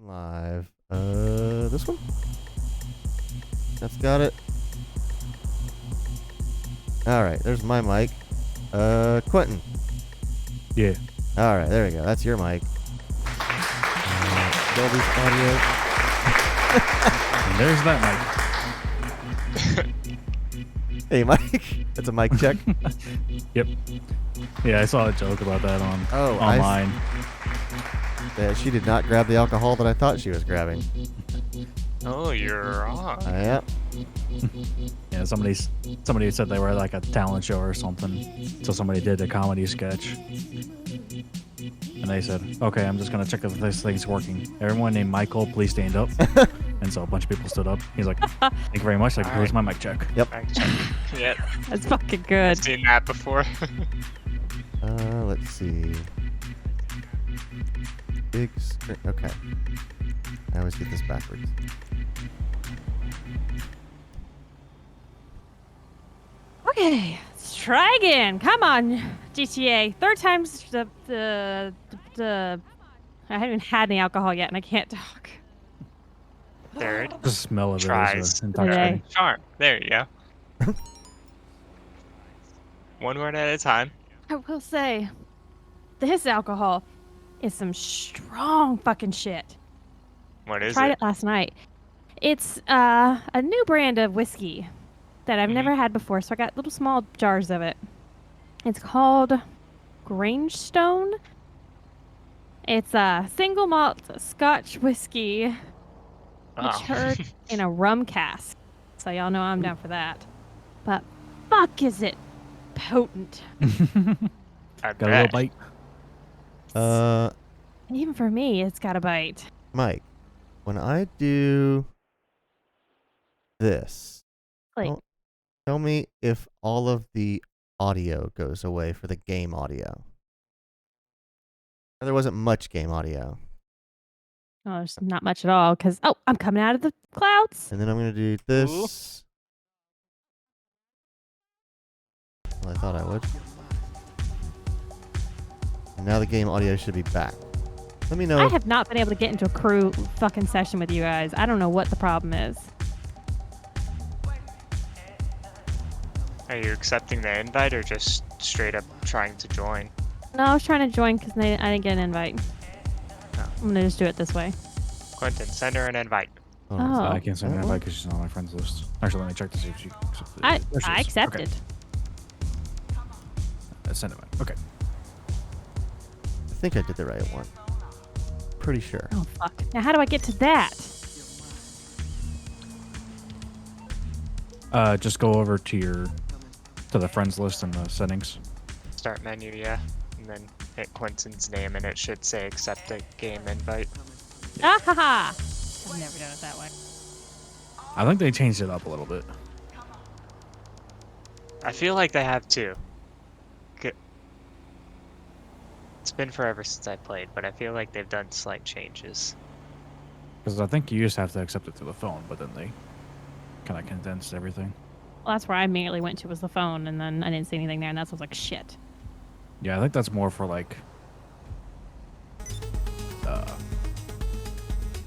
Live. This one? That's got it. Alright, there's my mic. Quentin. Yeah. Alright, there we go. That's your mic. Dolby's audio. And there's that Hey, Mike. That's a mic check. Yep. Yeah, I saw a joke about that on Oh, online. She did not grab the alcohol that I thought she was grabbing. Oh, you're wrong. Yeah. Yeah, somebody said they were like a talent show or something. So somebody did a comedy sketch. And they said, okay, I'm just going to check if this thing's working. Everyone named Michael, please stand up. And so a bunch of people stood up. He's like, thank you very much. Like, here's my mic check. Yep. Mic check. Yep. That's fucking good. Seen that before. Let's see. Big screen. Okay. I always get this backwards. Okay, let's try again. Come on, GTA. Third time's the I haven't even had any alcohol yet, and I can't talk. Third. The smell of Tries. it is Okay. intoxicating. Charm. There you go. One word at a time. I will say, this alcohol is some strong fucking shit. What is Tried it? it last night. It's a new brand of whiskey that I've never had before, so I got little small jars of it. It's called Grangestone. It's a single malt Scotch whiskey matured in a rum cask. So y'all know I'm down for that. But fuck is it potent. I Got a little bet. bite. Even for me, it's got a bite. Mike, when I do this, Like, don't tell me if all of the audio goes away for the game audio. There wasn't much game audio. oh, there's not much at all, because, oh, I'm coming out of the clouds. And then I'm going to do this. Well, I thought I would. And now the game audio should be back. Let me know. I have not been able to get into a crew fucking session with you guys. I don't know what the problem is. Are you accepting the invite or just straight up trying to join? No, I was trying to join because I didn't get an invite. Oh. I'm going to just do it this way. Quentin, send her an invite. Hold on. Oh. I can't send her an What? invite because she's not on my friends list. Actually, let me check to see if she accepted. I There she is. accepted. Okay. Send it back. Okay. I think I did the right one. Pretty sure. Oh, fuck. Now, how do I get to that? Just go over to the friends list in the settings. Start menu, yeah. And then hit Quentin's name and it should say accept a game invite. Ah, ha, ha. I've never done it that way. I think they changed it up a little bit. I feel like they have too. It's been forever since I played, but I feel like they've done slight changes. Because I think you used to have to accept it through the phone, but then they kind of condensed everything. Well, that's where I immediately went to was the phone, and then I didn't see anything there, and that's I was like, shit. Yeah, I think that's more for like, I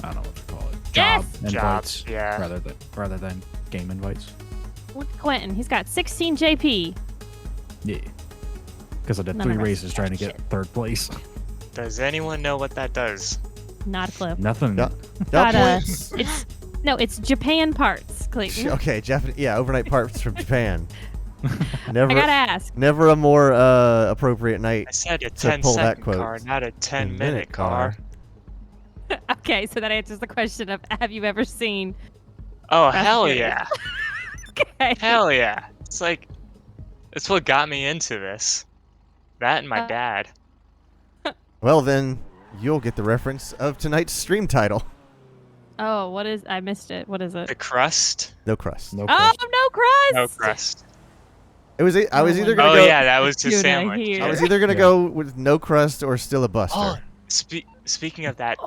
don't know what to call it. Yes! Job invites, yeah. rather than game invites. Look at Quentin. He's got 16 JP. Yeah. Because I did None 3 of us races trying to got get third place. Does anyone know what that does? Not a clue. Nothing. Duh. Got points. It's Japan parts, Clayton. Okay, overnight parts from Japan. Never, I gotta ask. never a more appropriate night. I said a To pull that 10-second quote. car, not a 10-minute 10-minute car. Okay, so that answers the question of have you ever seen? Oh, Fast hell and Furious. yeah. Okay. Hell yeah. It's like, it's what got me into this. That and my dad. Well, then you'll get the reference of tonight's stream title. Oh, what is? I missed it. What is it? The Crust? No crust. No Oh, crust. no crust. No Crust. It was. I was Oh, either my gonna Oh go. yeah, that was his Tuna sandwich. here. I was either gonna Yeah. go with no crust or still a buster. Oh, speaking of that,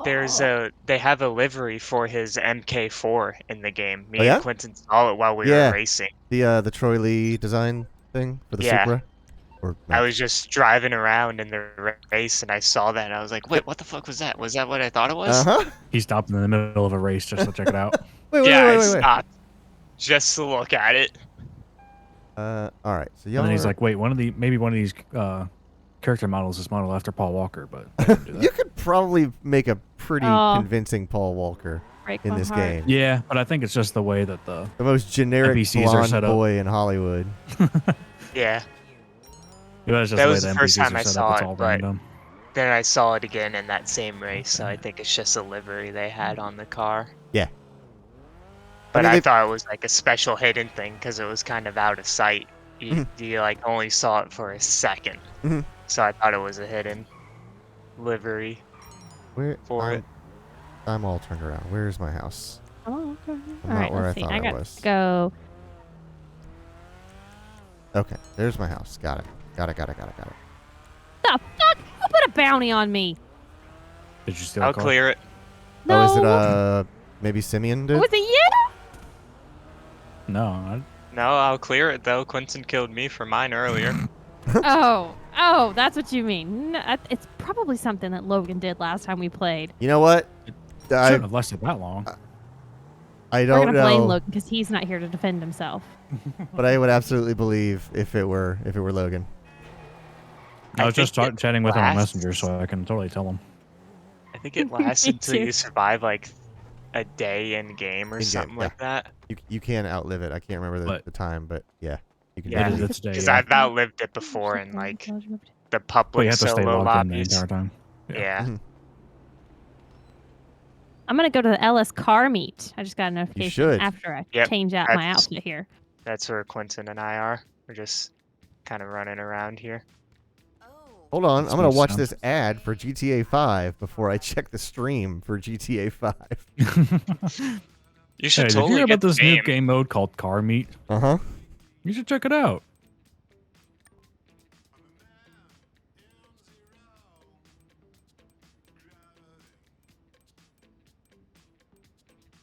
they have a livery for his MK4 in the game. Me Oh, yeah? and Quentin saw it while we Yeah. were racing. The Troy Lee design thing for the Yeah. Supra. Or I no. was just driving around in the race and I saw that and I was like, wait, what the fuck was that? Was that what I thought it was? Uh-huh. He stopped in the middle of a race just to check it out. Yeah, I Wait. stopped just to look at it. All right. So And y'all then he's are... like, wait, maybe one of these character models is modeled after Paul Walker, but I didn't do that. You could probably make a pretty Oh. convincing Paul Walker Break in my this heart. game. Yeah, but I think it's just the way that the The most generic NPCs are blonde set up. boy in Hollywood. Yeah, it's just that the way was the the first NPCs time are I set up. saw It's it, all but random. then I saw it again in that same race, so I think it's just a livery they had on the car. Yeah. But mean, I they... thought it was like a special hidden thing because it was kind of out of sight. You like only saw it for a second, Mhm. so I thought it was a hidden livery Where for it. I'm all turned around. Where's my house? Oh, okay. I'm All not right, where let's I see. thought I I got was. to go. Okay, there's my house. Got it. Got it. The fuck? Who put a bounty on me? Did you steal I'll a car? clear it. No. Oh, is it maybe Simeon did? Was it you? No, No, I'll clear it though. Quentin killed me for mine earlier. Oh, that's what you mean. No, it's probably something that Logan did last time we played. You know what? shouldn't have lasted that long. I We're don't gonna blame know, Logan because he's not here to defend himself. but I would absolutely believe if it were Logan. I was just think it chatting with him on lasts- Messenger, so I can totally tell him. I think it lasts Me until too. you survive like a day in game or In-game, something yeah. like that. You can outlive it. I can't remember But- the time, but yeah, you can. Yeah. definitely- It's a day, Because yeah. I've outlived it before in like the But you public have to stay solo logged in the lobbies. entire time. Yeah. Mhm. I'm gonna go to the LS car meet. I just got a notification should. after I Yep, change out my that's- outfit here. That's where Quentin and I are. We're just kind of running around here. Hold on, That I'm gonna makes watch sense. this ad for GTA 5 before I check the stream for GTA 5. You Hey, should did you totally hear get about this the new game. game mode called Car Meet? Uh huh. You should check it out.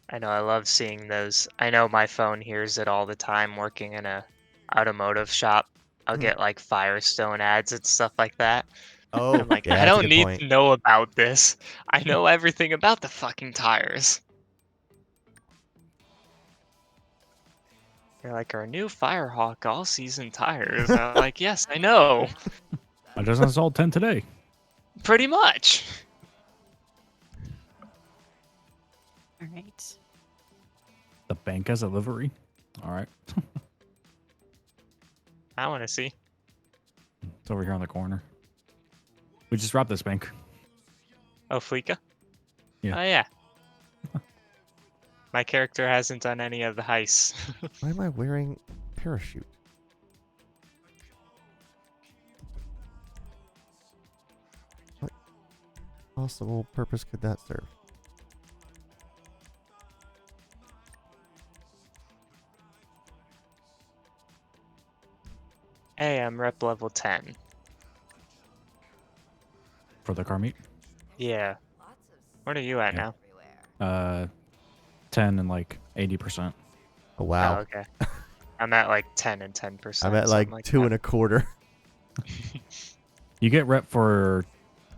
I know, I love seeing those. I know my phone hears it all the time working in a automotive shop. I'll Mhm. get like Firestone ads and stuff like that. Oh, I'm like, yeah, I that's a don't good need point. to know about this. I know everything about the fucking tires. They're like, our new Firehawk all-season tires. I'm like, yes, I know. I just installed 10 today. Pretty much. All right. The bank has a livery. All right. I want to see. It's over here on the corner. We just robbed this bank. Oh, Fleeka? Yeah. Oh, yeah. My character hasn't done any of the heists. Why am I wearing parachute? What possible purpose could that serve? Hey, I'm rep level 10. For the car meet. Yeah. What are you at Yeah. now? 10 and like 80%. Oh wow, Oh, okay. I'm at like 10 and 10%. I'm at something like 2.25. You get rep for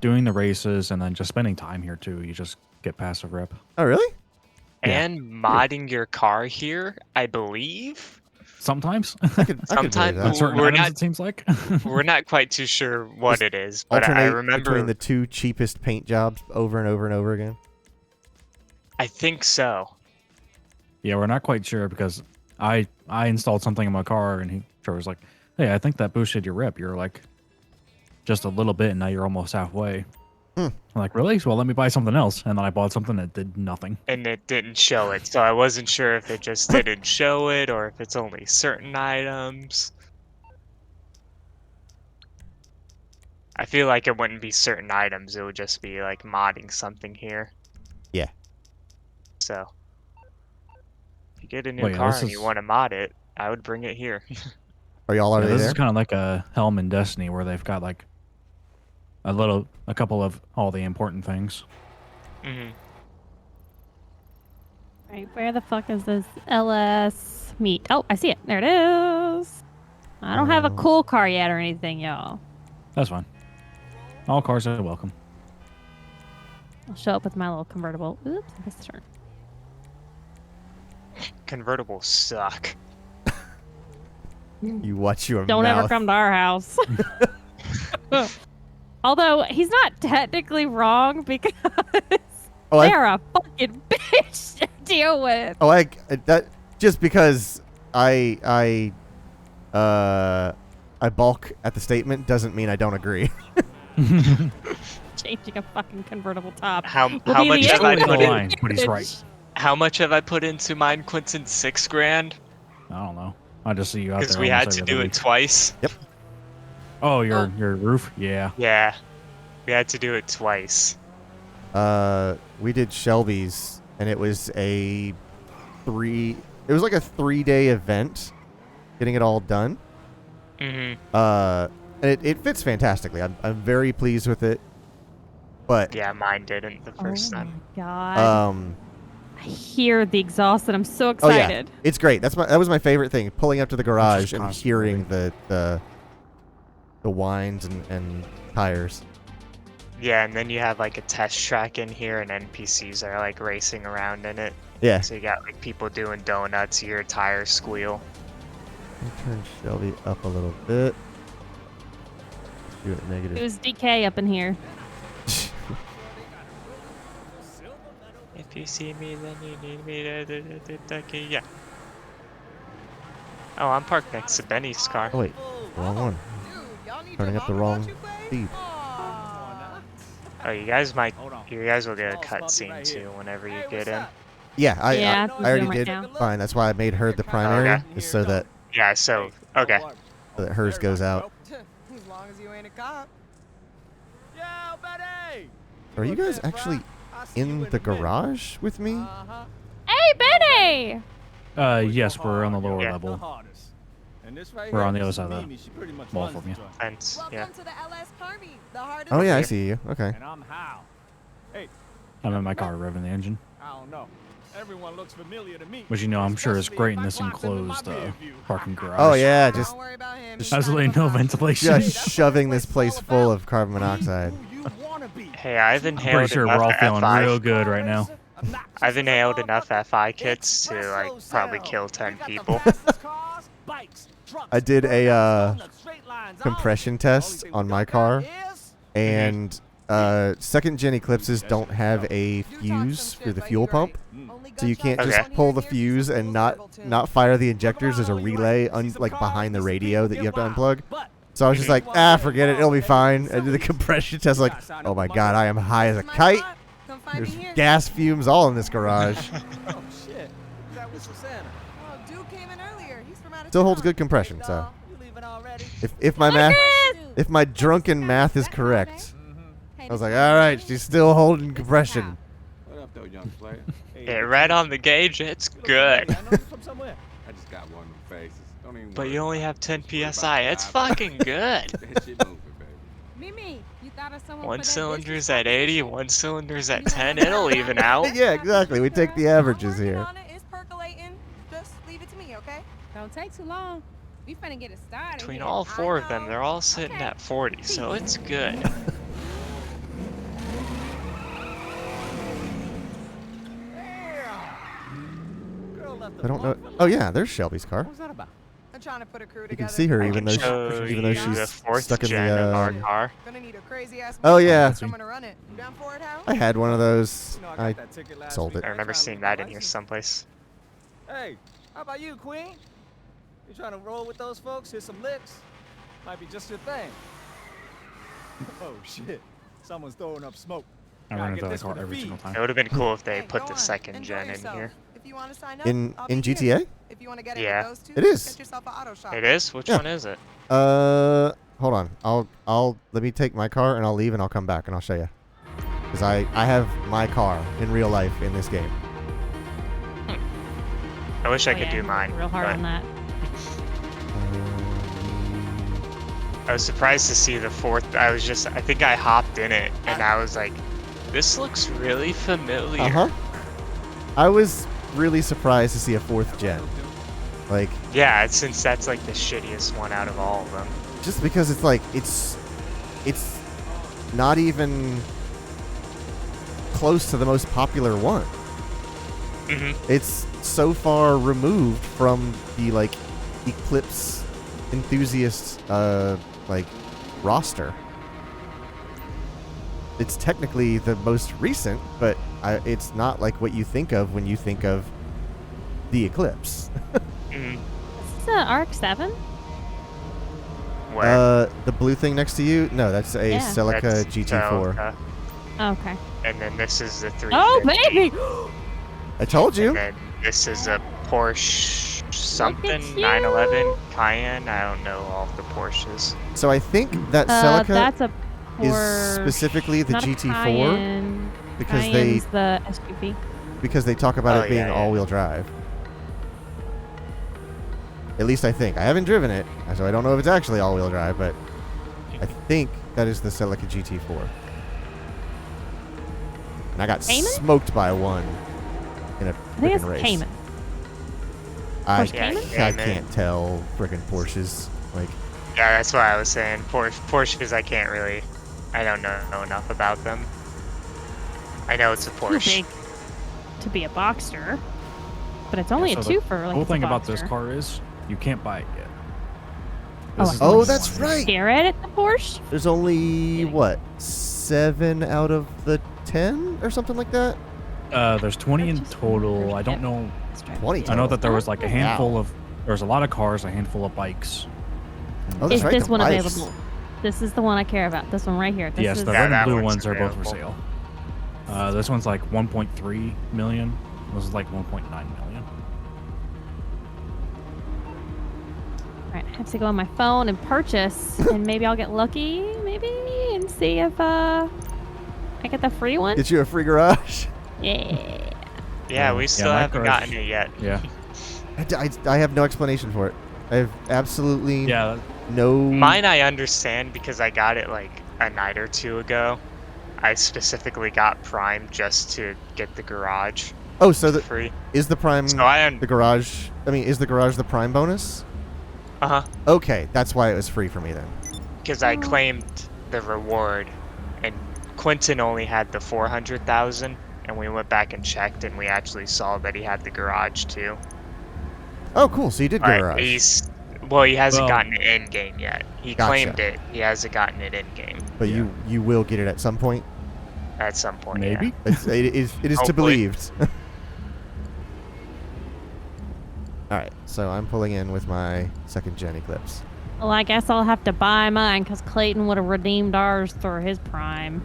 doing the races and then just spending time here too. You just get passive rep. Oh really? Yeah. And modding your car here, I believe. Sometimes. I could believe Sometimes On that. certain We're items, not- it seems like. We're not quite too sure what Just it is, but I Alternate remember. between the two cheapest paint jobs over and over and over again. I think so. Yeah, we're not quite sure because I installed something in my car and Trevor was like, "Hey, I think that boosted your rep. You're like just a little bit, and now you're almost halfway." I'm like, "Really? Well, let me buy something else." And then I bought something that did nothing. And it didn't show it, so I wasn't sure if it just didn't show it or if it's only certain items. I feel like it wouldn't be certain items, it would just be like modding something here. Yeah. So, if you get a new Well, yeah, car this and you is- want to mod it, I would bring it here. Are y'all Yeah, already this there? is kind of like a Helm in Destiny where they've got like a couple of all the important things. hmm Right, where the fuck is this LS meet? Oh, I see it. There it is. I don't have a cool car yet or anything, y'all. That's fine. All cars are welcome. I'll show up with my little convertible. Oops, I missed a turn. Convertibles suck. You watch your Don't mouth. ever come to our house. Although he's not technically wrong because they're a fucking bitch to deal with. Oh, that just because I balk at the statement doesn't mean I don't agree. Changing a fucking convertible top. How Will how be much the have I end of put the in? line, but he's right. How much have I put into mine, Quinton? $6,000. I don't know. I just see you out there. Because we almost had to every do other it week. twice. Oh, your roof? Yeah. Yeah, we had to do it twice. We did Shelby's, and it was like a 3-day event, getting it all done. Mhm. And it fits fantastically. I'm very pleased with it. But Yeah, mine didn't the first Oh time. my god. I hear the exhaust and I'm so oh yeah, excited. it's great. That was my favorite thing. Pulling up to the garage just and constant hearing the whines and tires. Yeah, and then you have like a test track in here, and NPCs are like racing around in it. Yeah. So you got like people doing donuts, you hear tires squeal. Let me turn Shelby up a little bit. Do it negative. It was DK up in here. If you see me, then you need me to yeah. Oh, I'm parked next to Benny's car. Oh wait, wrong one. Turning up the wrong speed. Oh, you guys will get a cutscene too whenever you get in. Yeah, I Yeah, I already right did. now. Fine. That's why I made her the primary, Okay. is so that Yeah, so, okay. hers goes out. As long as you ain't a cop. Yo, Betty! Are you guys actually in the garage with me? Hey, Benny! Yes, we're on the lower Yeah. level. We're on the other side of the wall from you. Fence, yeah. Welcome to the LS Army, the hardest. Oh yeah, I see you. Okay. And I'm Hal. Hey, I'm in my car revving the engine. I don't know. Everyone looks familiar to me. Which, you know, I'm sure is especially great if in I this glance into my enclosed rear view. parking garage. Oh yeah, just Don't worry about him. just- He's Absolutely not no gonna ventilation. just shoving this place full of carbon monoxide. Who you wanna be. Hey, I've I'm inhaled pretty sure enough we're all feeling FI. real good right now. I've inhaled enough FI kits to like probably kill 10 people. I did a compression test on my car, and second gen Eclipses don't have a fuse for the fuel pump, so you can't just Okay. pull the fuse and not fire the injectors. There's a relay like behind the radio that you have to unplug. So I was just like, forget it, it'll be fine. I did the compression test, like, oh my god, I am high as a kite. Come find There's me here. gas fumes all in this garage. Oh shit. That was Susanna. Oh, dude came in earlier. He's from out of Still holds town. good compression, so You leaving already? if my math, Chris! if my drunken math is correct, I was like, all right, she's still holding compression. What up, though, young player? It read on the gauge, it's good. I know you from somewhere. I just got one of them faces. Don't even But worry you only about have it. 10 Worry about PSI, the it's driver. fucking good. That shit moving, baby. Mimi, you thought of someone One for that cylinder's business at 80, proposition? one cylinder's at 10, it'll even out. Yeah, exactly. We take the averages I'm working here. on it. It's percolating. Just leave it to me, okay? Don't take too long. We finna get it started. Between here. all four of them, know. they're all sitting Okay. at 40, so it's good. Girl left I don't know. Oh yeah, there's Shelby's car. What was that about? I'm trying to put a crew You together. can see her I even can though show even though you she's the fourth stuck in the. gen of our car. Gonna need a crazy ass. Oh, yeah. machine. Someone to run it. You down for it, Hal? I had one of those. You know, I got that ticket last sold week. it. I remember seeing that in here someplace. Hey, how about you, Queen? You trying to roll with those folks? Hit some licks? Might be just your thing. Oh shit! Someone's throwing up smoke. I Gotta run get into that this car for the every feed. single time. It would have been cool if they Hey, put go the on. second Enjoy gen in yourself. here. If you want to sign up, in I'll be in here. GTA. If you want to get it Yeah. with those two, It is. get yourself an auto shop. It is? Which Yeah. one is it? Hold on. I'll let me take my car and I'll leave and I'll come back and I'll show you. Because I have my car in real life in this game. I wish I Oh, could yeah, do mine. Real hard but on that. I was surprised to see the fourth. I think I hopped in it and I was like, this looks really familiar. I was really surprised to see a fourth gen. Like, Yeah, since that's like the shittiest one out of all of them. just because it's like it's not even close to the most popular one. It's so far removed from the like Eclipse enthusiast like roster. It's technically the most recent, but it's not like what you think of when you think of the Eclipse. Is this an RX-7? Where? The blue thing next to you? No, that's a Yeah. Celica That's GT4. Celica. Okay. And then this is the 350. Oh, baby! I told you. And then this is a Porsche something, you. 911 Cayenne. I don't know all of the Porsches. So I think that Celica That's a is Porsche, specifically the not a GT4 Cayenne. because Cayenne's the SUV. because they talk about Oh, it being yeah, yeah. all-wheel drive. At least I think. I haven't driven it, so I don't know if it's actually all-wheel drive, but I think that is the Celica GT4. And I got Cayman? smoked by one in a I think it's freaking race. Cayman. I, Porsche Cayman? I can't tell freaking Porsches. Like, Yeah, that's why I was saying Porsches. I can't really. I don't know enough about them. I know it's a Too Porsche. big to be a Boxster, but it's only Yeah, a so the two for like. whole it's a thing about this Boxster. car is you can't buy it yet. Oh, This is I the oh, one that's you want. right. Garrett at the Porsche. There's only, what, 7 out of the 10 or something like that? There's 20 in total. I don't know. 20 I know that there was like a Wow. handful of. There was a lot of cars, a handful of bikes. Oh, that's Is right, this the one bikes. available? This is the one I care about. This one right here. This Yes, is the Yeah, red and that blue one's ones are both for available. sale. This one's like 1.3 million. This is like 1.9 million. All right, I have to go on my phone and purchase, and maybe I'll get lucky, maybe, and see if I get the free one. Get you a free garage? Yeah. Yeah, we still my haven't garage- gotten it yet. Yeah. I have no explanation for it. I have absolutely Yeah. no... Mine I understand because I got it like a night or two ago. I specifically got Prime just to get the garage Oh, so the, free. is the Prime So I the garage... I mean, is the garage the Prime bonus? Uh-huh. Okay, that's why it was free for me then. Because I claimed the reward, and Quentin only had the 400,000, and we went back and checked, and we actually saw that he had the garage too. Oh, cool. So you did get a But garage. he hasn't Well- gotten it in game yet. He Gotcha. claimed it. He hasn't gotten it in game But Yeah. you will get it at some point? at some point. Maybe. It is to Hopefully. believed. Alright, so I'm pulling in with my second gen Eclipse. Well, I guess I'll have to buy mine because Clayton would have redeemed ours through his Prime.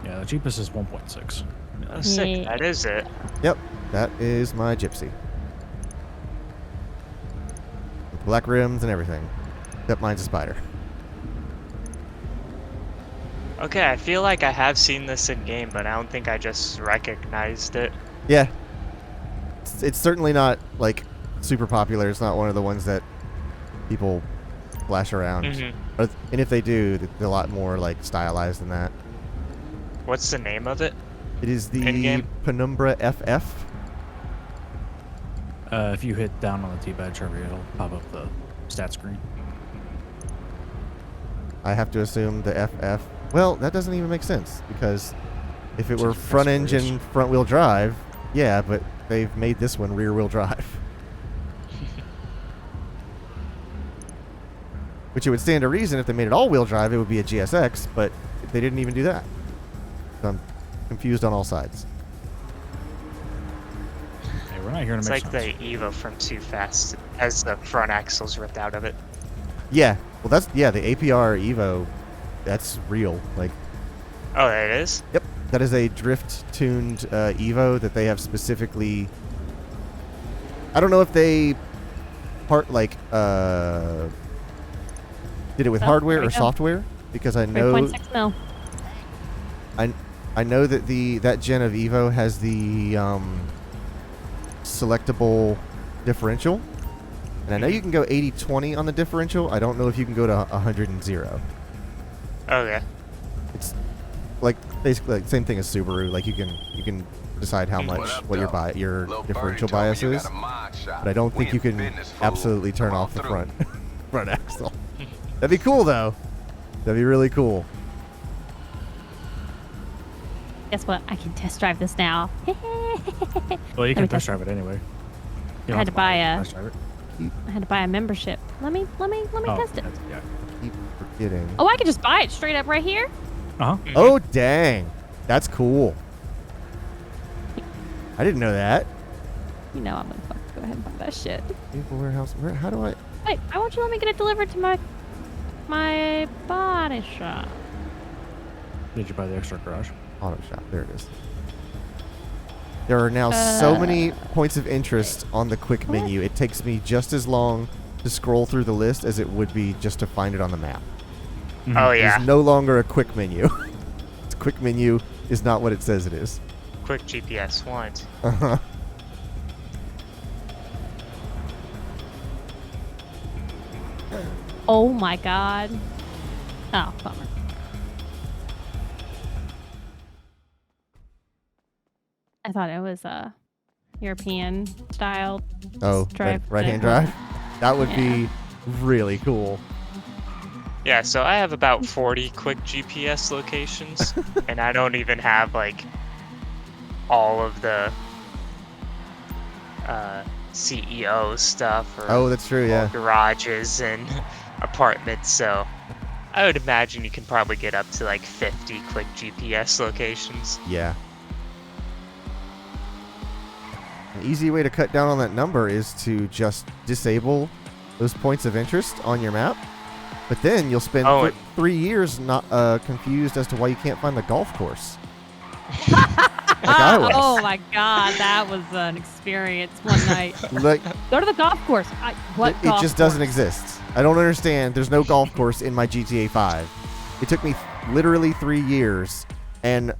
Yeah, the cheapest is 1.6. Yeah. Oh, sick. Yeah. That is it. Yep, that is my Gypsy. With black rims and everything. Except mine's a Spider. Okay, I feel like I have seen this in game, but I don't think I just recognized it. Yeah. It's certainly not, like, super popular. It's not one of the ones that people flash around. Mhm. And if they do, they're a lot more, like, stylized than that. What's the name of it? It is the In-game? Penumbra FF. If you hit down on the T-pad trigger, it'll pop up the stat screen. I have to assume the FF. Well, that doesn't even make sense because if it were Just front press engine, front wheel drive, yeah, but they've made this one rear wheel drive. Which it would stand to reason if they made it all wheel drive, it would be a GSX, but they didn't even do that. So I'm confused on all sides. Hey, we're not here to It's make like sense. the Evo from Too Fast. It has the front axles ripped out of it. Yeah, well, that's the APR Evo. That's real. Like, Oh, that is? yep, that is a drift-tuned Evo that they have specifically. I don't know if they did it with Oh, hardware there we or go. software because I know 3.6 mil. I know that that gen of Evo has the selectable differential, and I know you can go 80-20 on the differential. I don't know if you can go to 100 and 0. Okay. It's like basically like same thing as Subaru. Like you can decide how much your differential bias is. But I don't think you can absolutely turn off the front axle. That'd be cool though. That'd be really cool. Guess what? I can test drive this now. Well, you can test drive it anyway. You I had to buy test drive it. I had to buy a membership. Let me test it. Yeah. Keep forgetting. Oh, I can just buy it straight up right here. Uh huh. Oh dang, that's cool. I didn't know that. You know I'm gonna fucking go ahead and buy that shit. Vehicle warehouse. How do I? Wait, why won't you let me get it delivered to my body shop? Did you buy the extra garage? Auto shop. There it is. There are now so many points of interest on the quick menu. It takes me just as long to scroll through the list as it would be just to find it on the map. Mm-hmm. Oh yeah. It's no longer a quick menu. It's quick menu is not what it says it is. Quick GPS want. Uh-huh. Oh my god. Oh, bummer. I thought it was a European style drive. Right-hand drive? That would be really cool. Yeah, so I have about 40 quick GPS locations, and I don't even have like all of the CEO stuff or Oh, that's true, yeah. garages and apartments. So I would imagine you can probably get up to like 50 quick GPS locations. Yeah. An easy way to cut down on that number is to just disable those points of interest on your map. But then you'll spend 3 years not confused as to why you can't find the golf course. Like I was. Oh my god, that was an experience one night. Like, Go to the golf course. What it golf just doesn't course? exist. I don't understand. There's no golf course in my GTA 5. It took me literally 3 years, and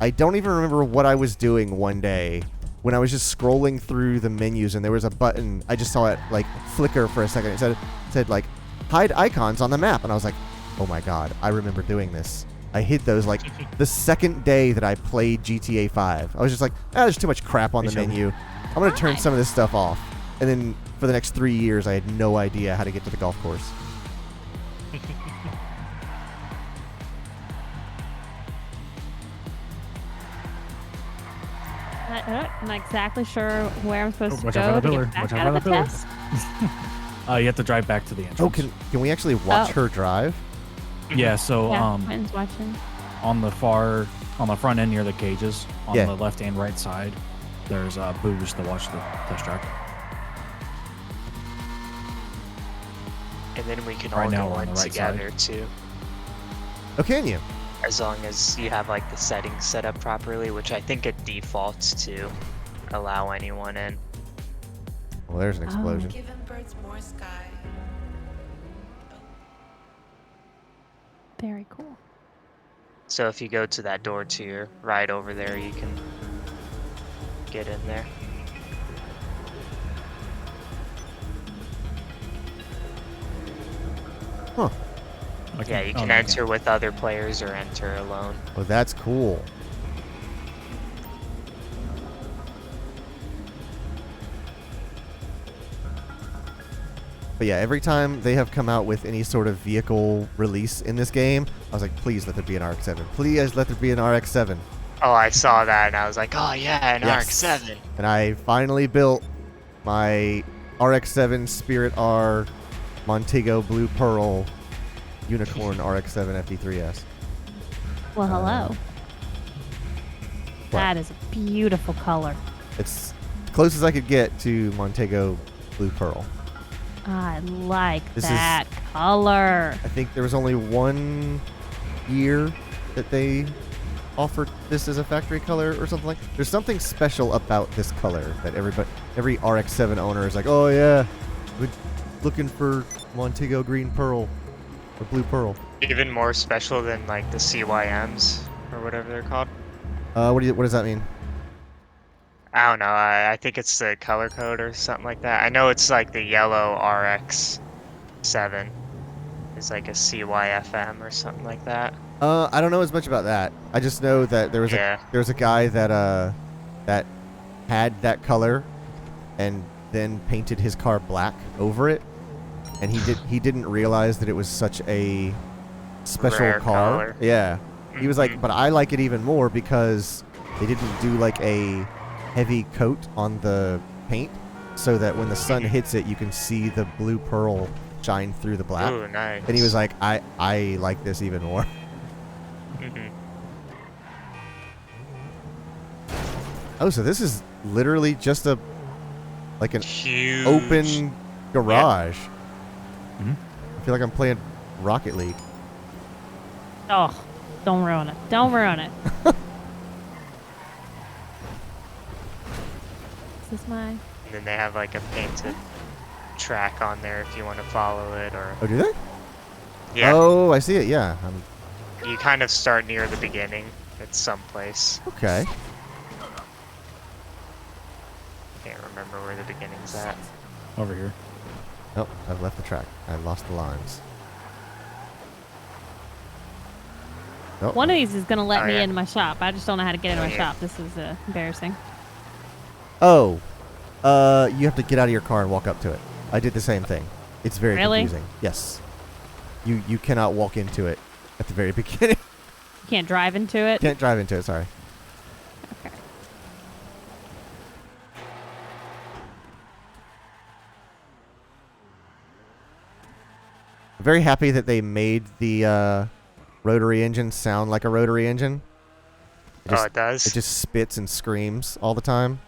I don't even remember what I was doing one day when I was just scrolling through the menus, and there was a button. I just saw it like flicker for a second. It said like hide icons on the map, and I was like, oh my god, I remember doing this. I hid those like the second day that I played GTA 5. I was just like, there's too much crap on the menu. I'm going to turn some of this stuff off. And then for the next 3 years, I had no idea how to get to the golf course. I'm not exactly sure where I'm supposed to Watch go out for to the get back pillar. out of the Watch out test. You have to drive back to the entrance. Oh, can we actually watch her drive? Yeah, so Yeah, Quentin's watching. on the front end near the cages, on Yeah. the left and right side, there's booths to watch the test track. And then we can Right all now go we're on in the right together too. Oh, can you? As long as you have like the settings set up properly, which I think it defaults to allow anyone in. Well, there's an explosion. Giving birds more sky. Very cool. So if you go to that door to your right over there, you can get in there. Huh. Yeah, you can enter with other players or enter alone. Oh, that's cool. But yeah, every time they have come out with any sort of vehicle release in this game, I was like, please let there be an RX-7. Please let there be an RX-7. Oh, I saw that and I was like, oh yeah, an Yes. RX-7. And I finally built my RX-7 Spirit R Montego Blue Pearl Unicorn RX-7 FD3S. Well, hello. What? That is a beautiful color. It's as close as I could get to Montego Blue Pearl. I like This is- that color. I think there was only 1 year that they offered this as a factory color or something like. There's something special about this color that every RX-7 owner is like, oh yeah, we're looking for Montego Green Pearl or Blue Pearl. Even more special than like the CYMs or whatever they're called. What does that mean? I don't know. I think it's the color code or something like that. I know it's like the yellow RX-7 is like a CYFM or something like that. I don't know as much about that. I just know that there was a guy that that had that color and then painted his car black over it, and he didn't realize that it was such a special Rare car. color. Yeah. He was like, but I like it even more because they didn't do like a heavy coat on the paint so that when the sun hits it, you can see the blue pearl shine through the black. Ooh, nice. And he was like, I like this even more. Oh, so this is literally just an Huge. open garage. I feel like I'm playing Rocket League. Oh, don't ruin it. Don't ruin it. Is this my... And then they have like a painted track on there if you want to follow it, or Oh, do they? yeah, Oh, I see it. Yeah. you kind of start near the beginning. It's someplace. Okay. Can't remember where the beginning's at. Over here. Oh, I've left the track. I lost the lines. Oh. One of these is going to let Oh, me yeah. into my shop. I just don't know how to get into my Yeah. shop. This is embarrassing. Oh. You have to get out of your car and walk up to it. I did the same thing. It's very Really? confusing. Yes. You cannot walk into it at the very beginning. You can't drive into it. Can't drive into it, sorry. Okay. I'm very happy that they made the rotary engine sound like a rotary engine. Oh, it does? It just spits and screams all the time.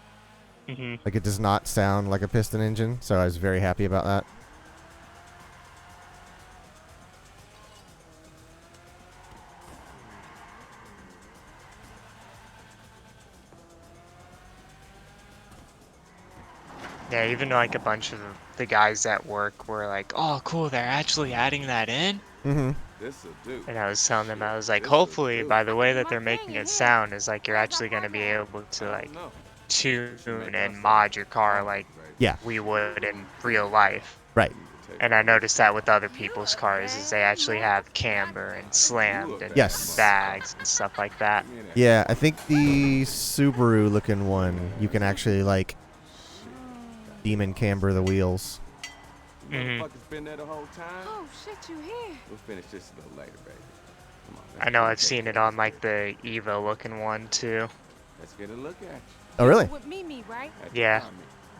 Mm-hmm. Like it does not sound like a piston engine, so I was very happy about that. Yeah, even like a bunch of the guys at work were like, "Oh, cool, they're actually adding that in." Mm-hmm. This'll do. And I was telling them, I was like, hopefully, by the way that they're making it sound, is like you're actually going to be able to like tune and mod your car like Yeah. we would in real life. Right. And I noticed that with other people's cars, is they actually have camber and slammed and Yes. bags and stuff like that. Yeah, I think the Subaru looking one, you can actually like demon camber the wheels. Mhm. Motherfuckers been there the whole time. Oh shit, you here? We'll finish this a little later, baby. Come on. let's I know get a I've seen it on like the Evo looking one too. Let's get a look at you. Oh, really? With Mimi, right? At Yeah. the army.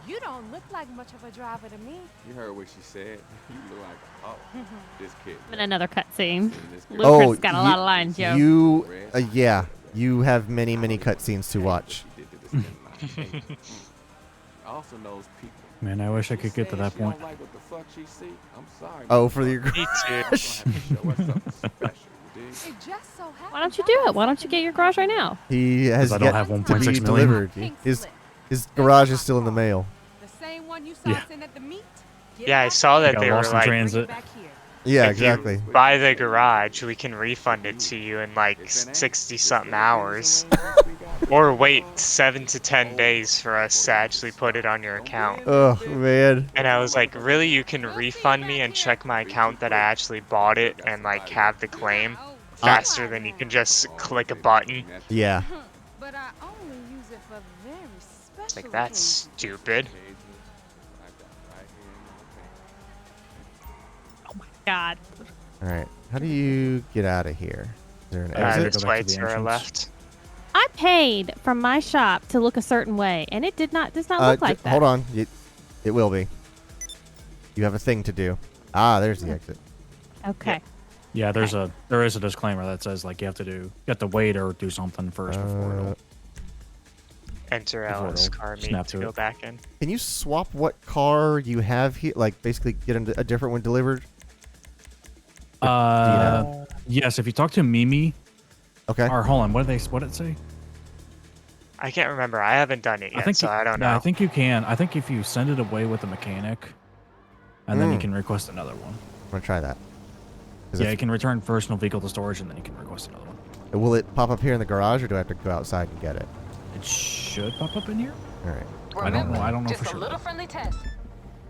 You don't look like much of a driver to me. You heard what she said. You look like this kid. I'm in another cutscene. This kid- Ludacris got a lot of lines, yo. You, yeah, you have many cutscenes to watch. She did to this kid in life. Also knows people. Man, I wish I could get to that She don't point. like what the fuck she see. I'm sorry. Oh, for the Me too. Show us something special, you dig? It just so happens Why don't you do it? Why don't you get your garage right now? he has I don't yet have to 1.6 be million. delivered. His garage is still in the mail. The same one you saw Yeah. sitting at the meet? Get Yeah, I back saw that Got they were lost in like, transit. back here. Yeah, if exactly. you buy the garage, we can refund it to you in like 60 something hours. Or wait 7 to 10 days for us to actually put it on your account. Oh man. And I was like, really, you can refund me and check my account that I actually bought it and like have the claim faster than you can just click a button? Yeah. But I only use it for very special It's like, that's stupid. God. All right. How do you get out of here? Is there an I gotta exit? This go back way to the to our entrance. left. I paid from my shop to look a certain way, and it does not look like that. Hold on. It will be. You have a thing to do. Ah, there's the exit. Okay. Yeah, there is a disclaimer that says like you have to wait or do something first before it'll. Enter Before Alice it'll car meet snap to to go it. back in. Can you swap what car you have here? Like basically get a different one delivered? Yes, if you talk to Mimi, Okay. or hold on, what did it say? I can't remember. I haven't done it yet, so I don't know. Yeah, I think you can. I think if you send it away with the mechanic, and then you Mm. can request another one. I'm gonna try that. 'Cause Yeah, if- you can return personal vehicle to storage, and then you can request another one. Will it pop up here in the garage, or do I have to go outside and get it? It should pop up in here. All right. I don't know. I don't know Just for a sure. little friendly test.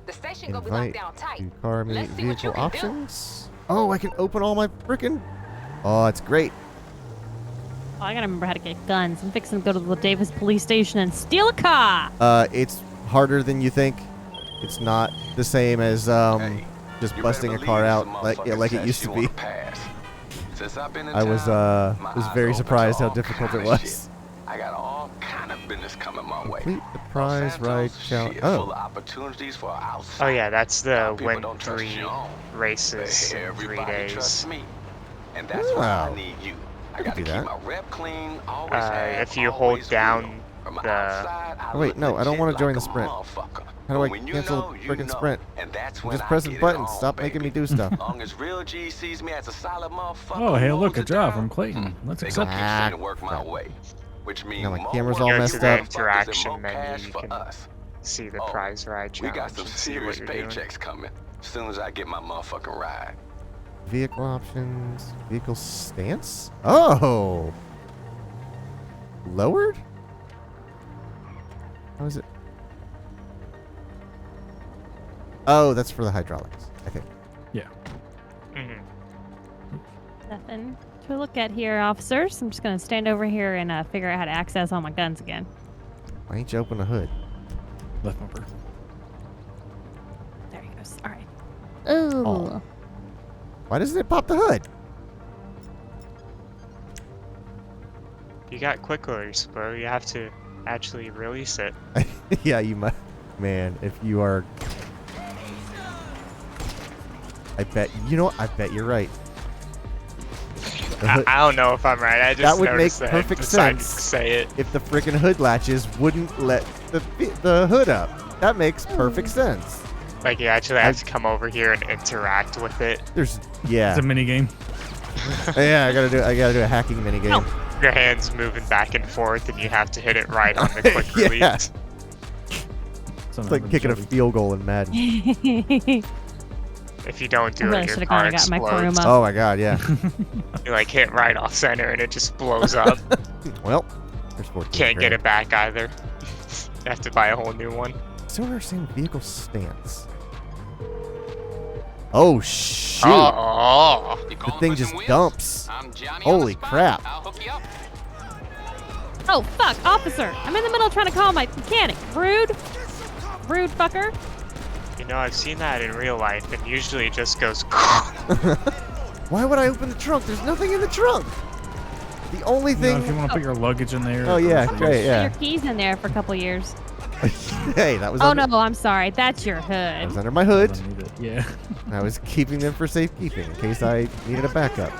The station gonna be locked Invite down tight. to car meet Let's see what you vehicle can do. options. Oh, I can open all my freaking. Oh, it's great. Oh, I gotta remember how to get guns. I'm fixing to go to the Davis police station and steal a car. It's harder than you think. It's not the same as just busting a car out like it used to be. I was very surprised how difficult it was. I got all kind of business coming my way. Complete the prize ride challenge. Oh. Oh yeah, that's the win 3 races in 3 days. And that's why I need you. I gotta keep my rep clean, always if you hold down the... Oh wait, no, I don't want to join the sprint. How do I cancel the freaking sprint? I'm just pressing buttons. Stop making me do stuff. Oh, hey, look, a job from Clayton. Let's accept it. Now my camera's all Go to messed the up. interaction menu, you can see the prize ride We challenge got some and see what serious you're doing. paychecks coming. As soon as I get my motherfucking ride. Vehicle options. Vehicle stance? Oh! Lowered? How is it? Oh, that's for the hydraulics, I think. Yeah. Nothing to look at here, officers. I'm just gonna stand over here and figure out how to access all my guns again. Why ain't you open the hood? Left bumper. There he goes. All right. Ooh. Oh. Why doesn't it pop the hood? You got quick release, bro. You have to actually release it. Yeah, you might. Man, if you are... I bet... You know what? I bet you're right. I don't know if I'm right. I just that would make noticed that perfect decided to sense say it. if the freaking hood latches wouldn't let the hood up. That makes perfect sense. Like you actually have to come over here and interact with it. Yeah. It's a mini game. Yeah, I gotta do a hacking mini game. Your hand's moving back and forth, and you have to hit it right on the quick release. Yeah. It's like kicking a field goal in Madden. If you don't do I really it, should your have gone car and got my explodes. Kuruma. Oh my god, yeah. You like hit right off center, and it just blows up. Well, there's 14 Can't get grand. it back either. You have to buy a whole new one. So we're saying vehicle stance. Oh shoot! Oh. The thing just dumps. Holy crap! Oh, fuck, officer. I'm in the middle of trying to call my mechanic. Rude. Rude fucker. You know, I've seen that in real life, and usually it just goes. Why would I open the trunk? There's nothing in the trunk. The only You know, thing. if you want to put your luggage in there. Oh yeah, groceries. great, Put yeah. your keys in there for a couple years. Hey, that was. Oh under, no, I'm sorry. That's your That was hood. under my hood. Doesn't need it. Yeah. I was keeping them for safekeeping in case I needed a backup.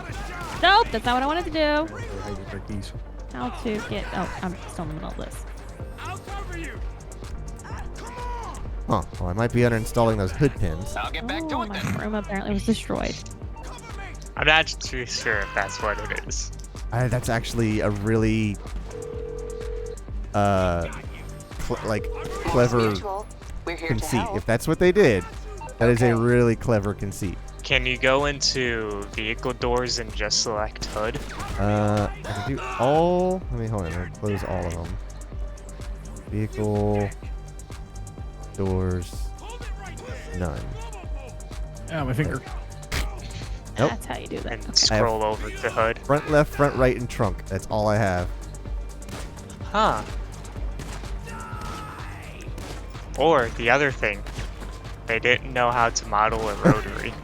Nope, that's not what I wanted to do. Hide your keys. How to get... Oh, I'm still in the middle of this. Huh. Well, I might be uninstalling those hood pins. I'll get back Oh, to it my then. room apparently was destroyed. I'm not too sure if that's what it is. That's actually a really, clever conceit. If that's what they did, that is a really clever conceit. Can you go into vehicle doors and just select hood? I can do all. Let me hold on. I'm gonna close all of them. Vehicle doors, none. Yeah, my finger. Nope. That's how you do that. And Okay. scroll over to hood. Front, left, front, right, and trunk. That's all I have. Huh. Or the other thing, they didn't know how to model a rotary.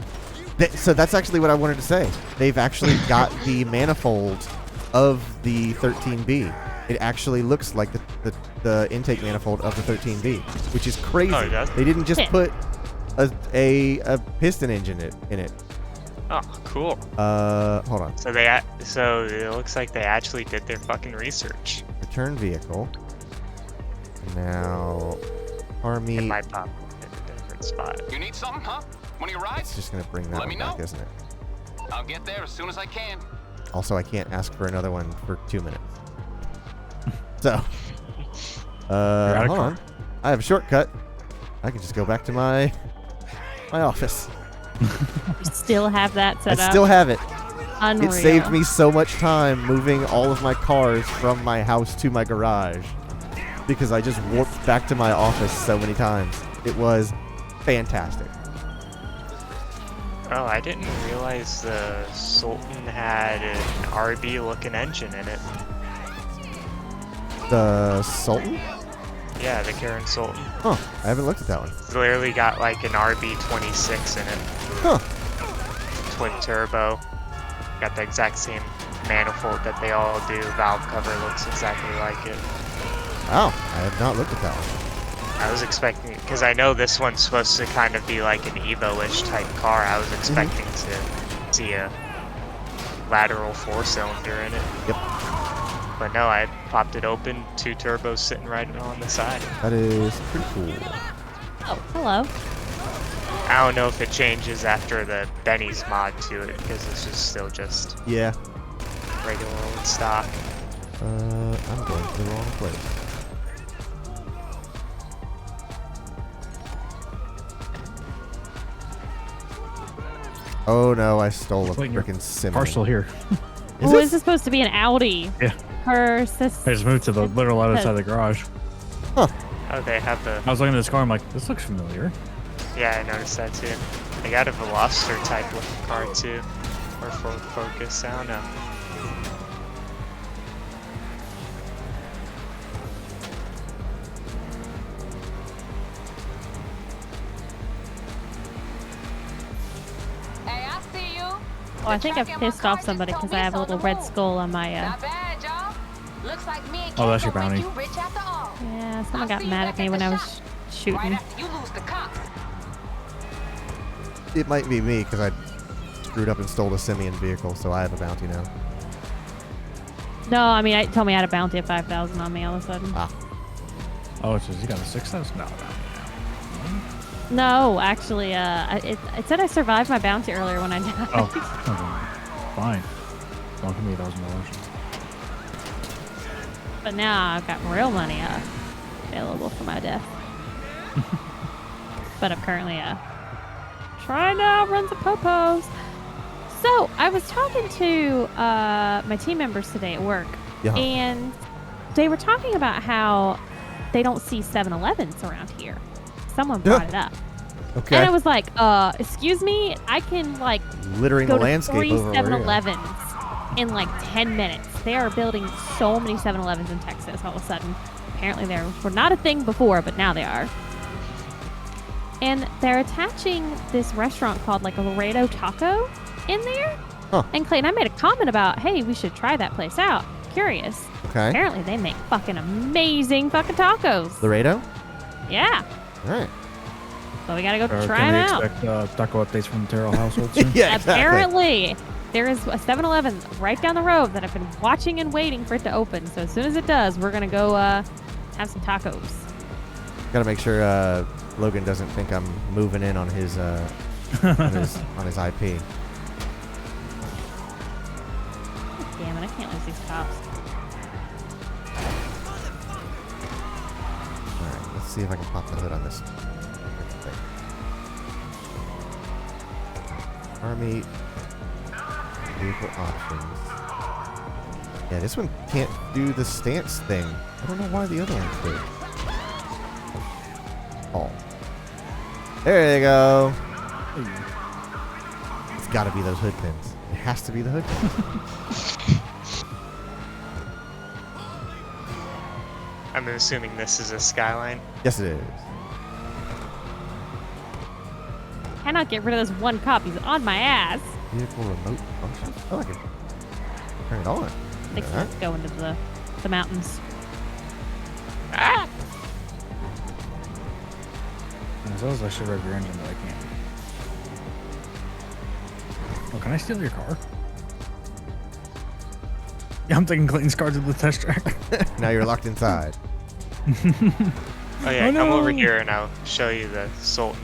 So that's actually what I wanted to say. They've actually got the manifold of the 13B. It actually looks like the intake manifold of the 13B, which is crazy. Oh, it does? They didn't just Yeah. put a piston engine in it. Oh, cool. Hold on. So so it looks like they actually did their fucking research. Return vehicle. Now, It Army. might pop in a different spot. You need something, huh? One of your rides? It's just gonna bring that Let one me back, know. isn't it? I'll get there as soon as I can. Also, I can't ask for another one for 2 minutes. So, out of hold on. I have a shortcut. I can just go back to my office. You still have that set I up? still have it. Unreal. It saved me so much time moving all of my cars from my house to my garage because I just warped back to my office so many times. It was fantastic. Oh, I didn't realize the Sultan had an RB-looking engine in it. The Sultan? Yeah, the Karen Sultan. Huh. I haven't looked at that one. It's literally got like an RB26 in it. Huh. Twin turbo. Got the exact same manifold that they all do. Valve cover looks exactly like it. Wow. I have not looked at that one. I was expecting, because I know this one's supposed to kind of be like an Evo-ish type car. I was expecting to see a lateral 4-cylinder in it. Yep. But no, I popped it open, 2 turbos sitting right on the side. That is pretty cool. Oh, hello. I don't know if it changes after the Benny's mod to it, because this is still just Yeah. regular old stock. I'm going to the wrong place. Oh no, I stole a Wait, your freaking sim. Parcel here. Is Oh, this? this is supposed to be an Audi. Yeah. Her sister. I just moved to the literal other side of the garage. Oh, they have the... I was looking at this car. I'm like, this looks familiar. Yeah, I noticed that too. They got a Veloster type looking car too. Or Ford Focus, I don't know. Hey, I see you. Oh, I think I've pissed off somebody because I have a little red skull on my. Not bad, y'all. Looks like me and Oh, that's Ken your gonna make bounty. you rich after all. Yeah, someone I'll got see you mad back at me at when the I was shop. Right shooting. after you lose the cops. It might be me because I screwed up and stole a Simeon vehicle, so I have a bounty now. No, I mean, it told me I had a bounty of 5,000 on me all of a sudden. Ah. Oh, it says you got a $6,000 bounty now. No, actually, it said I survived my bounty earlier when I died. Oh, okay. Fine. Don't give me $1,000. But now I've got real money available for my death. But I'm currently trying to outrun some popos. So I was talking to my team members today at work, Yeah. and they were talking about how they don't see 7-Elevens around here. Someone brought it up. Okay. And I was like, excuse me, I can like Littering go the to landscape 3 over here. 7-Elevens in like 10 minutes. They are building so many 7-Elevens in Texas all of a sudden. Apparently they were not a thing before, but now they are. And they're attaching this restaurant called like a Laredo Taco in there. Huh. And Clayton, I made a comment about, hey, we should try that place out. Curious. Okay. Apparently they make fucking amazing fucking tacos. Laredo? Yeah. All right. So we gotta go Or try can them we out. expect taco updates from the Terrell household soon? Yeah, exactly. Apparently, there is a 7-Eleven right down the road that I've been watching and waiting for it to open. So as soon as it does, we're gonna go have some tacos. Got to make sure Logan doesn't think I'm moving in on his on his IP. Damn it! I can't lose these cops. All right. Let's see if I can pop the hood on this thing. Army vehicle options. Yeah, this one can't do the stance thing. I don't know why the other one could. Oh. There you go. It's got to be those hood pins. It has to be the hood pins. I'm assuming this is a Skyline. Yes, it is. Cannot get rid of this one cop. He's on my ass. Vehicle remote function. Oh, I can turn it on. Makes sense. Go into the mountains. Ah! As well as I should rev your engine, but I can't. Oh, can I steal your car? Yeah, I'm taking Clayton's car to the test track. Now you're locked inside. Oh yeah, Oh, come over no. here and I'll show you the Sultan.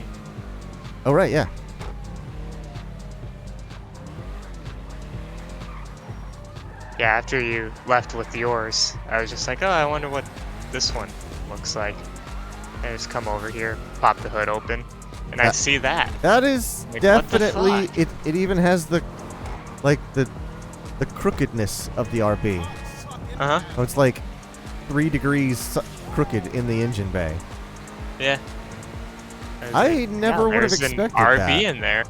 Oh, right, yeah. Yeah, after you left with yours, I was just like, oh, I wonder what this one looks like. And I just come over here, pop the hood open, and I see that. That is Like, what the definitely fuck? it even has the crookedness of the RB. Uh-huh. So it's like 3 degrees crooked in the engine bay. Yeah. was I like, never yeah, would have there's an expected RB that. in there.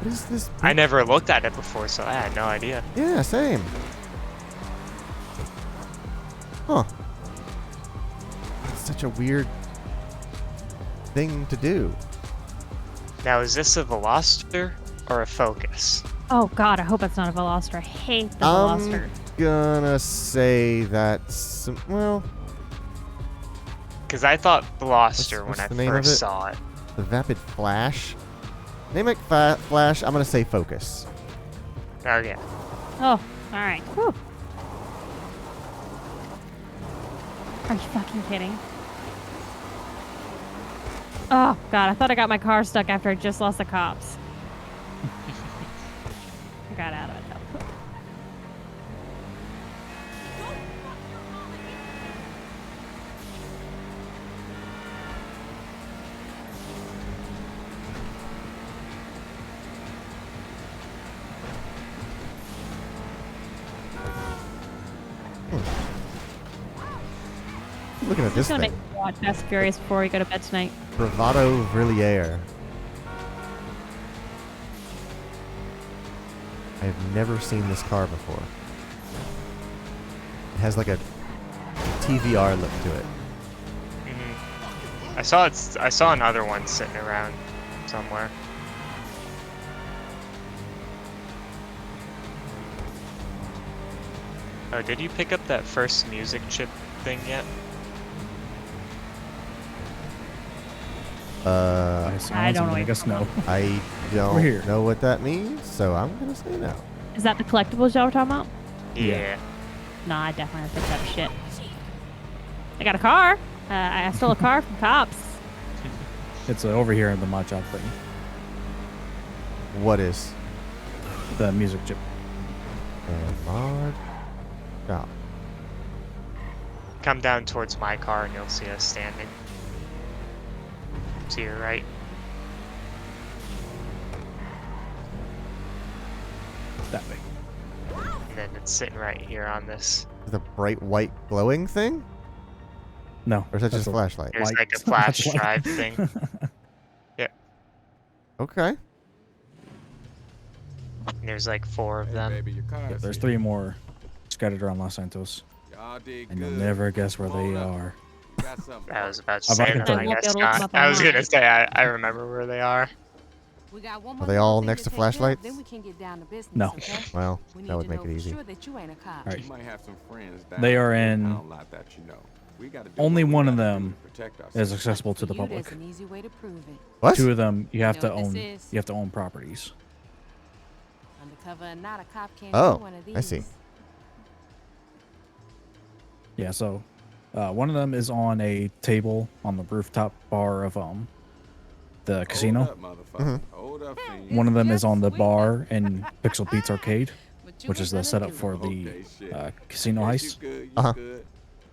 What is this? I never looked at it before, so I had no idea. Yeah, same. Huh. It's such a weird thing to do. Now, is this a Veloster or a Focus? Oh god, I hope it's not a Veloster. I hate the Veloster. I'm gonna say that's, well... Because I thought Veloster What's when I the name of first it? saw it. The Vapid Flash? Name it Flash, I'm gonna say Focus. Okay. Oh, alright. Whew. Are you fucking kidding? Oh god, I thought I got my car stuck after I just lost the cops. I got out of it though. Looking at this Just gonna thing. make me watch Fast and Furious before we go to bed tonight. Bravado Verlier. I've never seen this car before. It has like a TVR look to it. I saw another one sitting around somewhere. Oh, did you pick up that first music chip thing yet? I don't know. I guess no. I We're here. don't know what that means, so I'm gonna say no. Is that the collectibles y'all were talking about? Yeah. Nah, I definitely picked up shit. I got a car. I stole a car from cops. It's over here in the mod shop thing. What is? The music chip. Mod shop. Come down towards my car and you'll see us standing. To your right. That way. And then it's sitting right here on this. The bright white glowing thing? No. Or is that that's just a flashlight? There's Light. like a flash That's light. drive thing. Yeah. Okay. And there's like 4 of them. Baby, your car's Yeah, there's here. 3 more scattered around Los Santos. Y'all did And you'll good. never guess where Come they on up. are. You got something I for was us. about to I say can that, tell I you. guess Won't be able to look them not. up I was online. gonna say I remember where they are. We got one Are more they all thing next to take care of, flashlights? Then we can get down to business, No. okay? Well, We need that would to make know it for easy. sure that you ain't a cop. Alright. You might have some friends down They are there. in- I don't like that, you know. We gotta do Only what we one of gotta do them to protect is ourselves. accessible to For the you, public. There's an easy way to prove it. What? 2 of them you have know to what this own. is? You have to own properties. Undercover or not, a cop can't Oh, do one of these. I see. Yeah, so one of them is on a table on the rooftop bar of the casino. Hold up, motherfucker. Hold up, fiend. One of them is on the Sweet. bar in Pixel Pete's Arcade, What you which was is the gonna setup do? for the Okay, shit. casino Yes, heist. you good, you Uh-huh. good.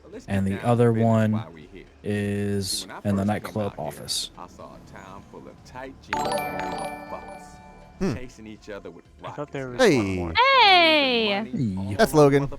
Well, let's And get the down to other business one while we here. is See, when I in the first nightclub came out here, office. I saw a town full of tight jeans wearing motherfuckers chasing each other with I rockets. thought there was Hey. one more. Hey! Hey. That's Logan.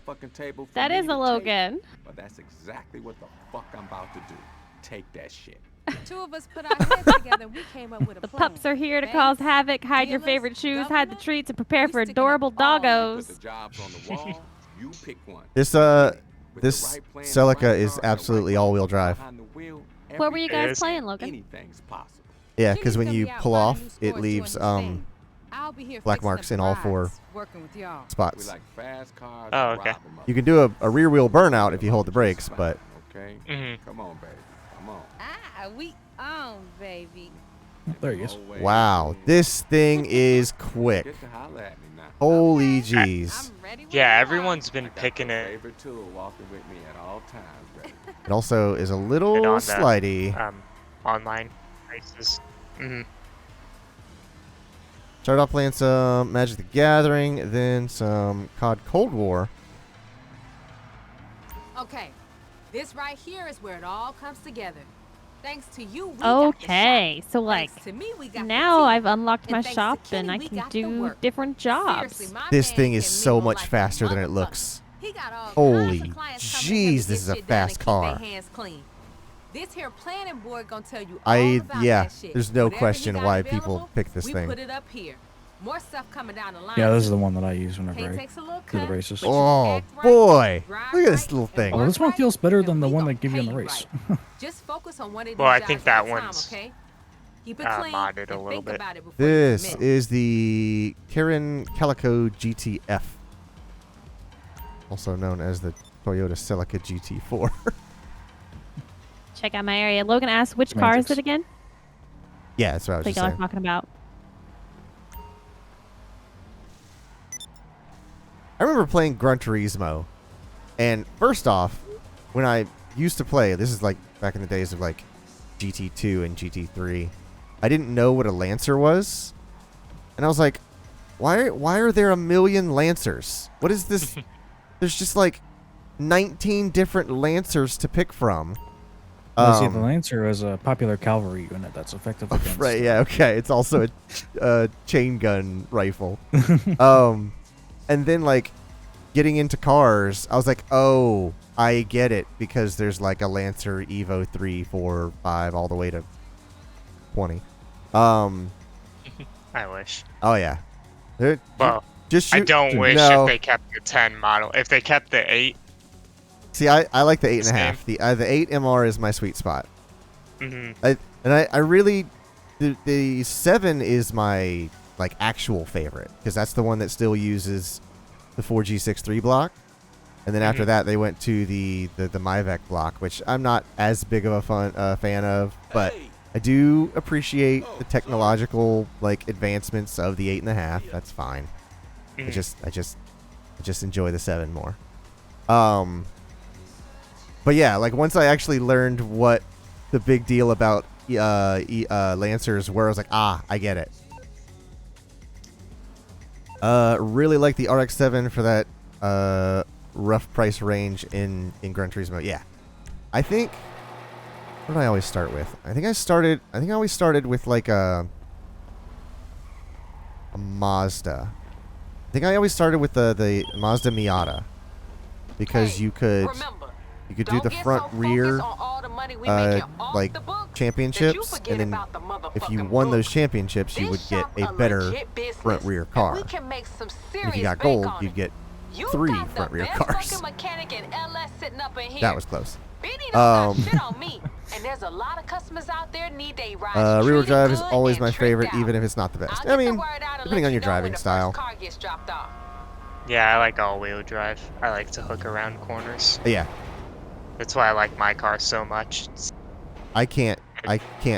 That is a Logan. But that's exactly what the fuck I'm about to do. Take that shit. Two of us put our heads together. We came up with a The plan. pups are here to Banks, cause havoc, hide your dealers, favorite shoes, hide the government, treats, and prepare we for sticking up adorable all the- Put doggos. the jobs on the wall. You pick one. This With the this right plan, Celica the right is car, and the absolutely right all-wheel motherfucker drive. behind the wheel, What were you everything guys playing, Logan? Anything's possible. Yeah, because when Jimmy's you gonna be pull out off, buying new it stores doing leaves his thing. I'll be here black fixing marks up in all the 4 rides, working with y'all. We spots. like fast cars. Oh, and okay. rob 'em up. You can do a rear wheel burnout if you hold the brakes, but Okay. Mhm. Come on, baby. Come on. Ah, we on, baby. There he is. No way. wow, this thing is quick. Get to holler at me now. Holy Okay. jeez. I'm ready when Yeah, you everyone's I been got picking your it favorite tool walking with me at all times, baby. It also is a little on the, slidey. online races. Started off playing some Magic the Gathering, then some COD Cold War. are. Okay, this right here is where it all comes together. Thanks to you, we got the Okay, shop. so like Thanks to me, we got the now tea. I've unlocked And my thanks to shop Kenny, and I we can got the do work. different jobs. Seriously, my This man thing is can so mingle much like a faster than it motherfucker. looks. He got all Holy kinds of clients coming in here to jeez, get this is a shit done and fast keep car. their hands clean. This here planning board gonna tell you I- all about yeah, that shit. there's no Whatever he question got why available, people pick this we thing. put it up here. More stuff coming down the line. Yeah, this is the one that I use whenever Hey, I takes a little do the cut, races. but you Oh act right, boy! drive Look at this right, little and thing. Oh, work this one right, feels better and than the we one gonna they give you in pay the race. right. Just focus on one of these Well, I jobs think at that a time, one's, okay? Keep it clean modded a and little think bit. about it before you This commit. is the Karen Calico GTF, also known as the Toyota Celica GT4. Check out my area. Logan asked, which car is Semantics. it again? Yeah, that's what I I was think just y'all are saying. talking about. I remember playing Gran Turismo, and first off, when I used to play, this is like back in the days of like GT2 and GT3, I didn't know what a Lancer was, and I was like, why are there a million Lancers? What is this? There's just like 19 different Lancers to pick from. Well, see, the Lancer is a popular cavalry unit that's effective against. Right, yeah, okay. It's also a chain gun rifle. And then, like, getting into cars, I was like, oh, I get it, because there's, like, a Lancer Evo 3, 4, 5, all the way to 20. I wish. Oh, yeah. Well, just shoot. I don't wish No. if they kept the 10 model. If they kept the 8. See, I like the 8.5. Same. The 8 MR is my sweet spot. Mm-hmm. I really... The 7 is my, like, actual favorite, because that's the one that still uses the 4G63 block. And then after that, they went to the Myvec block, which I'm not as big of a fan of, but I do appreciate the technological, like, advancements of the 8.5. That's fine. I just enjoy the 7 more. But yeah, like, once I actually learned what the big deal about Lancers were, I was like, I get it. Really like the RX-7 for that rough price range in Gran Turismo. Yeah, I think. What did I always start with? I think I always started with like a Mazda. I think I always started with the Mazda Miata, because you could do the front rear like championships, and then if you won those championships, you would get a better front rear car. And if you got gold, you'd get 3 front rear cars. That was close. Rear-wheel drive is always my favorite, even if it's not the best. I mean, depending on your driving style. Yeah, I like all-wheel drive. I like to hook around corners. Yeah. That's why I like my car so much. I can't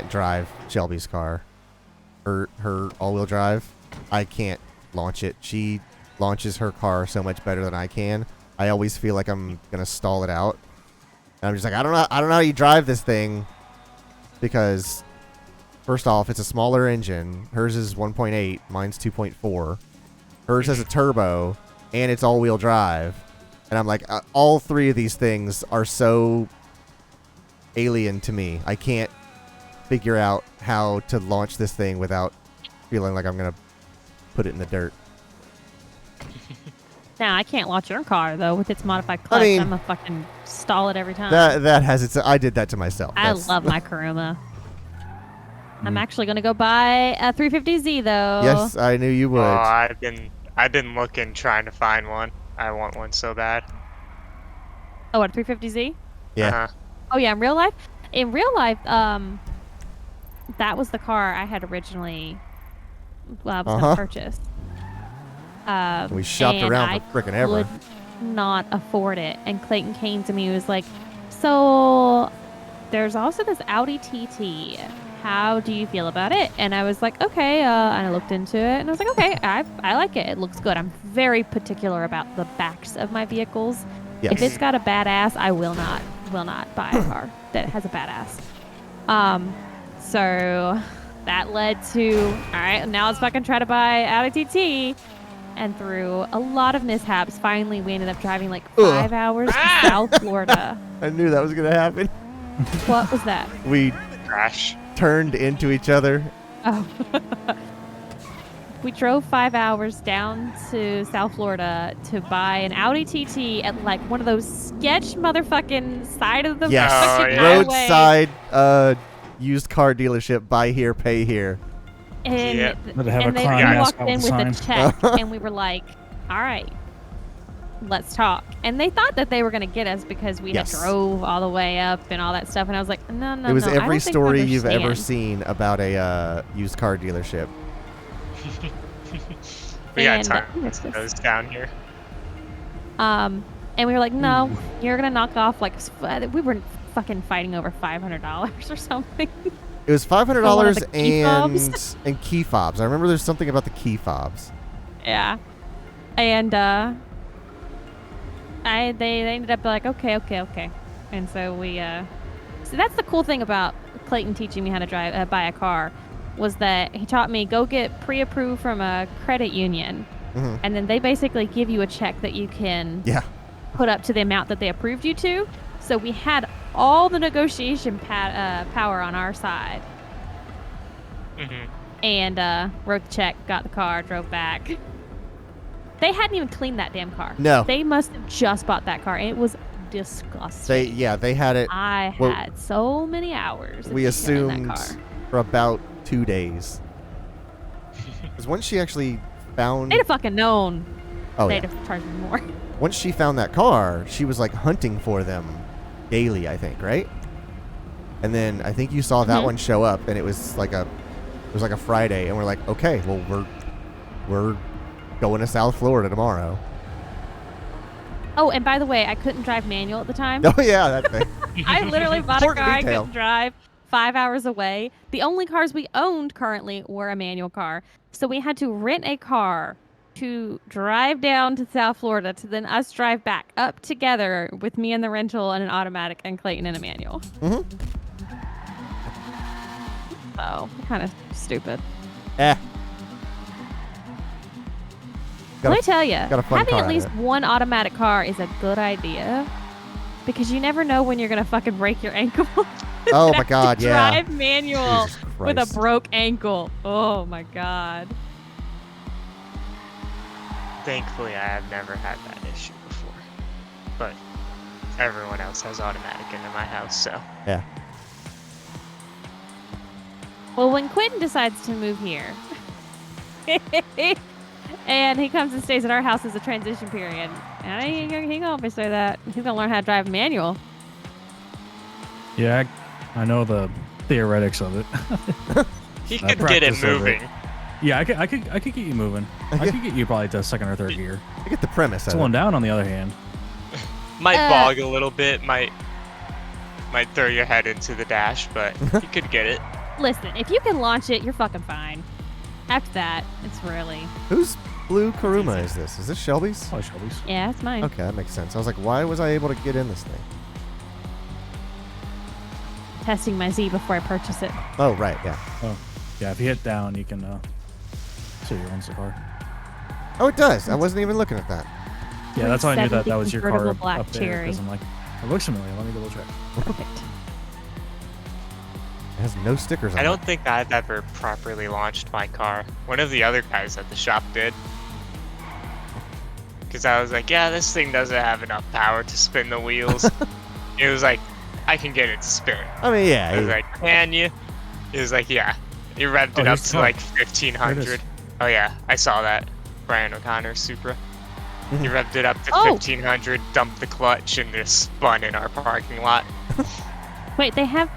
drive Shelby's car. Her all-wheel drive. I can't launch it. She launches her car so much better than I can. I always feel like I'm gonna stall it out. And I'm just like, I don't know how you drive this thing, because first off, it's a smaller engine. Hers is 1.8, mine's 2.4. Hers has a turbo, and it's all-wheel drive. And I'm like, all 3 of these things are so alien to me. I can't figure out how to launch this thing without feeling like I'm gonna put it in the dirt. Now I can't launch your car though with its modified clutch. I mean, I'm a fucking stall it every time. That has its. I did that to myself. I love my Kuruma. I'm actually gonna go buy a 350Z though. Yes, I knew you would. Oh, I've been looking, trying to find one. I want one so bad. Oh, what, 350Z? Yeah. Uh-huh. Oh yeah, in real life. In real life, that was the car I had originally. Well, I was gonna purchase. We shopped around for frickin' ever. I could not afford it, and Clayton came to me and was like, "So, there's also this Audi TT. How do you feel about it?" And I was like, "Okay." And I looked into it, and I was like, "Okay, I like it. It looks good." I'm very particular about the backs of my vehicles. Yes. If it's got a badass, I will not buy a car that has a badass. So that led to, all right, now let's fucking try to buy Audi TT. And through a lot of mishaps, finally we ended up driving like 5 hours to South Florida. I knew that was gonna happen. What was that? We Crash. turned into each other. Oh. We drove 5 hours down to South Florida to buy an Audi TT at like one of those sketch motherfucking side of the Yes. fucking yeah. highway. Roadside used car dealership. Buy here, pay here. And, Yep. But to have a and they clown walked mascot in with a with a sign. check, and we were like, all right, let's talk. And they thought that they were going to get us because we Yes. had drove all the way up and all that stuff. And I was like, no, It was no, I every don't think you story you've ever understand. seen about a used car dealership. We got And, tons of those down here. And we were like, no, you're going to knock off like, we were fucking fighting over $500 or something. It was $500 the key fobs. and key fobs. I remember there's something about the key fobs. Yeah. And they ended up like, okay. And so we so that's the cool thing about Clayton teaching me how to buy a car, was that he taught me go get pre-approved from a credit union, and then they basically give you a check that you can put up to the amount that they approved you to. So we had all the negotiation power on our side. And wrote the check, got the car, drove back. They hadn't even cleaned that damn car. No. They must have just bought that car. It was disgusting. They had it. I had so many hours. We in assumed that car. for about 2 days. Because once she actually found... They'd have fucking known. Oh, They'd yeah. have charged me more. Once she found that car, she was like hunting for them daily, I think, right? And then I think you saw that one show up, and it was like a Friday, and we're like, okay, well we're going to South Florida tomorrow. Oh, and by the way, I couldn't drive manual at the time. Oh yeah, that thing. I literally bought a Important car I detail. couldn't drive 5 hours away. The only cars we owned currently were a manual car. So we had to rent a car to drive down to South Florida to then us drive back up together with me in the rental and an automatic and Clayton in a manual. So, kind of stupid. Let me tell you, got a fun having car at out of least it. one automatic car is a good idea, because you never know when you're going to fucking break your ankle. Oh my Have to God, yeah. Drive manual Jesus with a Christ. broke ankle. Oh my God. Thankfully, I have never had that issue before. But everyone else has automatic into my house, so. Yeah. Well, when Quentin decides to move here, and he comes and stays at our house as a transition period, and he gonna be say that he's gonna learn how to drive manual. Yeah, I know the theoretics of it. He I could get it practice of moving. Yeah, I could get you moving. I could get you probably to second or third gear. I get the premise. Slowing down, on the other hand. Might bog a little bit, might throw your head into the dash, but you could get it. Listen, if you can launch it, you're fucking fine. After that, it's really... Whose blue Karuma is this? Is this Shelby's? Probably Shelby's. Yeah, it's mine. Okay, that makes sense. I was like, why was I able to get in this thing? Testing my Z before I purchase it. Oh, right, yeah. Oh, yeah. If you hit down, you can see who owns the car. Oh, it does. I wasn't even looking at that. Yeah, that's how I knew that 70 was your car convertible black up there. cherry. Because I'm like, it looks familiar. Let me double check. Perfect. It has no stickers on I it. don't think I've ever properly launched my car. One of the other guys at the shop did. Because I was like, yeah, this thing doesn't have enough power to spin the wheels. It was like, I can get it to spin. I mean, yeah. I was like, can you? He was like, yeah. He revved it up to like 1500. Oh yeah, I saw that. Brian O'Connor's Supra. He revved it up to 1500, dumped the clutch, and just spun in our parking lot. Wait, they have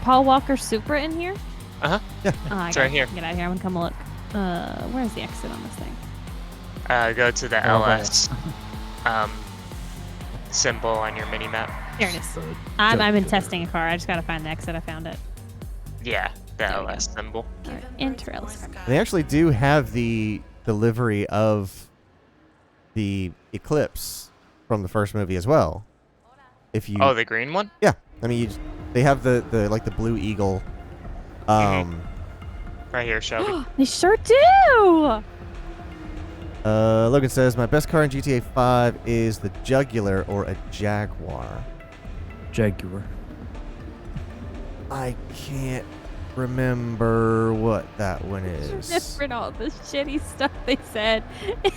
Paul Walker Supra in here? Uh-huh. Yeah. Oh, It's right here. Get out of here. I'm gonna come look. Where's the exit on this thing? Go to the Oh, LS symbol on your mini map. There it is. I've been testing a car. I just gotta find the exit. I found it. Yeah, the There we LS symbol. All right, enter LS. They actually do have the delivery of the Eclipse from the first movie as well. If you Oh, the green one? Yeah. I mean, they have the like the Blue Eagle. Right here, Shelby. They sure do. Logan says, my best car in GTA 5 is the Jugular or a Jaguar. Jaguar. I can't remember what that one is. Different all the shitty stuff they said in the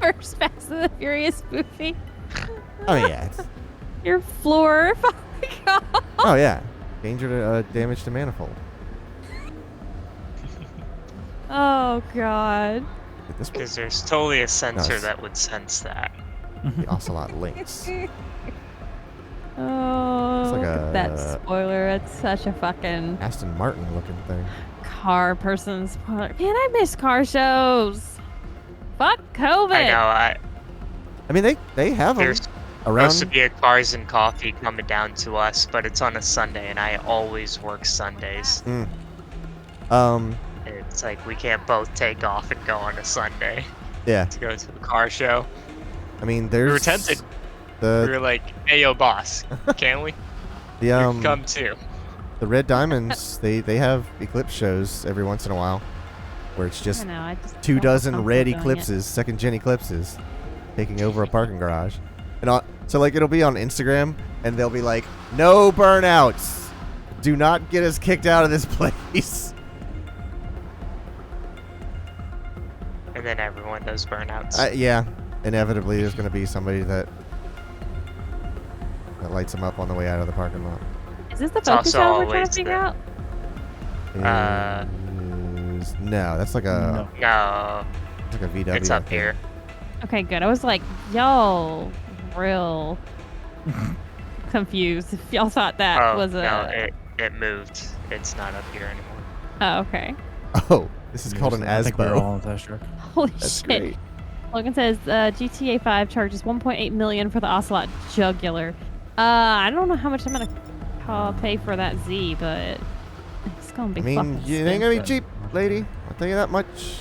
first Fast and the Furious movie. Oh, yeah. Your floor falling off. Oh, yeah. Danger to damage to manifold. Oh god. This one. Because there's totally a sensor Nice. that would sense that. The Ocelot Lynx. Oh, like that a- spoiler. It's such a fucking Aston Martin looking thing. car person spoiler. Man, I miss car shows. Fuck COVID. I know. I mean, they have them There's around. supposed to be a Cars and Coffee coming down to us, but it's on a Sunday, and I always work Sundays. It's like we can't both take off and go on a Sunday Yeah. to go to the car show. I mean, there's. We were tempted. We The were like, "Hey, yo, boss, can we? the You can come um too." the Red Diamonds. they have eclipse shows every once in a while, where it's just I know, I just 2 don't dozen feel red comfortable doing it. eclipses, second gen eclipses, taking over a parking garage. And so like it'll be on Instagram, and they'll be like, "No burnouts. Do not get us kicked out of this place." And then everyone does burnouts. Yeah, inevitably there's gonna be somebody that lights them up on the way out of the parking lot. Is this the It's focus also cell we're trying always to figure out? No, that's like a No, it's like a VW. it's up here. Okay, good. I was like, y'all real confused. If y'all thought that Oh, was a. no, it moved. It's not up here anymore. Oh, okay. Oh, this is called an I think we're all ASBO. on the test track. Holy That's shit. great. Logan says GTA 5 charges 1.8 million for the Ocelot Jugular. I don't know how much I'm gonna pay for that Z, but it's gonna be I mean, fucking you ain't gonna be expensive. cheap, lady. I'll tell you that much.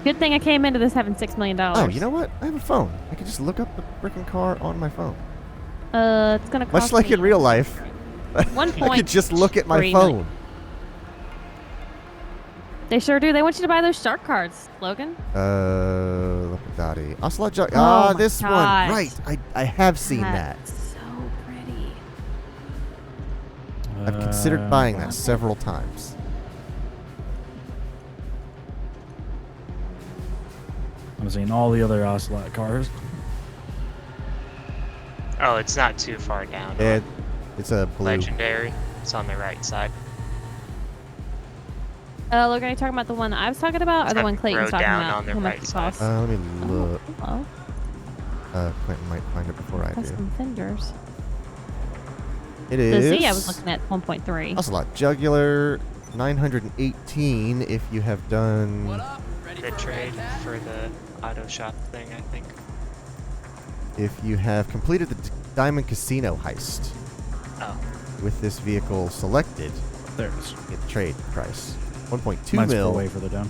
Good thing I came into this having $6 million. Oh, you know what? I have a phone. I can just look up the freaking car on my phone. It's gonna cost Much like me in real life, I could just look at my 1.3 phone. million. They sure do. They want you to buy those shark cards, Logan. Look at Dottie. Ocelot Jug. Oh Ah, my this God. one. Right. I have seen that. That's so pretty. I've considered buying that several times. I'm seeing all the other Ocelot cars. Oh, it's not too far down. It's a blue. Legendary. It's on the right side. Logan, are you talking about the one that I was talking about, or the It's one got Clayton's road talking down about? on the How much right it side. costs? Let me look. Oh, hello. Quentin might find it before I do. Custom fenders. It The is. Z I was looking at 1.3. Ocelot Jugular, 918 if you have done. The trade for the auto shop thing, I think. If you have completed the Diamond Casino heist Oh. with this vehicle selected, There it is. get the trade price. 1.2 Mine's mil. way further down.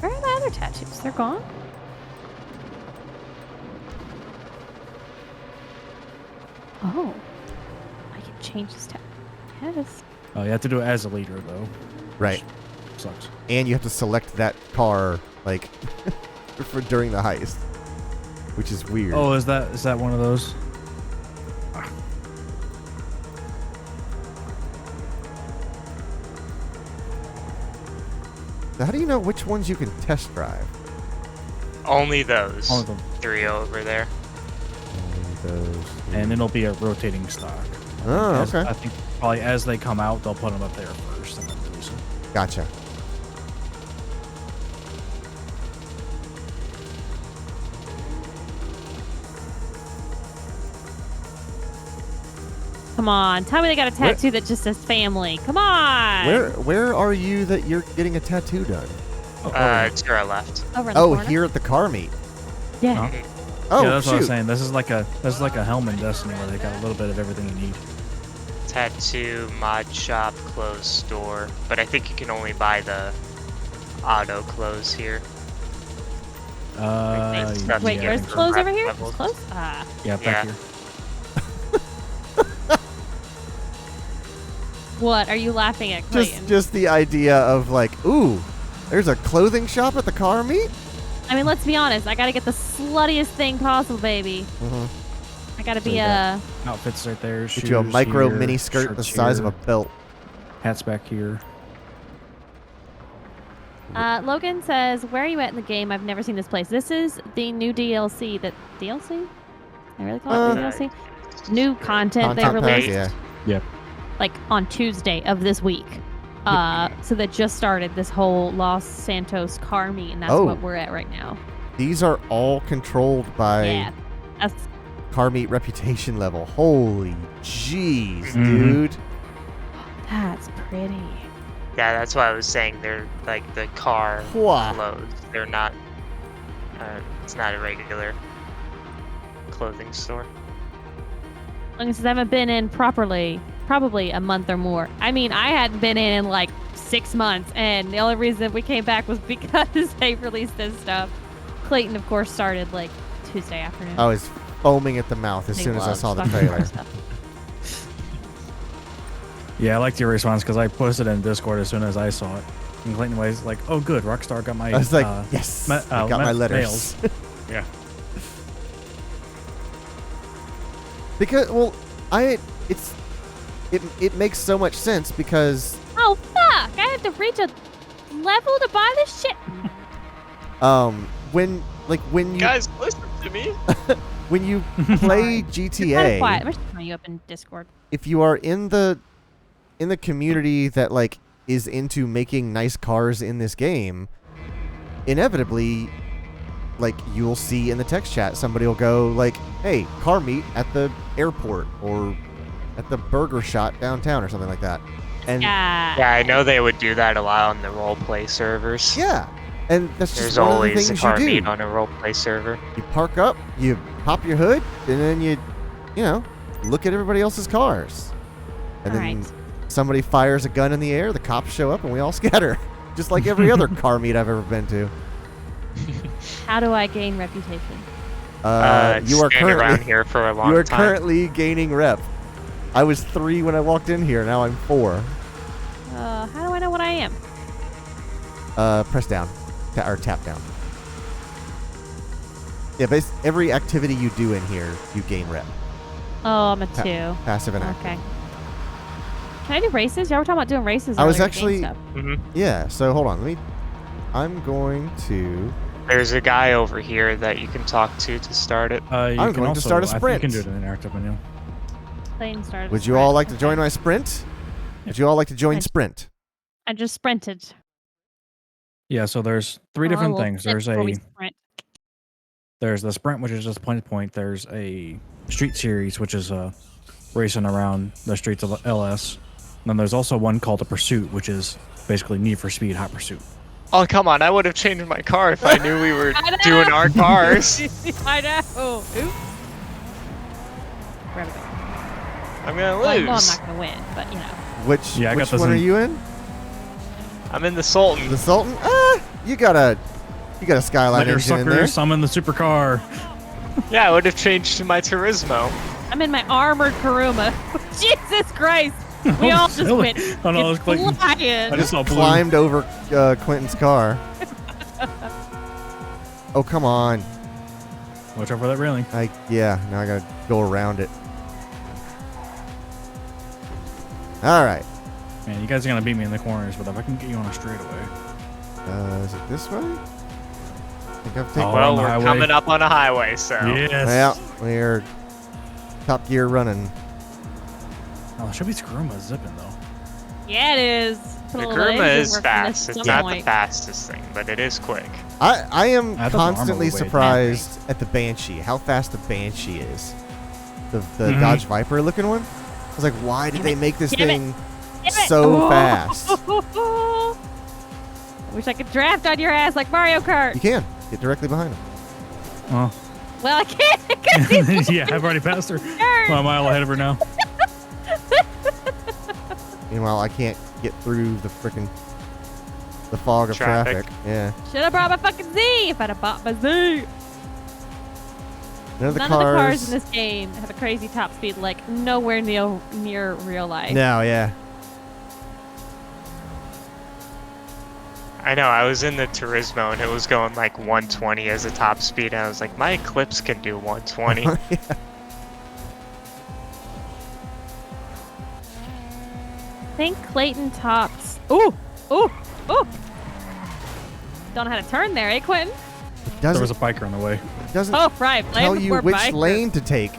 Where are my other tattoos? They're gone? Oh. I can change this tab. Yes. Oh, you have to do it as a leader, though. Right. Sucks. And you have to select that car, like, for during the heist, which is weird. Oh, is that one of those? So how do you know which ones you can test drive? Only those. All of them. 3 over there. And it'll be a rotating stock. Oh, As- okay. I think probably as they come out, they'll put them up there first and then release them. Gotcha. Come on. Tell me they got a tattoo that just says family. Come on. Where are you that you're getting a tattoo done? To our left. Over in the Oh, corner? here at the car meet. Yeah. Huh? Oh, yeah, that's what I was shoot. saying. This is like a Hellman Destiny where they got a little bit of everything you need. Tattoo, mod shop, clothes store. But I think you can only buy the auto clothes here. Yeah, Wait, Yeah, there's for clothes rep over here? levels. There's clothes? Ah. yeah, back Yeah. here. What? Are you laughing at Clayton? Just the idea of like, ooh, there's a clothing shop at the car meet? I mean, let's be honest. I gotta get the sluttiest thing possible, baby. Mm-hmm. I gotta So be you a. got outfits right there. Get you a shoes micro here, mini skirt the shirts size of here, a belt. hats back here. Logan says, "Where are you at in the game? I've never seen this place. This is the new DLC. That DLC? I really call it DLC. New content they Content pack, released yeah. Yep. like on Tuesday of this week. So that just started this whole Los Santos car meet, and that's Oh. what we're at right now. These are all controlled by Yeah, that's car meet reputation level. Holy jeez, Mhm. dude. that's pretty. Yeah, that's why I was saying they're like the car Wow. clothes. They're not. It's not a regular clothing store. Long as I haven't been in properly, probably a month or more. I mean, I hadn't been in like 6 months, and the only reason we came back was because they released this stuff. Clayton, of course, started like Tuesday afternoon. I was foaming at the mouth as He soon as I loves saw the fucking trailer. car stuff. Yeah, I liked your response because I posted it in Discord as soon as I saw it. And Clayton was like, "Oh, good, Rockstar got my." I was like, yes, I got my letters. mails." Yeah. Because, well, it makes so much sense because Oh fuck! I have to reach a level to buy this shit. when you Guys, listen to me. when you play You're kind of GTA, quiet. I'm just turning you up in Discord. if you are in the community that like is into making nice cars in this game, inevitably, like you'll see in the text chat somebody will go like, "Hey, car meet at the airport or at the burger shot downtown or something like that." And Yeah. Yeah, I know they would do that a lot on the roleplay servers. yeah, and that's There's just one of the always a things car you do. meet on a roleplay server. You park up, you pop your hood, and then you look at everybody else's cars. And then Alright. somebody fires a gun in the air, the cops show up, and we all scatter. Just like every other car meet I've ever been to. How do I gain reputation? You are Stand around currently here for a long you are time. currently gaining rep. I was 3 when I walked in here. Now I'm 4. How do I know what I am? Press down, or tap down. Yeah, every activity you do in here, you gain rep. Oh, I'm a 2. Passive and active. Okay. Can I do races? Y'all were talking about doing races. I was earlier, actually- game stuff. Yeah. So hold on. I'm going to. There's a guy over here that you can talk to start it. You I'm can going to also, start a I think sprint. you can do it in interactive menu. Playing started. Would you all like to join my sprint? Would you all like to join I'd- sprint? I just sprinted. Yeah, so there's 3 different things. There's there's the sprint, which is just point to point. There's a street series, which is racing around the streets of LS. And then there's also one called a pursuit, which is basically Need for Speed Hot Pursuit. Oh, come on. I would have changed my car if I knew we were I know. doing our cars. I know. Oops. Where to go? I'm going to Well, I lose. know I'm not gonna win, but you know. Which Yeah, I got which this one are in- you in? I'm in the Sultan. The Sultan? You got a Skyline Let your engine in there. sucker summon the supercar. Yeah, I would have changed to my Turismo. I'm in my armored Karuma. Jesus Christ! We all just Silly. went. Oh, no, it was Clayton. flying. I just saw blue. Climbed over Clinton's car. Oh, come on. Watch out for that railing. Yeah, now I gotta go around it. All right. Man, you guys are gonna beat me in the corners, but if I can get you on a straightaway. Is it this way? I think I've taken. Oh, Well, on the we're highway. coming up on a highway, so. Yes. Yeah, we're top gear running. Oh, Chevy's Kuruma is zipping though. Yeah, it is. Put The a little Kuruma engine is work in fast. this It's some not the point. fastest thing, but it is quick. I am I thought the armor constantly was way surprised at the Banshee, how fast the Banshee is. The Mhm. Dodge Viper looking one. I was like, why did they make this Damn it. thing Damn it. so Oh. fast? I wish I could draft on your ass like Mario Kart. You can get directly behind him. Oh. Well, I can't because he's Yeah, I've already passed her. Darn. I'm a mile ahead of her now. Meanwhile, I can't get through the fog of Traffic. traffic. Yeah. Should have brought my fucking Z if I'd have bought my Z. None of the None cars. of the cars in this game have a crazy top speed, like nowhere near real life. No, yeah. I know, I was in the Turismo and it was going like 120 as a top speed. And I was like, my Eclipse can do 120. Yeah. I think Clayton tops. Ooh, ooh, ooh. Don't know how to turn there, eh, Quentin? It There was doesn't, a biker on the way. doesn't Oh, right. Blame tell the you poor which biker. lane to take.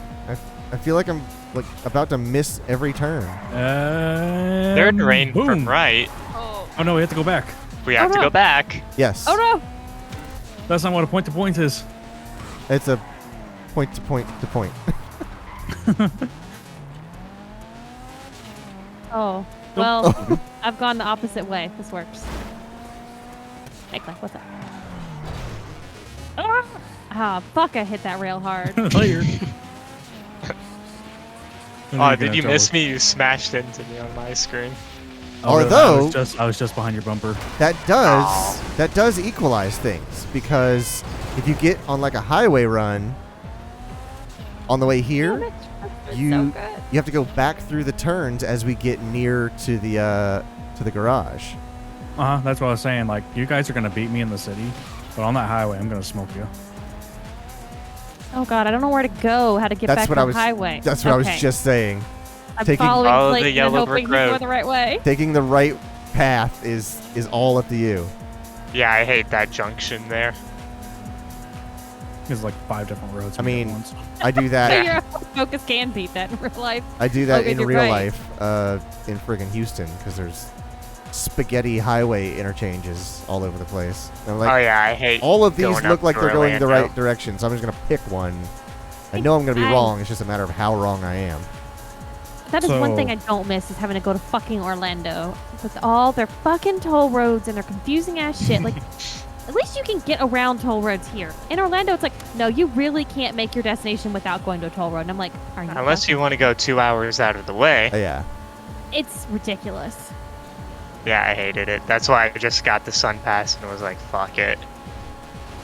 I feel like I'm like about to miss every turn. They're drained from right. Oh Oh no, we have to go back. We have to go back. Yes. Oh no! That's not what a point to point is. It's a point to point to point. Oh, well, I've gone the opposite way. This works. Hey, Clay, what's up? Ah, fuck, I hit that rail hard. Later. Oh, did you miss me? You smashed into me on my screen. Oh, really? Although I was just behind your bumper. that does equalize things, because if you get on like a highway run on the way here, you have to go back through the turns as we get near to the garage. That's what I was saying. Like, you guys are gonna beat me in the city, but on that highway, I'm gonna smoke you. Oh god, I don't know where to go. How to get back to the highway. That's what I was just saying. I'm taking following Blake the and yellow hoping brick he's going road. the right way. Taking the right path is all up to you. Yeah, I hate that junction there. There's like 5 different roads. I mean, I do that. Your focus can beat that in real life. I do that Logan, in you're real right. life in friggin' Houston, because there's spaghetti highway interchanges all over the place. And I'm like, Oh yeah, I hate. all of these going look up like to they're going the Orlando. right direction, so I'm just gonna pick one. I know I'm gonna be wrong. It's just a matter of how wrong I am. That is one thing So- I don't miss is having to go to fucking Orlando with all their fucking toll roads and their confusing ass shit. Like, at least you can get around toll roads here. In Orlando, it's like, no, you really can't make your destination without going to a toll road. And I'm like, are you? Unless you want to go 2 hours out of the way. Yeah. It's ridiculous. Yeah, I hated it. That's why I just got the Sun Pass and was like, fuck it.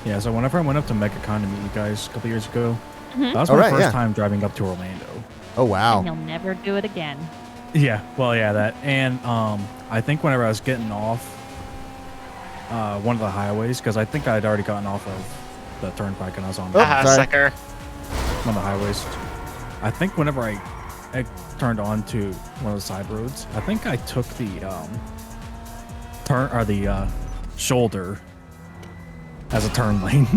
Yeah, so whenever I went up to MegaCon to meet you guys a couple years ago, Mhm. that was Oh, my right, first yeah. time driving up to Orlando. Oh wow. And he'll never do it again. Yeah, well, yeah, that. And I think whenever I was getting off one of the highways, because I think I'd already gotten off of the turnpike and I was on Oh, Haha, sorry. sucker. one of the highways. I think whenever I turned on to one of the side roads, I think I took the shoulder as a turn lane.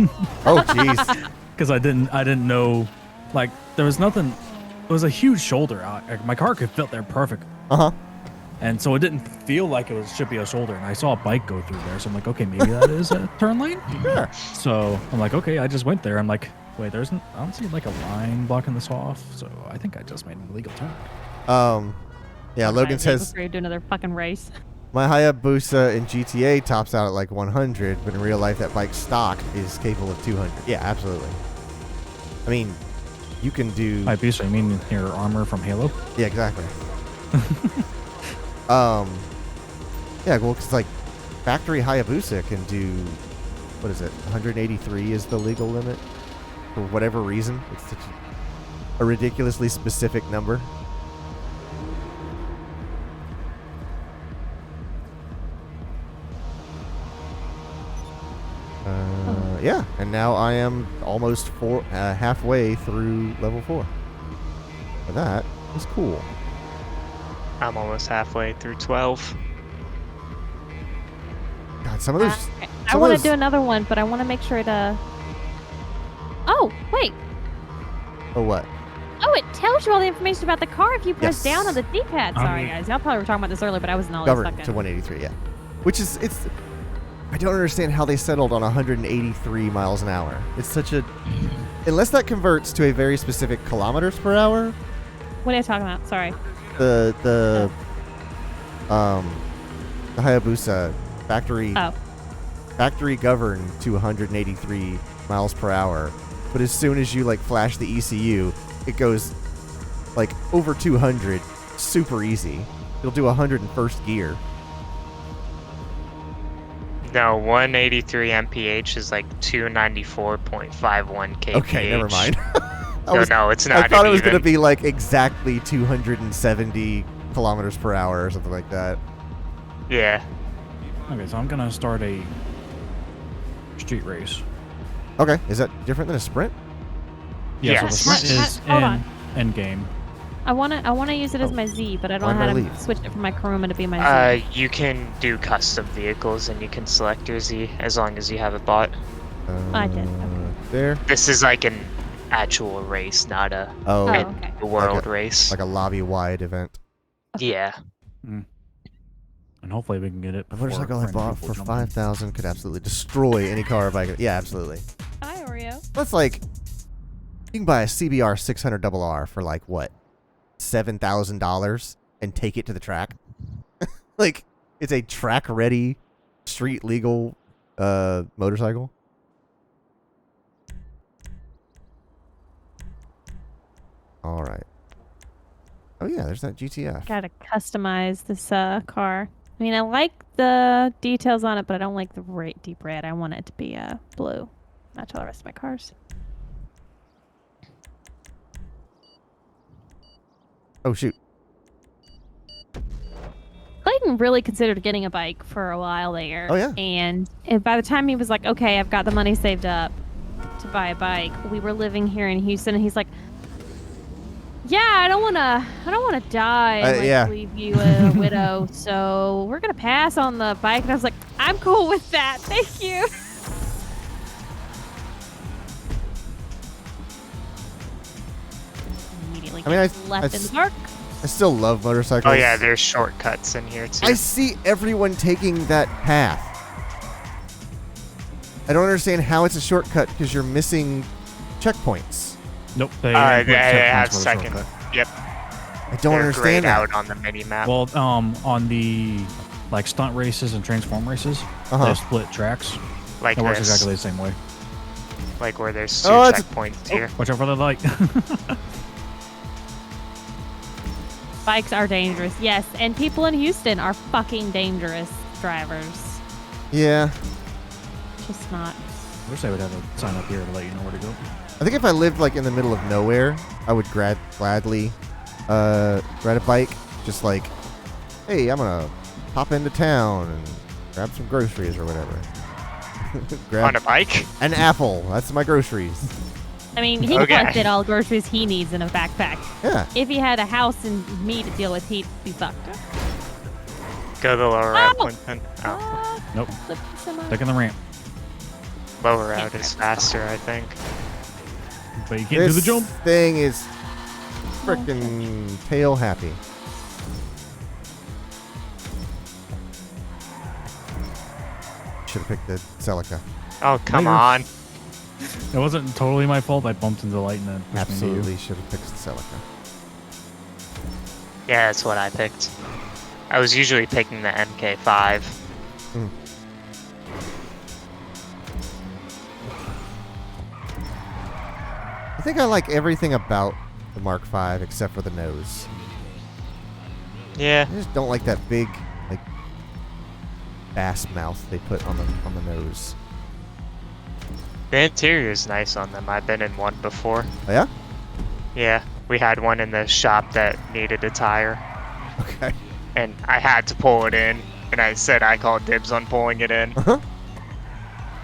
Oh jeez. Because I didn't know, like, there was nothing. It was a huge shoulder. My car could fit there perfect, and so it didn't feel like should be a shoulder. And I saw a bike go through there, so I'm like, okay, maybe that is a turn lane. Sure. So I'm like, okay, I just went there. I'm like, wait, I don't see like a line blocking this off. So I think I just made an illegal turn. Yeah. Logan says Before you do another fucking race. my Hayabusa in GTA tops out at like 100, but in real life that bike stock is capable of 200. Yeah, absolutely. I mean, you can do. Hayabusa, you mean your armor from Halo? Yeah, exactly. Yeah, well, because like factory Hayabusa can do, what is it? 183 is the legal limit for whatever reason. It's such a ridiculously specific number. Yeah, and now I am almost halfway through level 4. So that is cool. I'm almost halfway through 12. God, some of those. I want to do another one, but I want to make sure to. Oh, wait. Oh, what? Oh, it tells you all the information about the car if you press Yes. down on the D-pad. Sorry, guys. Y'all probably were talking about this earlier, but I wasn't always Governed fucking. to 183, yeah. Which is, it's. I don't understand how they settled on 183 miles an hour. It's such a. Unless that converts to a very specific kilometers per hour. What are you talking about? Sorry. The Hayabusa factory. Oh. Factory governed to 183 miles per hour, but as soon as you like flash the ECU, it goes like over 200, super easy. It'll do 100 in first gear. No, 183 mph is like 294.51 kph. Okay, never mind. No, it's not. I thought it was even. going to be like exactly 270 kilometers per hour or something like that. Yeah. Okay, so I'm gonna start a street race. Okay, is that different than a sprint? Yeah, Yes. so the sprint is Hold on. end game. I wanna use it as my Z, but I don't I'm know how to gonna leave. switch it from my Kuruma to be my Z. You can do custom vehicles and you can select your Z as long as you have it bought. I did. Okay. There. This is like an actual race, not a Oh, Oh, like okay. world race. a lobby-wide event. Yeah. And hopefully we can get it. A motorcycle I bought for $5,000 could absolutely destroy any car if I could. Yeah, absolutely. Hi, Oreo. That's like, you can buy a CBR 600RR for like what, $7,000 and take it to the track. Like, it's a track-ready, street-legal motorcycle. All right. Oh yeah, there's that GTF. Gotta customize this car. I mean, I like the details on it, but I don't like the deep red. I want it to be blue. Match all the rest of my cars. Oh shoot. Clayton really considered getting a bike for a while there. Oh yeah. And by the time he was like, okay, I've got the money saved up to buy a bike, we were living here in Houston, and he's like, yeah, I don't wanna die and like, yeah. leave you a widow, so we're gonna pass on the bike. And I was like, I'm cool with that, thank you. Immediately left in the dark. I still love motorcycles. Oh yeah, there's shortcuts in here too. I see everyone taking that path. I don't understand how it's a shortcut because you're missing checkpoints. Nope. They have second. Yep. I don't understand that. Out on the mini map. Well, on the like stunt races and transform races, they split tracks. Like it works exactly the same way. Like where there's two checkpoints here. Watch out for the light. Bikes are dangerous, yes, and people in Houston are fucking dangerous drivers. Yeah. Just not. I wish they would have a sign up here to let you know where to go. I think if I lived like in the middle of nowhere, I would gladly ride a bike. Just like, hey, I'm gonna pop into town and grab some groceries or whatever. On a bike? An apple. That's my groceries. I mean, he collected all the groceries he needs in a backpack. Yeah. If he had a house and me to deal with, he'd be fucked. Go the lower route, Clinton. Oh. Nope. Taking the ramp. Lower route is faster, I think. But you can't do the jump. This thing is freaking tail happy. Should have picked the Celica. Oh, come on. It wasn't totally my fault. I bumped into the light and then absolutely should have picked the Celica. Yeah, that's what I picked. I was usually picking the MK5. I think I like everything about the Mark V except for the nose. Yeah. I just don't like that big, like, bass mouth they put on the nose. The interior is nice on them. I've been in one before. Oh, yeah? Yeah. We had one in the shop that needed a tire. Okay. And I had to pull it in, and I said I called dibs on pulling it in.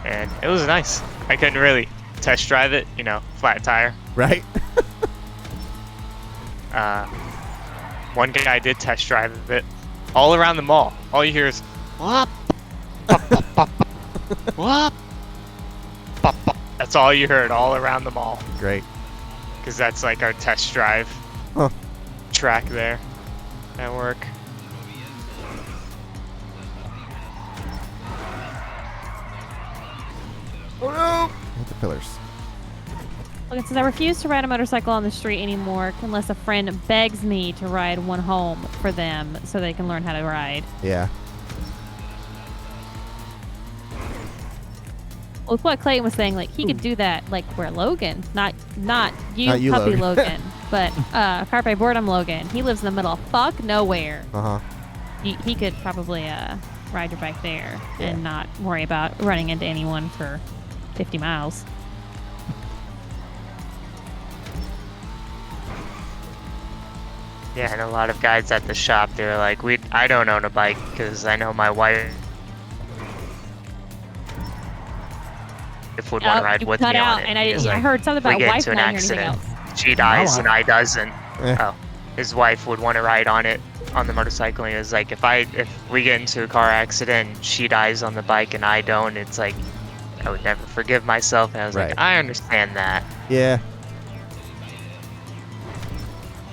And it was nice. I couldn't really test drive it, you know, flat tire. Right. One guy did test drive it all around the mall. All you hear is whoop, pop, pop, pop, whoop, pop, pop. That's all you heard all around the mall. Great. Because that's like our test drive track there at work. Oh no! Hit the pillars. Look, it says I refuse to ride a motorcycle on the street anymore unless a friend begs me to ride one home for them so they can learn how to ride. Yeah. With what Clayton was saying, like he could do that, like where Logan, not you, Not you, puppy Logan. Logan, but Carpe Boredom Logan. He lives in the middle of fuck nowhere. He could probably ride your bike there and not worry about running into anyone for 50 miles. Yeah, and a lot of guys at the shop, they're like, I don't own a bike because I know my wife would want to ride with me on it. And I heard something about wife not hearing anything else. She dies and I doesn't. Oh, his wife would want to ride on it, on the motorcycle. And it's like, if we get into a car accident, she dies on the bike and I don't, it's like, I would never forgive myself. And I was like, I understand that. Yeah.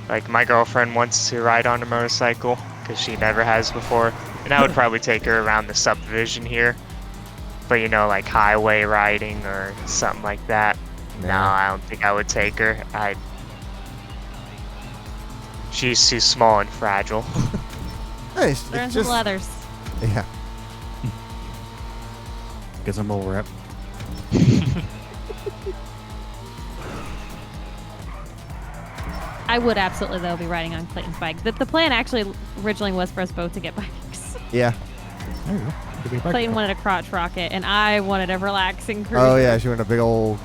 Like, my girlfriend wants to ride on a motorcycle because she never has before. And I would probably take her around the subdivision here. But you know, like highway riding or something like that. No, I don't think I would take her. She's too small and fragile. Nice. Learn some leathers. Yeah. Get some bull wrap. I would absolutely, though, be riding on Clayton's bike. The plan actually originally was for us both to get bikes. Yeah. There you go. Clayton wanted a crotch rocket, and I wanted a relaxing cruiser. Oh, yeah. She wanted a big old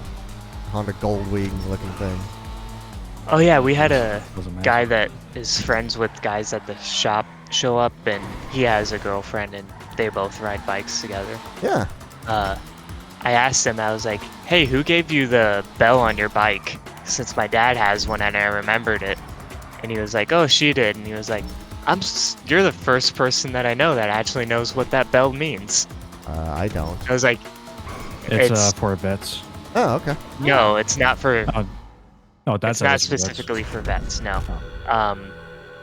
Honda Goldwing looking thing. Oh yeah, we had a guy that is friends with guys at the shop show up, and he has a girlfriend, and they both ride bikes together. Yeah. I asked him, I was like, hey, who gave you the bell on your bike? Since my dad has one and I remembered it. And he was like, oh, she did. And he was like, you're the first person that I know that actually knows what that bell means. I don't. I was like, it's for vets. Oh, okay. No, it's not for... Oh, that's it's not specifically for vets, no.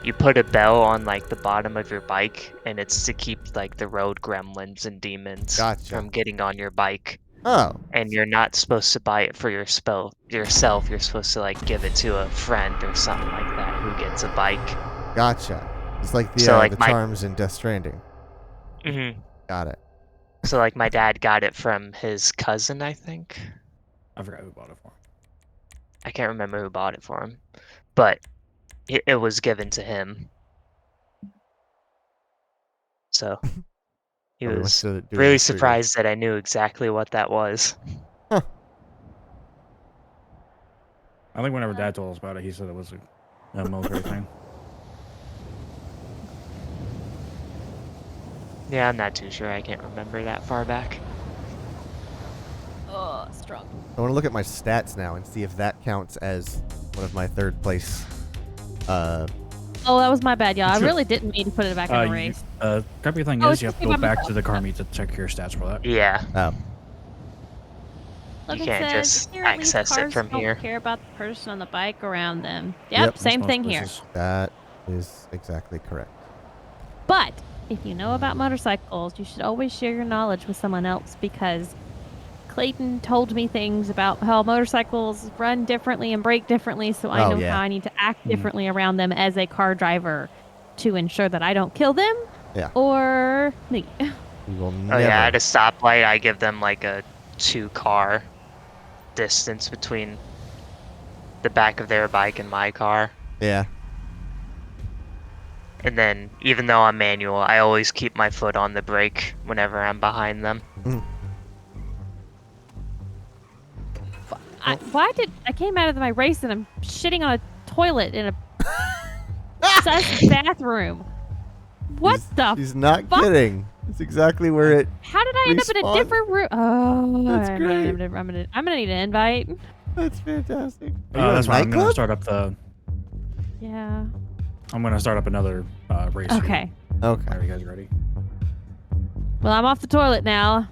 You put a bell on like the bottom of your bike, and it's to keep like the road gremlins and demons from getting on your bike. Oh. And you're not supposed to buy it for yourself. You're supposed to like give it to a friend or something like that who gets a bike. Gotcha. It's like the the charms in Death Stranding. Mm-hmm. Got it. So like my dad got it from his cousin, I think. I forgot who bought it for him. I can't remember who bought it for him, but it was given to him. So he was really surprised that I knew exactly what that was. Huh. I think whenever Dad told us about it, he said it was a military thing. Yeah, I'm not too sure. I can't remember that far back. Oh, strong. I want to look at my stats now and see if that counts as one of my third place. Oh, that was my bad, y'all. I really didn't mean to put it back in the race. Crappy thing is, you have to go back to the car meet to check your stats for that. Yeah. Oh. You can't just access it from here. Don't care about the person on the bike around them. Yep, same thing here. That is exactly correct. But if you know about motorcycles, you should always share your knowledge with someone else, because Clayton told me things about how motorcycles run differently and brake differently, so I know how I need to act differently around them as a car driver to ensure that I don't kill them or me. Will never. Oh yeah, at a stoplight, I give them like a 2-car distance between the back of their bike and my car. Yeah. And then, even though I'm manual, I always keep my foot on the brake whenever I'm behind them. Mm. I came out of my race and I'm shitting on a toilet in a bathroom. What the? She's not kidding. It's exactly where it. How did I end up in a different room? Oh, that's great. I'm gonna need an invite. That's fantastic. That's why I'm gonna start up the. Yeah. I'm gonna start up another race. Okay. Here. Okay. Are you guys ready? Well, I'm off the toilet now.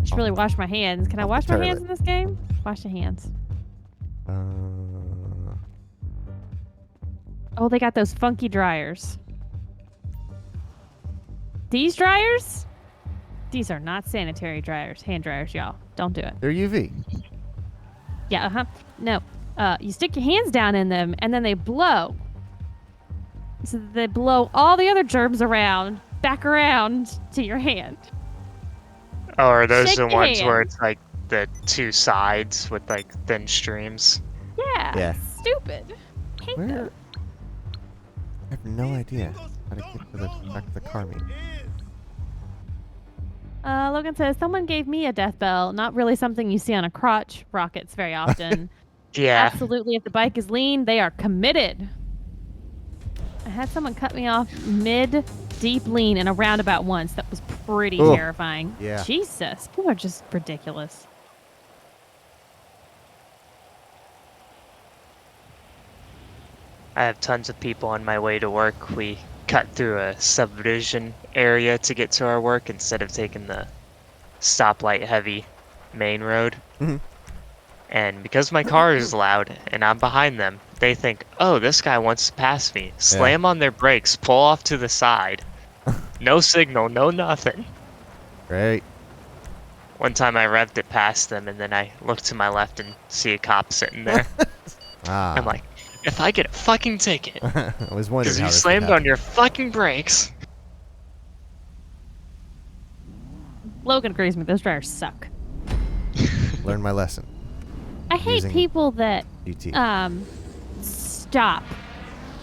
Should really wash my hands. Can I wash my hands in this game? Wash your hands. Oh, they got those funky dryers. These dryers? These are not sanitary dryers. Hand dryers, y'all. Don't do it. They're UV. Yeah, No. You stick your hands down in them, and then they blow. So they blow all the other germs back around to your hand. Oh, are those the ones where it's like the 2 sides with like thin streams? Yeah. Stupid. Hate them. I have no idea how to get to the back of the car meet. Logan says, someone gave me a death bell. Not really something you see on a crotch rockets very often. Yeah. Absolutely. If the bike is lean, they are committed. I had someone cut me off mid-deep lean in a roundabout once. That was pretty terrifying. Yeah. Jesus. People are just ridiculous. I have tons of people on my way to work. We cut through a subdivision area to get to our work instead of taking the stoplight heavy main road. Mm-hmm. And because my car is loud and I'm behind them, they think, oh, this guy wants to pass me. Slam on their brakes, pull off to the side, No signal, no nothing. Great. One time I revved it past them, and then I look to my left and see a cop sitting there. Ah. I'm like, if I get a fucking ticket, I was wondering because how you this slammed would on happen. your fucking brakes. Logan agrees with me. Those drivers suck. Learn my lesson. I hate Using people that GT. stop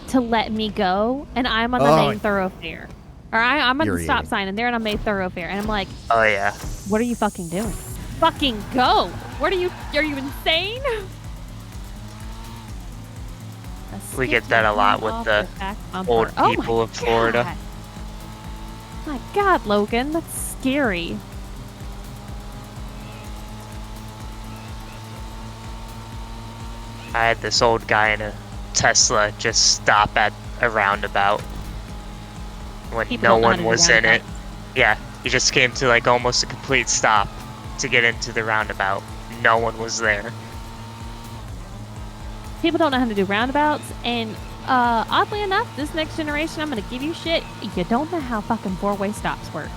to let me go, and I'm on the main thoroughfare. Or I'm on the stop sign, and they're on a main thoroughfare, and I'm like, Oh yeah. what are you fucking doing? Fucking go! What are you insane? We get that a lot with the old people of Florida. My God, Logan, that's scary. I had this old guy in a Tesla just stop at a roundabout when no one was in it. Yeah, he just came to like almost a complete stop to get into the roundabout. No one was there. People don't know how to do roundabouts, and oddly enough, this next generation, I'm gonna give you shit. You don't know how fucking four-way stops work.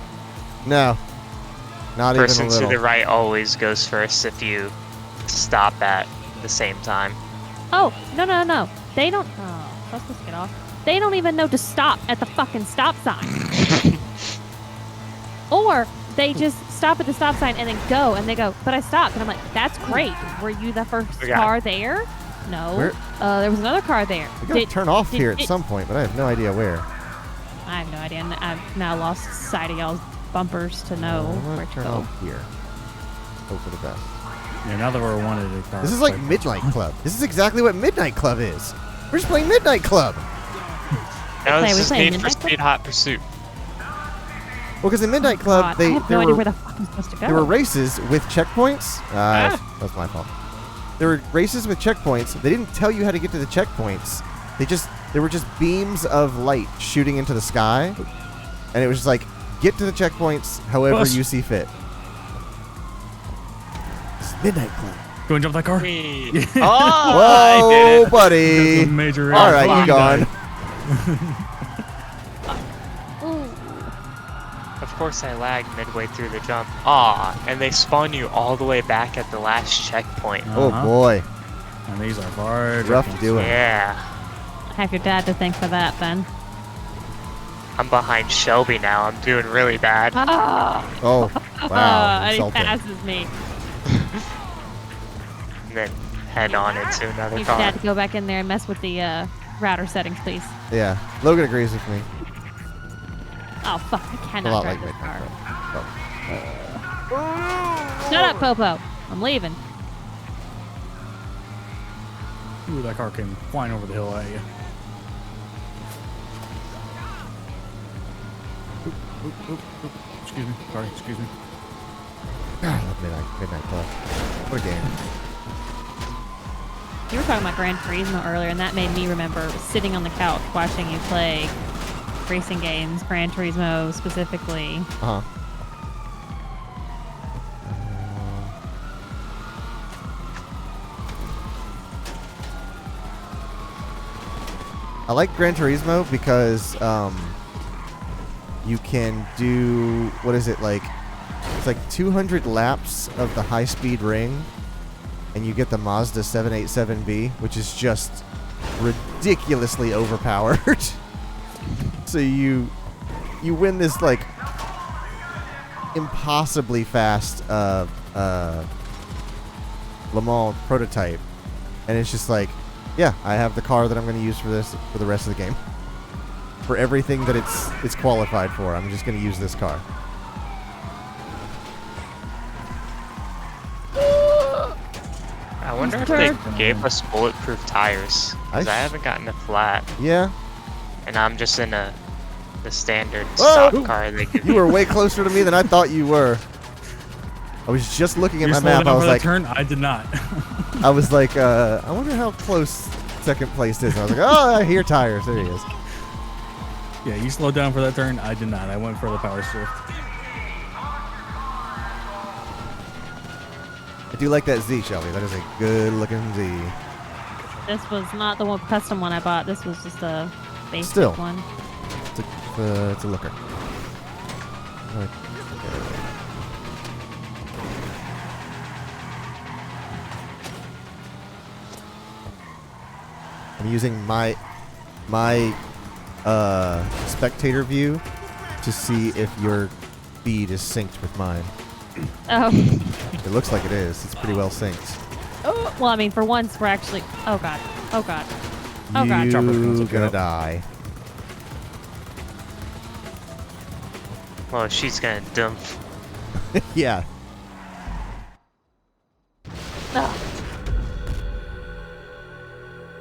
No. Not Person even a little. to the right always goes first if you stop at the same time. Oh, no. They don't. Oh, I was supposed to get off. They don't even know to stop at the fucking stop sign. Or they just stop at the stop sign and then go, and they go, but I stopped. And I'm like, that's great. Were you the first car there? No. There was another car there. We gotta turn off here at some point, but I have no idea where. I have no idea. And I've now lost sight of y'all's bumpers to know where to turn go. off here. Hope for the best. Yeah, now that we're wanted a car. This is like Midnight Club. This is exactly what Midnight Club is. We're just playing Midnight Club. No, this is Need for Speed Hot Pursuit. Well, because in Midnight Club, I have no idea where the fuck I'm supposed to go. there were races with checkpoints. That's my fault. There were races with checkpoints. They didn't tell you how to get to the checkpoints. There were just beams of light shooting into the sky, and it was just like, get to the checkpoints however you see fit. It's Midnight Club. Go and jump that car. Whoa, buddy! Major all right, you gone. Of course I lagged midway through the jump. Aw, and they spawn you all the way back at the last checkpoint. Oh boy. And these are large. Rough doing. Yeah. I have your dad to thank for that, then. I'm behind Shelby now. I'm doing really bad. Oh, wow. And he Insulting. passes me. And then head on into another Your car. dad to go back in there and mess with the router settings, please. Yeah, Logan agrees with me. Oh, fuck. I A cannot lot drive like this car. Midnight Club. Shut up, Popo. I'm leaving. Ooh, that car came flying over the hill at you. Excuse me. Sorry, excuse me. I love Midnight Club. What a game. You were talking about Gran Turismo earlier, and that made me remember sitting on the couch watching you play racing games, Gran Turismo specifically. Uh-huh. I like Gran Turismo because you can do, what is it, like, it's like 200 laps of the high-speed ring, and you get the Mazda 787B, which is just ridiculously overpowered. So you win this, like, impossibly fast Le Mans prototype, and it's just like, yeah, I have the car that I'm going to use for this for the rest of the game. For everything that it's qualified for, I'm just going to use this car. I wonder if they gave us bulletproof tires. Because I haven't gotten a flat. Yeah. And I'm just in the standard stock car they give You were way closer to me than I thought you were. I was just looking at You my slowed map. down I was for like, that turn? I did not. I was like, I wonder how close second place is. And I was like, oh, I hear tires. There he is. Yeah, you slowed down for that turn. I did not. I went for the power shift. I do like that Z, Shelby. That is a good-looking Z. This was not the one custom one I bought. This was just a basic Still. one. It's a looker. I'm using my spectator view to see if your feed is synced with mine. Oh. It looks like it is. It's pretty well synced. Oh, well, I mean, for once, we're actually... Oh, God. Oh, God. Oh, God. You're gonna die. Well, she's gonna dump. Yeah. Oh.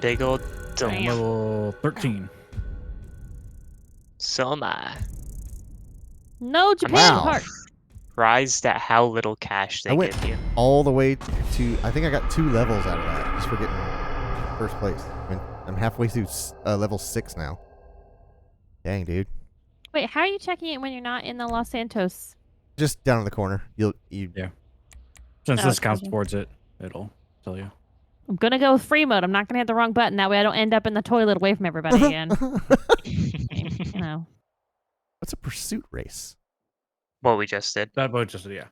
Big old dump. Level 13. So am I. No Japan part. Surprised at how little cash they I went give you. all the way to... I think I got 2 levels out of that just for getting first place. I'm halfway through level 6 now. Dang, dude. Wait, how are you checking it when you're not in the Los Santos? Just down in the corner. Yeah. Since this counts excuse me. towards it, it'll tell you. I'm gonna go with free mode. I'm not gonna hit the wrong button. That way I don't end up in the toilet away from everybody again. You know. What's a pursuit race? What we just did. That boat just, yeah.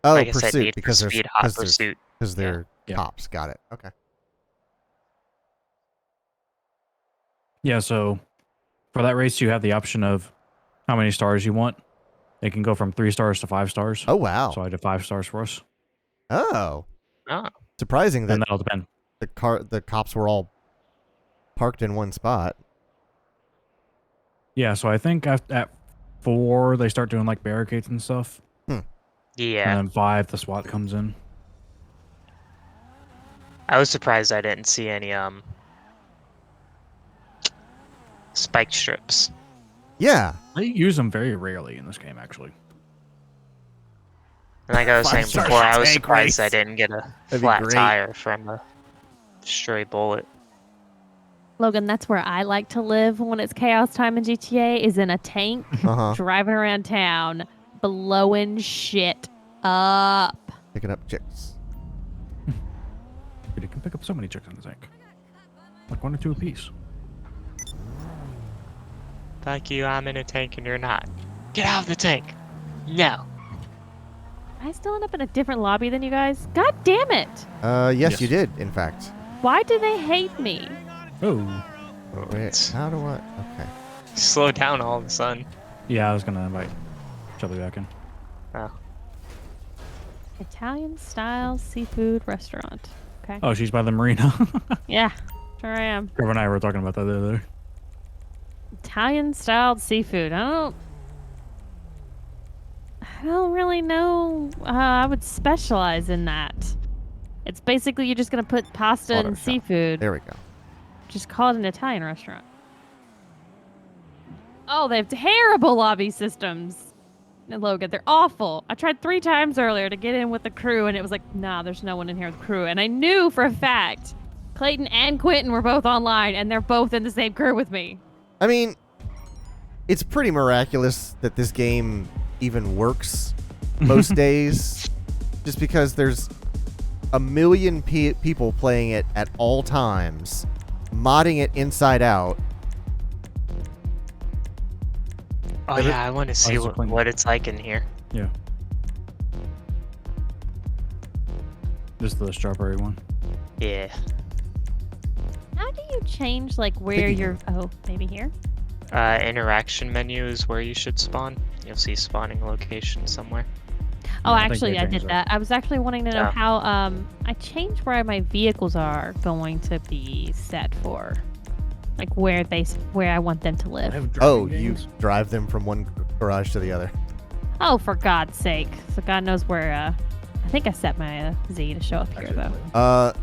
Oh, Like I said, pursuit Need for because Speed Hot Pursuit. they're Yeah. cops. Got it. Okay. Yeah, so for that race, you have the option of how many stars you want. It can go from 3 stars to 5 stars. Oh wow. So I did 5 stars for us. Oh. Oh. Surprising that And that'll depend. the cops were all parked in one spot. Yeah, so I think at 4, they start doing like barricades and stuff. Yeah. And then 5, the SWAT comes in. I was surprised I didn't see any spike strips. Yeah. They use them very rarely in this game, actually. And like I was saying 5-star before, I was tank surprised I race. didn't get a That'd be flat great. tire from a stray bullet. Logan, that's where I like to live when it's chaos time in GTA, is in a tank, Uh-huh. driving around town, blowing shit up. Picking up chicks. But you can pick up so many chicks in the tank. Like 1 or 2 apiece. Fuck you, I'm in a tank and you're not. Get out of the tank! No! I still end up in a different lobby than you guys? God damn it! Yes, Yes. you did, in fact. Why do they hate me? Oh. Wait, how do I... Okay. Slow down all of a sudden. Yeah, I was going to invite Chubby back in. Oh. Italian style seafood restaurant. Okay. Oh, she's by the marina. Yeah, sure I am. Trevor and I were talking about that the other day. Italian styled seafood. I don't really know. I would specialize in that. It's basically you're just gonna put pasta Auto and shop. seafood. There we go. Just call it an Italian restaurant. Oh, they have terrible lobby systems. Logan, they're awful. I tried 3 times earlier to get in with the crew, and it was like, nah, there's no one in here with crew. And I knew for a fact Clayton and Quentin were both online, and they're both in the same crew with me. I mean, it's pretty miraculous that this game even works most days, just because there's a million people playing it at all times, modding it inside out. Oh yeah, I want to see what it's like in here. Yeah. This is the strawberry one. Yeah. How do you change, like, where you're... Oh, maybe here? Interaction menu is where you should spawn. You'll see spawning location somewhere. Oh, Yeah, I think actually, they I did changed that. I was actually wanting to know Oh. how I changed where my vehicles are going to be set for, like where I want them to live. Oh, you drive them from one garage to the other. Oh, for God's sake! So God knows where. I think I set my Z to show up here though.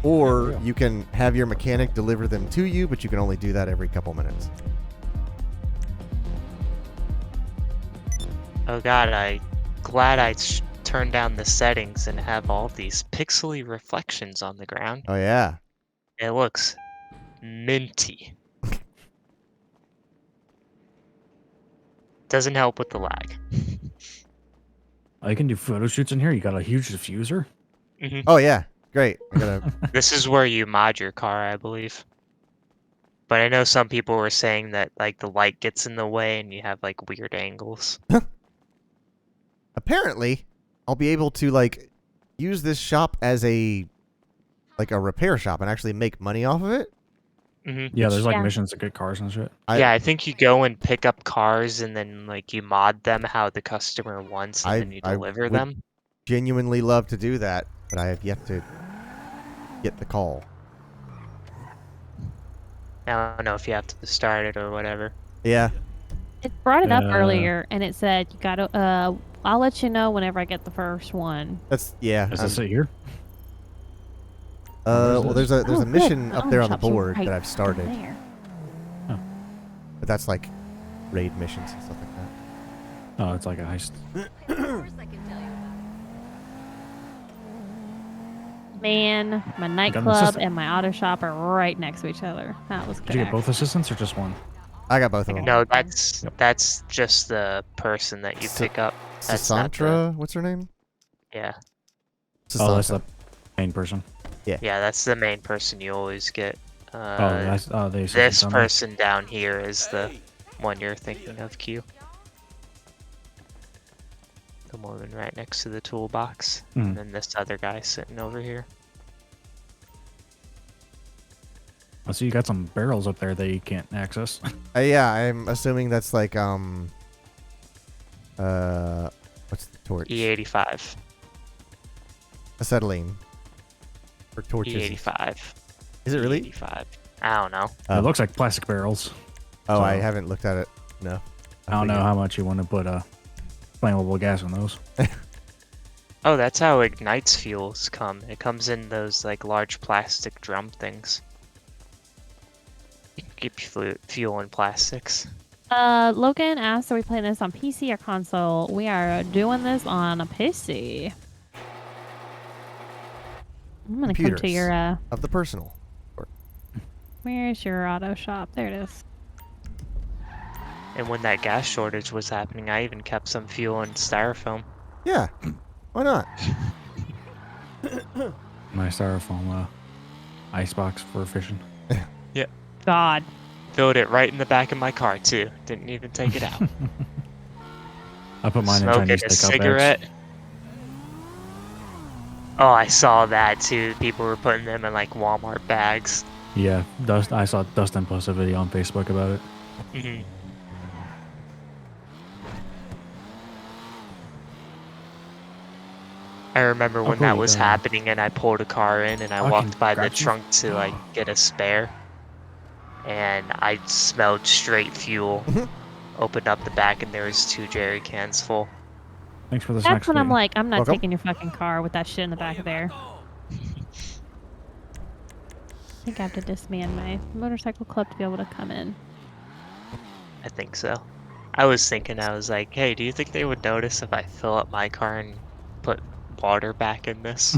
Or you can have your mechanic deliver them to you, but you can only do that every couple minutes. Oh god, I'm glad I turned down the settings and have all these pixely reflections on the ground. Oh yeah. It looks minty. Doesn't help with the lag. Oh, you can do photo shoots in here. You got a huge diffuser. Mm-hmm. Oh yeah, great. I gotta... This is where you mod your car, I believe. But I know some people were saying that like the light gets in the way and you have like weird angles. Apparently, I'll be able to like use this shop as a repair shop and actually make money off of it. Yeah, there's like missions to get cars and shit. Yeah, I think you go and pick up cars and then like you mod them how the customer wants and then you deliver them. Genuinely love to do that, but I have yet to get the call. I don't know if you have to start it or whatever. Yeah. It brought it up earlier, and it said you gotta. I'll let you know whenever I get the first one. That's yeah. Does it say here? Well, there's a Oh, mission good. up there on the Shops are board right that I've started, there. Oh. but that's like raid missions and stuff like that. Oh, it's like a heist. Man, my nightclub and my auto shop are right next to each other. That was good. Did you get both assistants or just one? I got both of them. No, that's just the person that you pick up. That's not Sasantra, what's her name? Yeah. Oh, that's the main person. Yeah. Yeah, that's the main person you always get. They This person down here is the one you're thinking of, Q. The woman right next to the toolbox. And then this other guy sitting over here. I see you got some barrels up there that you can't access. Yeah, I'm assuming that's like what's the torch? E85. Acetylene. Or torches. E85. Is it really? E85. I don't know. It looks like plastic barrels. Oh, So, I haven't looked at it. No. I don't know how much you want to put flammable gas in those. Oh, that's how ignites fuels come. It comes in those like large plastic drum things. You can keep fuel in plastics. Logan asked, are we playing this on PC or console? We are doing this on a PC. I'm gonna come to your of the personal. Where's your auto shop? There it is. And when that gas shortage was happening, I even kept some fuel in styrofoam. Yeah, why not? My styrofoam icebox for fishing. Yep. God. Filled it right in the back of my car too. Didn't even take it out. I put mine in Smoking Chinese a pickup cigarette. bags. Oh, I saw that too. People were putting them in like Walmart bags. Yeah, I saw Dustin post a video on Facebook about it. Mm-hmm. I remember when that was happening and I pulled a car in and I walked by the trunk to like get a spare. And I smelled straight fuel. Opened up the back and there was 2 jerry cans full. Thanks for the That's when I'm like, I'm not Welcome. taking your fucking car with that shit in the back of there. I think I have to disband my motorcycle club to be able to come in. I think so. I was thinking, I was like, hey, do you think they would notice if I fill up my car and put water back in this?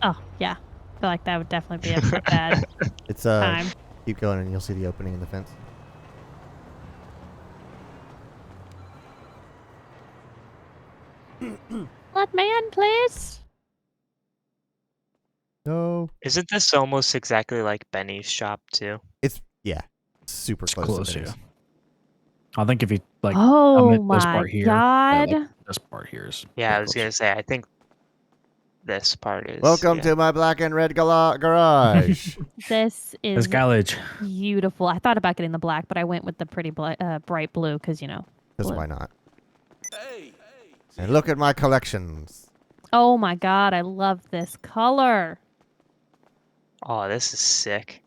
Oh, yeah. I feel like that would definitely be a bad It's time. keep going and you'll see the opening in the fence. Let me in, please. No. Isn't this almost exactly like Benny's shop too? It's super close. Yeah. I think if you like Oh this my part here, God. like, this part here is. Yeah, I was close. gonna say, I think this part is. Welcome to my black and red garage. This is college. beautiful. I thought about getting the black, but I went with the pretty bright blue because, you know. Because blue. why not? And look at my collections. Oh my God, I love this color. Oh, this is sick.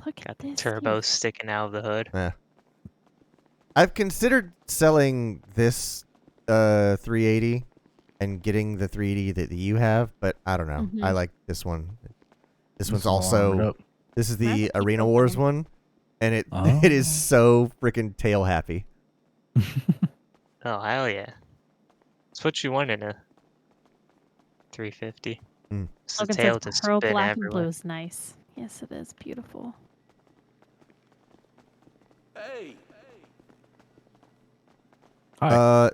Look Got at the this. turbo sticking out of the hood. Yeah. I've considered selling this 380 and getting the 380 that you have, but I don't know. I like this one. This one's also. This is the Arena Wars one, and it is so freaking tail happy. Oh, hell yeah. That's what you want in a 350. It's the Logan tail says to pearl, spin black, and everywhere. blue is nice. Yes, it is beautiful. Hi.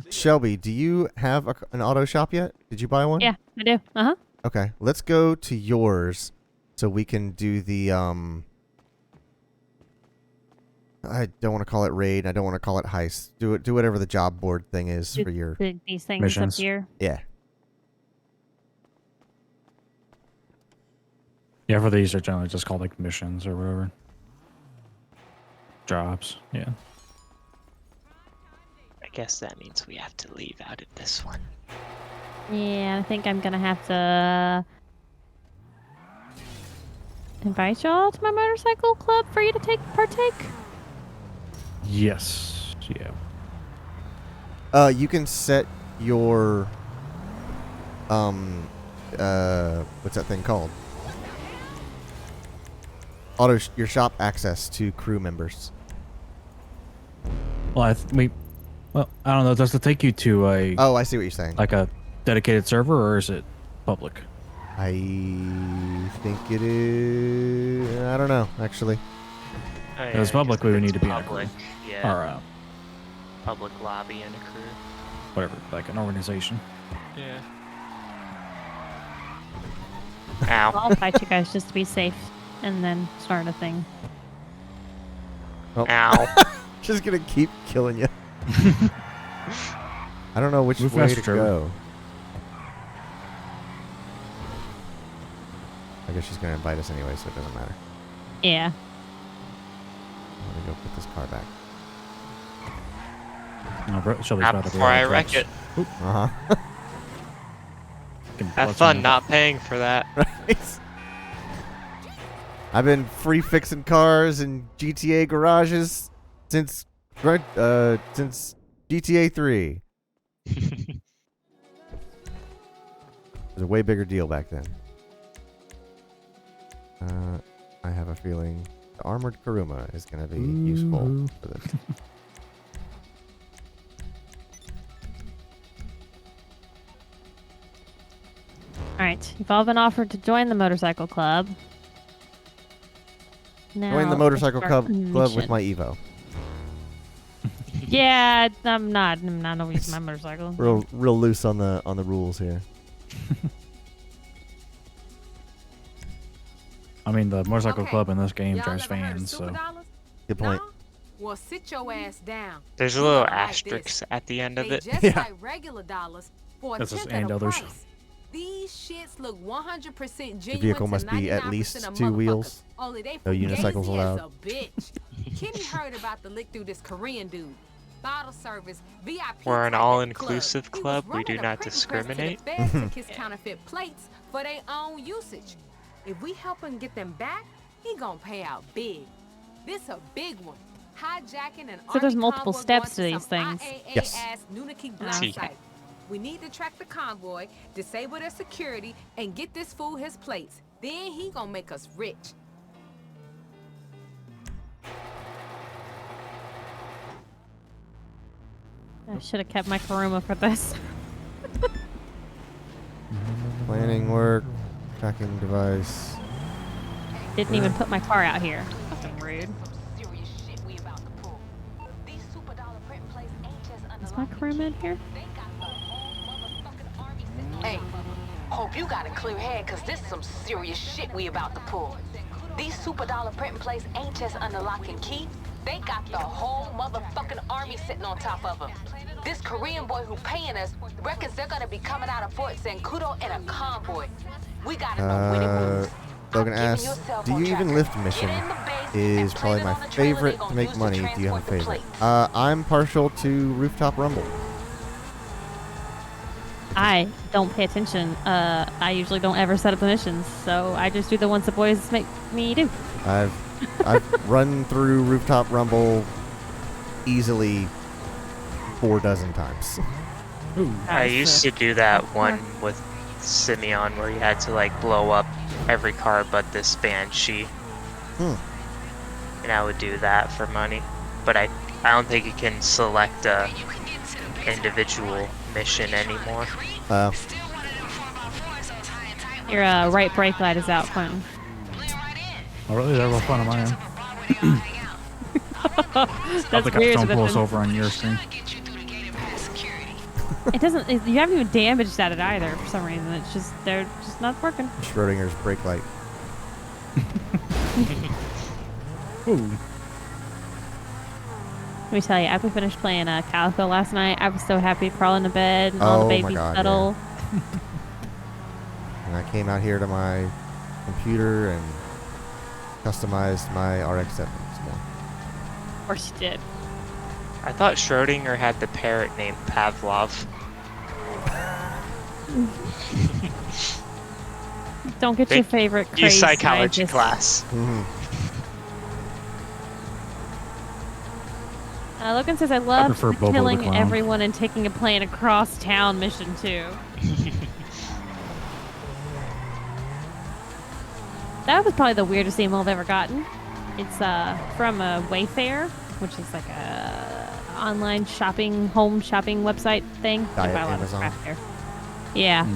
Shelby, do you have an auto shop yet? Did you buy one? Yeah, I do. Uh-huh. Okay, let's go to yours so we can do the I don't want to call it raid. I don't want to call it heist. Do whatever the job board thing is for your these things missions. up here. Yeah. Yeah, for these are generally just called like missions or whatever. Jobs, yeah. I guess that means we have to leave out of this one. Yeah, I think I'm gonna have to invite y'all to my motorcycle club for you to partake. Yes. Yeah. You can set your what's that thing called? Your shop access to crew members. Well, I don't know. Does it take you to a? Oh, I see what you're saying. Like a dedicated server, or is it public? I think it is. I don't know, actually. Oh, If it's public, we would need to be in a crew. public. Yeah. Or Public lobby and a crew. whatever, like an organization. Yeah. Ow. I'll invite you guys just to be safe, and then start a thing. Oh. Ow. Just gonna keep killing you. I don't know which Move way faster, to Trevor. go. I guess she's gonna invite us anyway, so it doesn't matter. Yeah. Let me go put this car back. No, Shelly's Not about to before I blow wreck the it. Uh-huh. Have fun not paying for that. Right? I've been free fixing cars in GTA garages since GTA 3. It was a way bigger deal back then. I have a feeling the armored Kuruma is going to be useful for this. Alright, you've all been offered to join the motorcycle club. Now, Join the motorcycle let's start club a with mission. my Evo. Yeah, I'm not using my motorcycle. Real loose on the rules here. I mean, the motorcycle Okay. club in this game Y'all drives never heard of fans, so. $2? Good point. No? Well, sit your ass down. There's a You little don't like asterisk this. at the end of They it. just Yeah. like regular dollars for a This is tenth and of the others. price. These shits look 100% genuine. The vehicle must be at 99% least of 2 wheels. motherfuckers. Only they No fugazi unicycles as allowed. a bitch. Kenny heard about the lick through this Korean dude. Bottle service, VIP. We're an type at the all-inclusive He was club. We running do a not printing press discriminate. To the feds to kiss counterfeit plates for their own usage. If we help him get them back, he gonna pay out big. This a big one. Hijacking an So there's army multiple convoy steps going to these some things. Yes. IAA-ass Nunaki black See. site. We need to track the convoy, disable their security, and get this fool his plates. Then he gonna make us rich. I should have kept my Kuruma for this. Planning work, tracking device. Didn't even put my car out here. Fucking rude. Is my Kuruma in here? Hey, hope you got a clear head, cause this is some serious shit we about to pull. These super dollar printing plates ain't just under lock and key. They got the whole motherfucking army sitting on top of them. This Korean boy who paying us reckons they're gonna be coming out of Fort Zancudo in a convoy. We gotta know when it moves. Logan I'm giving asks, you a cell do phone you even tracker. lift mission? Get in the base Is and probably plant it my on the trailer favorite they to gonna make use to money. Do you have a transport the favorite? plates. I'm partial to Rooftop Rumble. I don't pay attention. I usually don't ever set up the missions, so I just do the ones the boys make me do. I've run through Rooftop Rumble easily 4 dozen times. I used to do that one with Simeon where you had to like blow up every car but this Banshee. And I would do that for money. But I don't think you can select a individual mission anymore. Your right brake light is out, Quentin. Oh, really? They're real fun on my end. I That's think weird. someone that pull us the- over on your screen. It doesn't. You haven't even damaged at it either for some reason. It's just they're just not working. Schrodinger's brake light. Ooh. Let me tell you, after we finished playing Calico last night, I was so happy to crawl into bed and all the babies cuddle. Yeah. And I came out here to my computer and customized my RX-7 some more. Of course you did. I thought Schrodinger had the parrot named Pavlov. Don't get your favorite crazy psychology scientist. class. Logan says, I love Bobo killing the Clown. everyone and taking a plane across town mission too. That was probably the weirdest email I've ever gotten. It's from Wayfair, which is like a online shopping, home shopping website thing. Diet You buy a lot of Amazon. crap there. Yeah.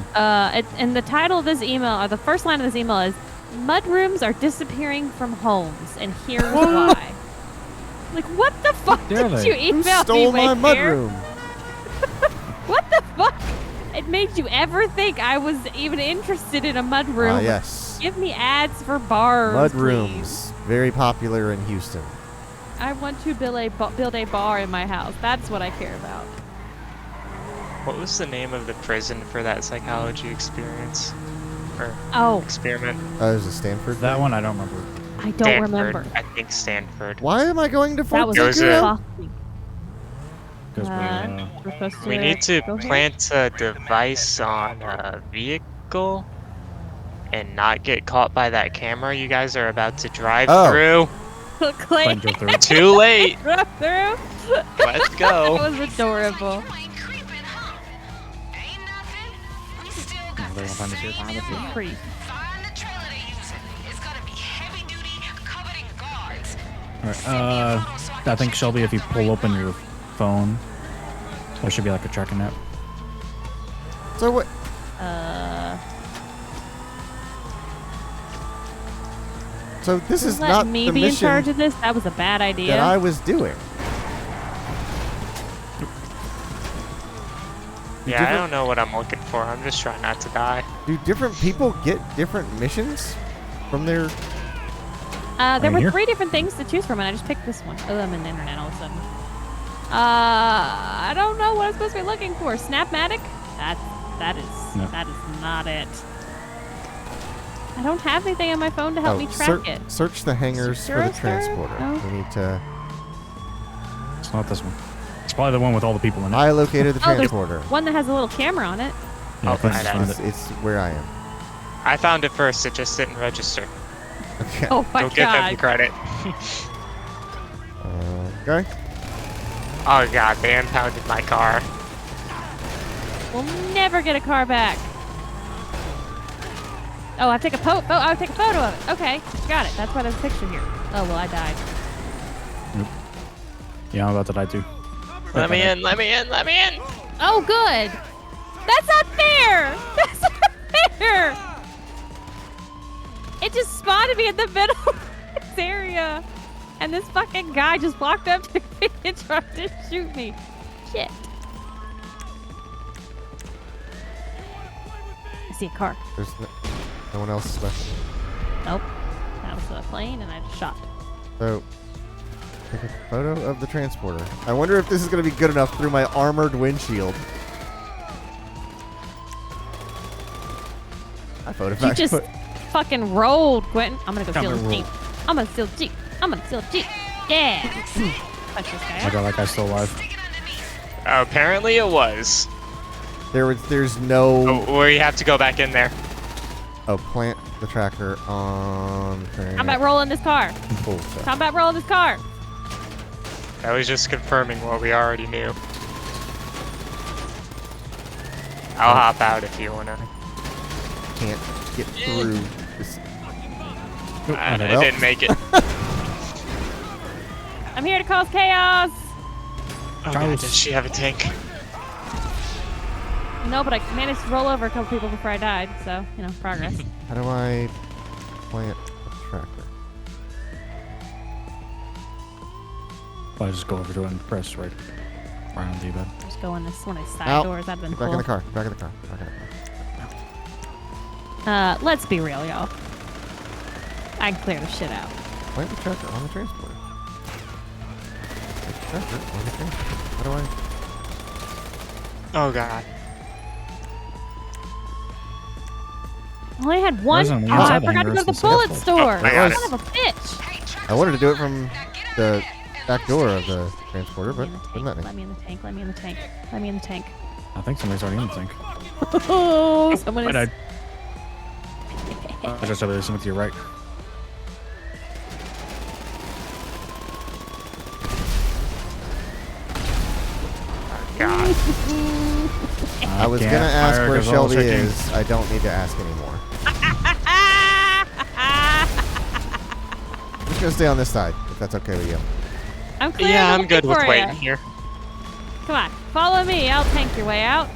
And the title of this email, or the first line of this email is, "Mudrooms are disappearing from homes, and here's why." Like, what the fuck did you email Who stole me, my Wayfair? mudroom? What the fuck? It made you ever think I was even interested in a mudroom? Ah, yes. Give me ads for bars, Mudrooms. please. Very popular in Houston. I want to build a bar in my house. That's what I care about. What was the name of the prison for that psychology experience? Or experiment? Oh, is it Stanford? That one I don't remember. I don't Stanford. remember. I think Stanford. Why am I going to That was It was fucking. Because We're supposed We need to go here? plant a device on a vehicle and not get caught by that camera you guys are about to drive through. Clay. Too late. Drive through. Let's go. That was adorable. Creep. Alright, I think, Shelby, if you pull open your phone, there should be like a tracking app. So what? So this is Let not me the be in mission charge of this. That was a bad idea. that I was doing. Yeah, I don't know what I'm looking for. I'm just trying not to die. Do different people get different missions from their... There Right were here? 3 different things to choose from, and I just picked this one. Oh, I'm in the internet all of a sudden. I don't know what I'm supposed to be looking for. Snapmatic? That is not it. I don't have anything on my phone to help me track it. Search the hangars for the Eurostar? transporter. No. We need to... It's not this one. It's probably the one with all the people in it. I located the Oh, there's transporter. one that has a little camera on it. Yeah, Oh, I found it. It's where I am. I found it first. It just didn't register. Okay. Oh my Don't give them god. credit. Okay. Oh god, they impounded my car. We'll never get a car back. Oh, I take a photo of it. Okay, got it. That's why there's a picture here. Oh well, I died. Yeah, I'm about to die too. Let me in, let me in, let me in! Oh, good. That's not fair. That's not fair. It just spotted me in the middle of this area, and this fucking guy just walked up to me and tried to shoot me. Shit. I see a car. There's no one else left. Nope. That was a plane, and I just shot. So, take a photo of the transporter. I wonder if this is going to be good enough through my armored windshield. I photographed. You just fucking rolled, Quentin. I'm gonna go steal Camera his Jeep. I'm gonna steal Jeep. I'm gonna steal Jeep. Yeah. Punch this guy I out. got like I still alive. Apparently it was. There's no... Oh, or you have to go back in there. Oh, plant the tracker on... How about rolling this car? Full set. How about rolling this car? That was just confirming what we already knew. I'll hop out if you wanna. Can't get through this. I well. didn't make it. I'm here to cause chaos. Oh god, did she have a tank? No, but I managed to roll over a couple people before I died, so, you know, progress. How do I plant a tracker? I'll just go over to it and press right around the bed. Just go in this one of these side Ow. doors. That'd been Get cool. back in the car. Back in the car. Back in the car. Let's be real, y'all. I can clear the shit out. Plant the tracker on the transporter. How do I? Oh god. I only had one. Wasn't Oh, on the I inside forgot to go to the the bullet scaffold. store. I got Son it. of a bitch. I wanted to do it from the back door of the transporter, but wouldn't let me. Let me in the tank. Let me in the tank. Let me in the tank. I think somebody's already in the tank. Oh, someone I is. died. I just have something to your right. God. I was gonna ask where Shelby is. I don't need to ask anymore. I'm just gonna stay on this side, if that's okay with you. I'm clear. Yeah, I'm good with for waiting ya. here. Come on, follow me. I'll tank your way out.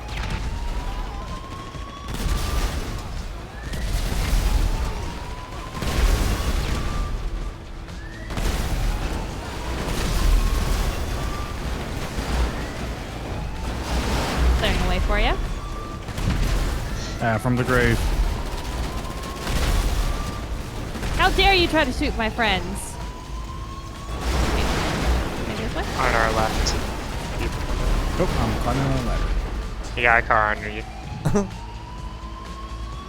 Clearing a way for you. From the grave. How dare you try to shoot my friends? Maybe this way? On our left. Oh, I'm climbing on the ladder. You got a car under you.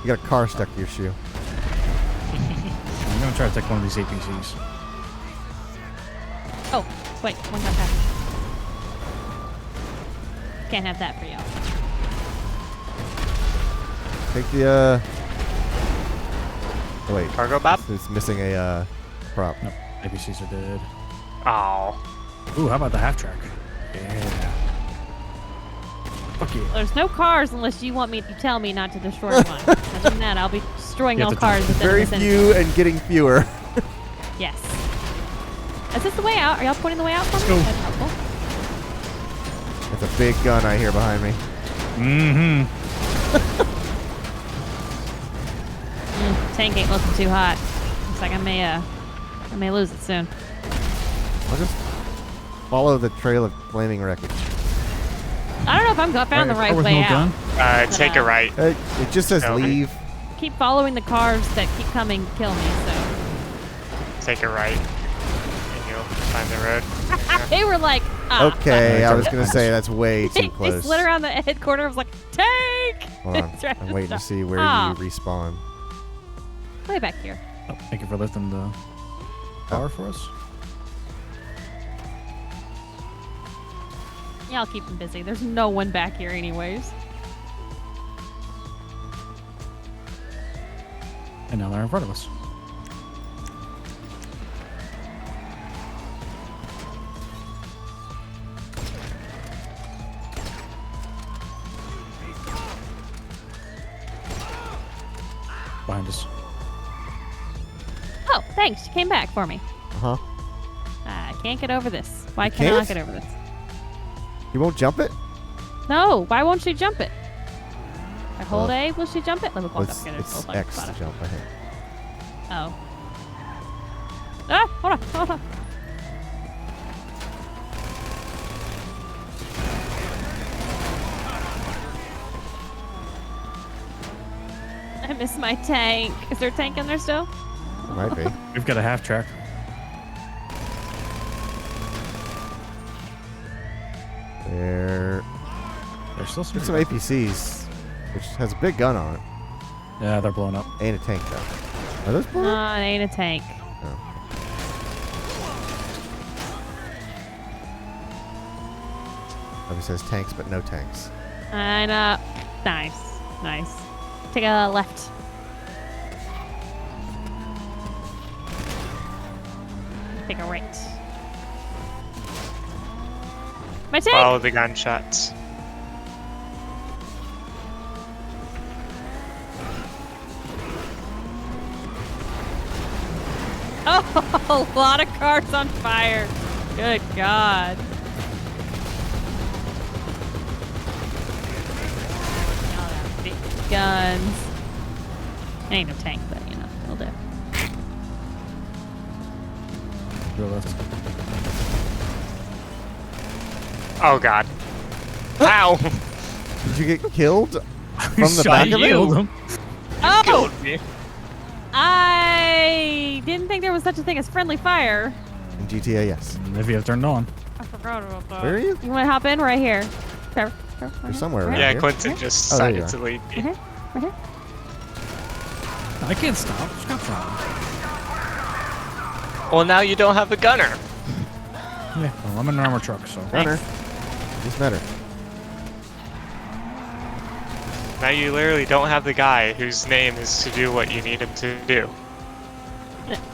You got a car stuck to your shoe. I'm gonna try to take one of these APCs. Oh, wait, one got past. Can't have that for y'all. Take the oh, wait. Cargo Bob? It's missing a prop. Nope, APCs are dead. Oh. Ooh, how about the half track? Yeah. Fuck you. There's no cars unless you want me to tell me not to destroy one. Other than that, I'll be destroying You all have to cars within Very the vicinity. few and getting fewer. Yes. Is this the way out? Are y'all pointing the way out for me? go. That's helpful. It's a big gun I hear behind me. Mm-hmm. Tank ain't looking too hot. Looks like I may lose it soon. I'll just follow the trail of flaming wreckage. I don't know if I found the right way out. Take a right. It just says Okay. leave. Keep following the cars that keep coming to kill me, so. Take a right. And you'll find the road. They were like, ah. Okay, I was gonna say that's way They too close. slid around the head corner. I was like, tank! Hold on. It's right I'm waiting to see where Ah. you respawn. Way back here. Oh, thank you for lifting the car for us. Yeah, I'll keep them busy. There's no one back here anyways. And now they're in front of us. Behind us. Oh, thanks. You came back for me. Uh huh. I can't get over this. Why You can't I can't? get over this? You won't jump it? No, why won't she jump it? I hold A, will she jump it? Let me walk It's, up here. it's X to jump, I think. Oh. Ah, hold on, hold on. I miss my tank. Is there a tank in there still? Might be. We've got a half track. There's still some APCs, which has a big gun on it. Yeah, they're blowing up. Ain't a tank though. Are those blowing up? No, it ain't a tank. Oh. Probably says tanks, but no tanks. And nice, nice. Take a left. Take a right. My tank. Follow the gunshots. Oh, a lot of cars on fire. Good God. Y'all have big guns. Ain't no tank, but you know, it'll do. Real left. Oh god. Ow! Did you get killed from the Shot back of it? you. Him. Oh! Killed me. I didn't think there was such a thing as friendly fire. In GTA, yes. If you have turned on. I forgot about that. Where are you? You want to hop in right here? Trevor, You're somewhere around Yeah, here. Quentin just Oh, there you decided to leave me. Right here. I can't stop. Stop trying. Well, now you don't have a gunner. Yeah, well, I'm in an armor truck, so. Gunner. Just met her. Now you literally don't have the guy whose name is to do what you need him to do.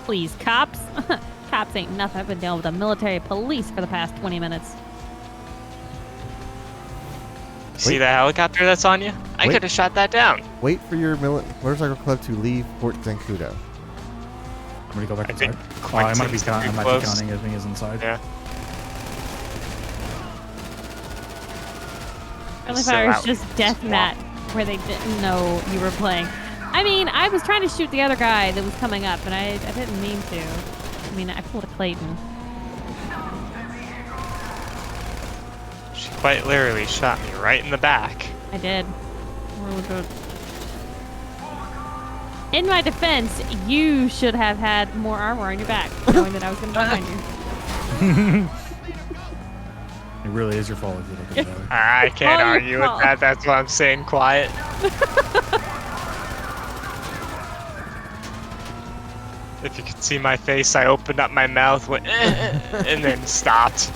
Please, cops. Cops ain't nothing. I've been dealing with the military police for the past 20 minutes. See that helicopter that's on you? I Wait. could have shot that down. Wait for your motorcycle club to leave Fort Zancudo. I'm gonna go back I think inside. Oh, I might be, Quentin's too I might be close. counting as me as inside. Yeah. Friendly So Fire is out. just deathmatch where they didn't know you were playing. I mean, I was trying to shoot the other guy that was coming up, and I didn't mean to. I mean, I pulled a Clayton. She quite literally shot me right in the back. I did. Really good. In my defense, you should have had more armor on your back, knowing that I was going to find you. It really is your fault if you look at it that way. I can't Oh, your argue with fault. that. That's why I'm staying quiet. If you could see my face, I opened up my mouth, went, and then stopped.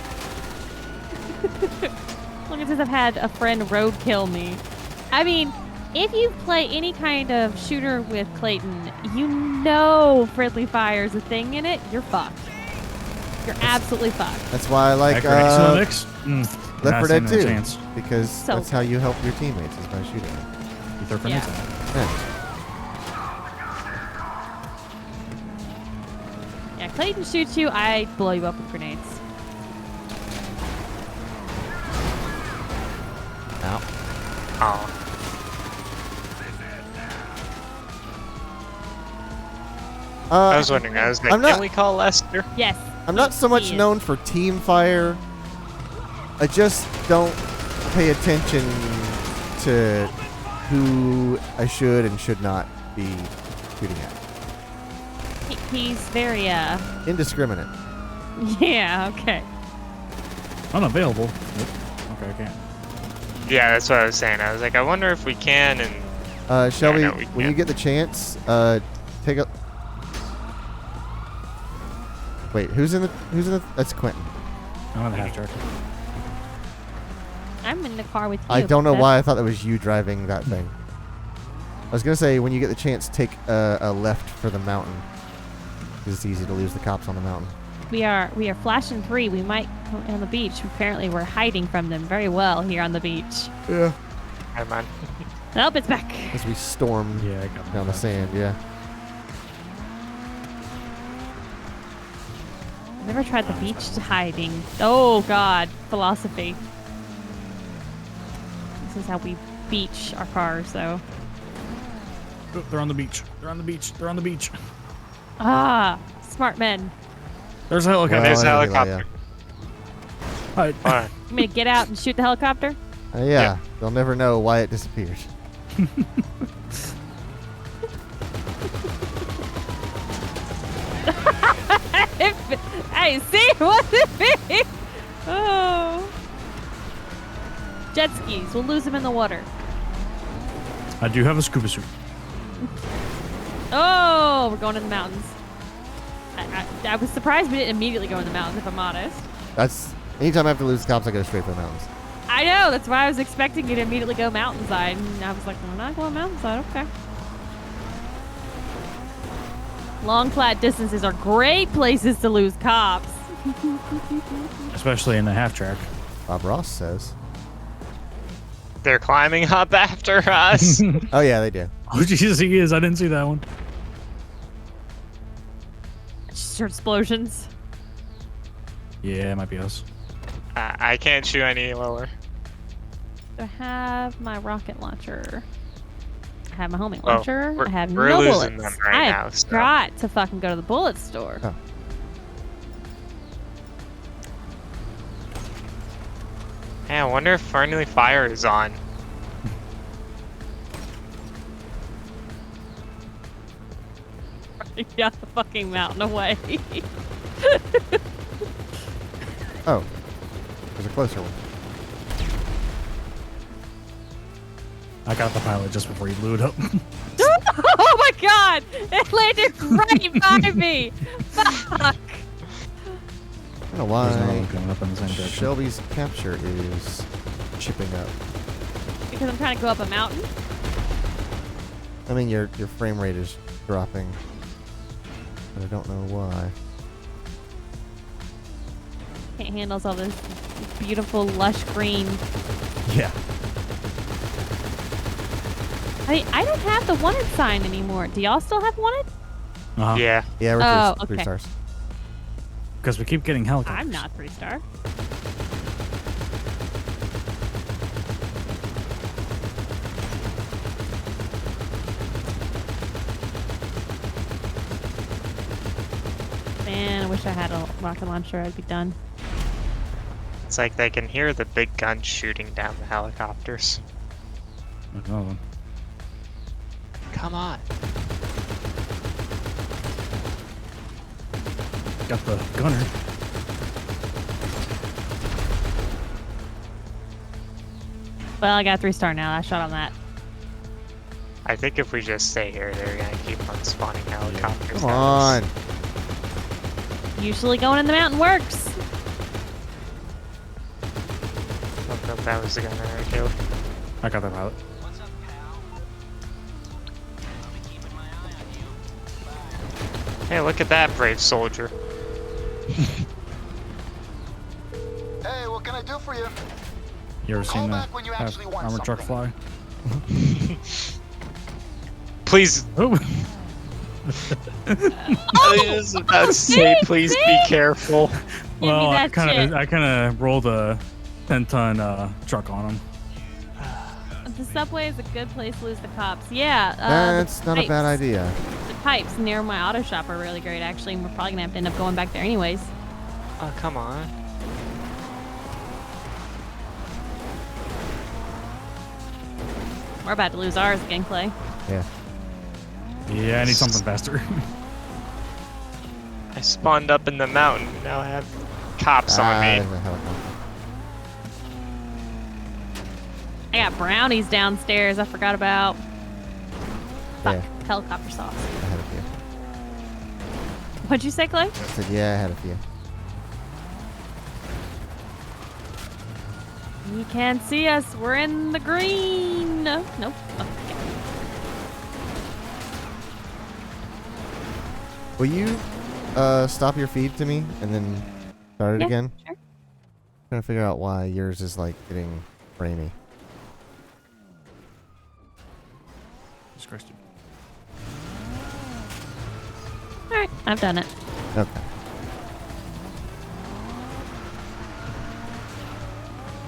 Look at this, I've had a friend roadkill me. I mean, if you play any kind of shooter with Clayton, you know Friendly Fire's a thing in it, you're fucked. You're absolutely fucked. That's why I like Accuracy in the mix? Left 4 Dead Not standing a 2. chance. Because So- that's how you help your teammates, is by shooting them. You throw Yeah. grenades at it. Yeah. Yeah, Clayton shoots you, I blow you up with grenades. Ow. Oh. I was wondering, I was like, I'm not- can we call Lester? Yes. I'm not so much he is. known for team fire. I just don't pay attention to who I should and should not be shooting at. He's very, Indiscriminate. yeah, okay. Unavailable. Nope. Okay, I can't. Yeah, that's what I was saying. I was like, I wonder if we can, and Shelby, no, we when you can't. get the chance, take a. Wait, who's in the? That's Quentin. I'm on the half track. I'm in the car with you. I don't know Beth. why I thought that was you driving that thing. I was gonna say when you get the chance, take a left for the mountain. 'Cause it's easy to lose the cops on the mountain. We are flashing 3. We might go on the beach. Apparently, we're hiding from them very well here on the beach. Yeah. never mind. Nope, it's back. As we storm Yeah, I got down the sand, yeah. I've never tried the beach hiding. Oh God, philosophy. This is how we beach our cars, though. Oh, they're on the beach. They're on the beach. They're on the beach. Ah, smart men. There's a helicopter. There's a I think helicopter. Alright. Alright. You mean to get out and shoot the helicopter? Yeah, they'll never know why it disappeared. Hey, see? What's it be? Oh. Jet skis. We'll lose them in the water. I do have a scuba suit. Oh, we're going in the mountains. I was surprised we didn't immediately go in the mountains, if I'm honest. That's anytime I have to lose cops, I go straight for the mountains. I know. That's why I was expecting you to immediately go mountainside. And I was like, we're not going mountainside. Okay. Long flat distances are great places to lose cops. Especially in the half track. Bob Ross says. They're climbing up after us. Oh yeah, they do. Oh Jesus, he is. I didn't see that one. Just heard explosions. Yeah, it might be us. I can't shoot any lower. Do I have my rocket launcher? I have my homing Well, launcher. I have we're no losing bullets. them right now, I've so. got to fucking go to the bullet store. Oh. Hey, I wonder if friendly fire is on. Got the fucking mountain away. Oh. a closer one. I got the pilot just before you blew it up. Oh my god! It landed right by me! Fuck! I don't know why There's another one coming up in the same direction. Shelby's capture is chipping up. Because I'm trying to go up a mountain? I mean, your frame rate is dropping, but I don't know why. Can't handle all this beautiful, lush green. Yeah. I don't have the wanted sign anymore. Do y'all still have wanted? Uh-huh. Yeah. Yeah, we're Oh, three okay. stars. Because we keep getting helicopters. I'm not 3-star. Man, I wish I had a rocket launcher. I'd be done. It's like they can hear the big guns shooting down the helicopters. There's another one. Come on. Got the gunner. Well, I got 3-star now. I shot on that. I think if we just stay here, they're gonna keep on spawning helicopters. Come on. Usually going in the mountain works. Oh, no, that was the gunner I killed. I got the pilot. Hey, look at that brave soldier. Hey, what can I do for you? You ever Call seen back when you actually want armored truck something. fly? Please. Oh. I was about to say, please be careful. Well, I that kind shit. of rolled a 10-ton truck on him. The subway is a good place to lose the cops. Yeah. That's the not a bad pipes. idea. The pipes near my auto shop are really great, actually, and we're probably gonna have to end up going back there anyways. Oh, come on. We're about to lose ours again, Clay. Yeah. Yeah, I need something faster. I spawned up in the mountain. Now I have cops on me. there's a helicopter. I got brownies downstairs. I forgot about. Fuck. Yeah. Helicopter sauce. I had a few. What'd you say, Clay? I said, yeah, I had a few. You can't see us. We're in the green. Nope. Oh, okay. Will you stop your feed to me and then start it Yeah, again? sure. Trying to figure out why yours is like getting framey. Jesus Christ. All right, I've done it. Okay.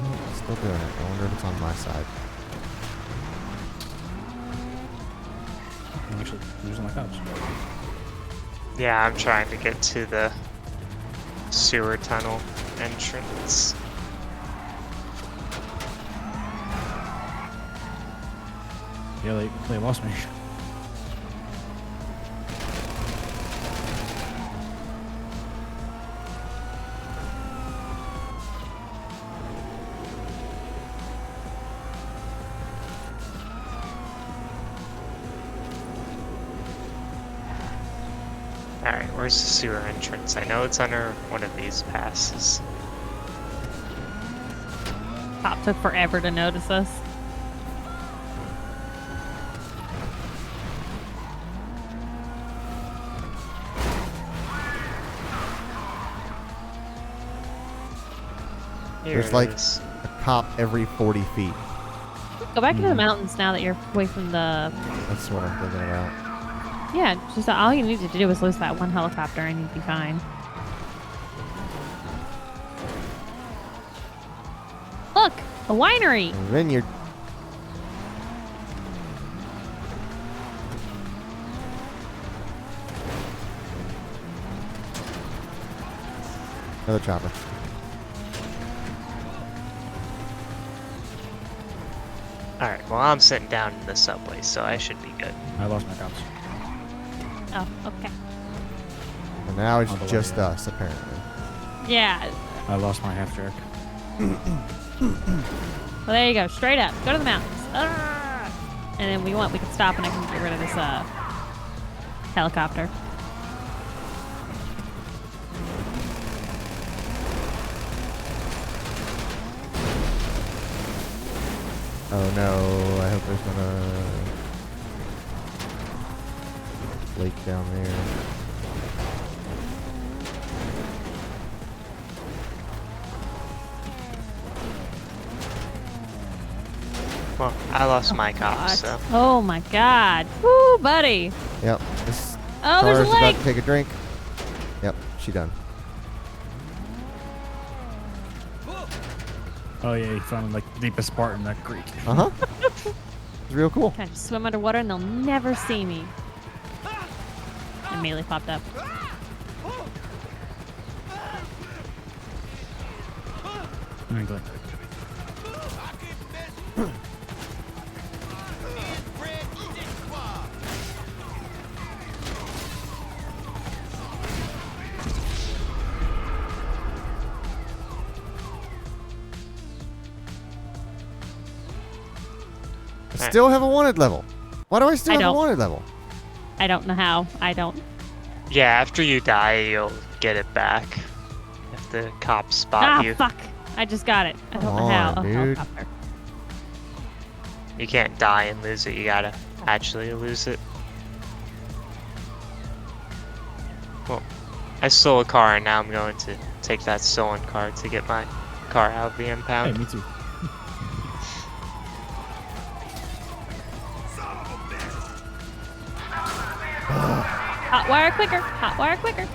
Oh, it's still doing it. I wonder if it's on my side. I'm actually losing my cops. Yeah, I'm trying to get to the sewer tunnel entrance. Yeah, they lost me. Alright, where's the sewer entrance? I know it's under one of these passes. Cop took forever to notice us. Here There's it like is. a cop every 40 feet. Go back into the mountains now that you're away from the. That's what I'm thinking about. Yeah, just all you needed to do was lose that one helicopter and you'd be fine. Look, a winery. A vineyard. Another chopper. Alright, well I'm sitting down in the subway, so I should be good. I lost my cops. Oh, okay. And now it's On the way just down. us, apparently. Yeah. I lost my half track. Well, there you go. Straight up. Go to the mountains. And then we can stop and I can get rid of this helicopter. Oh no, I hope there's gonna lake down there. Well, I lost my cops, so. Oh my god. Woo, buddy. Yep. This Oh, there's a car's about lake. to take a drink. Yep, she done. Oh yeah, he found like the deepest part in that creek. Uh-huh. It's real cool. Kind of swim underwater and they'll never see me. Immediately popped up. Okay. I still have a wanted level. Why do I still have a don't. wanted level? I don't know how. I don't. Yeah, after you die, you'll get it back. If the cops spot you. Fuck. I just got it. I don't know Come how. on, Oh, dude. helicopter. You can't die and lose it. You gotta actually lose it. Well, I stole a car and now I'm going to take that stolen car to get my car out of the Hey, impound. me too. Hot wire quicker. Hot wire quicker.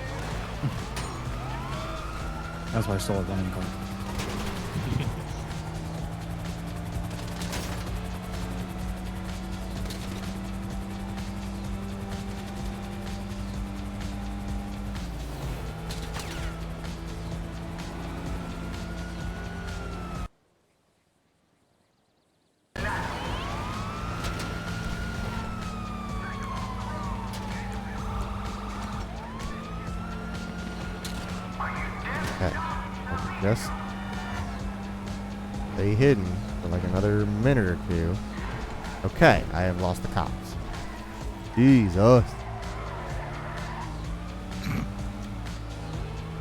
That's why I stole a running car. Okay. Just stay hidden for like another minute or two. Okay, I have lost the cops. Jesus.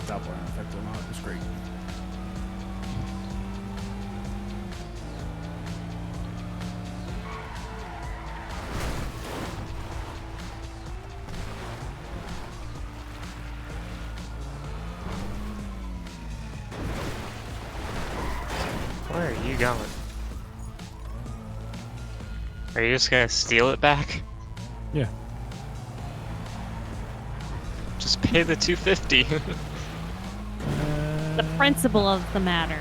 Stop wearing effect or not, it's great. Where are you going? Are you just gonna steal it back? Yeah. Just pay the $250. The principle of the matter.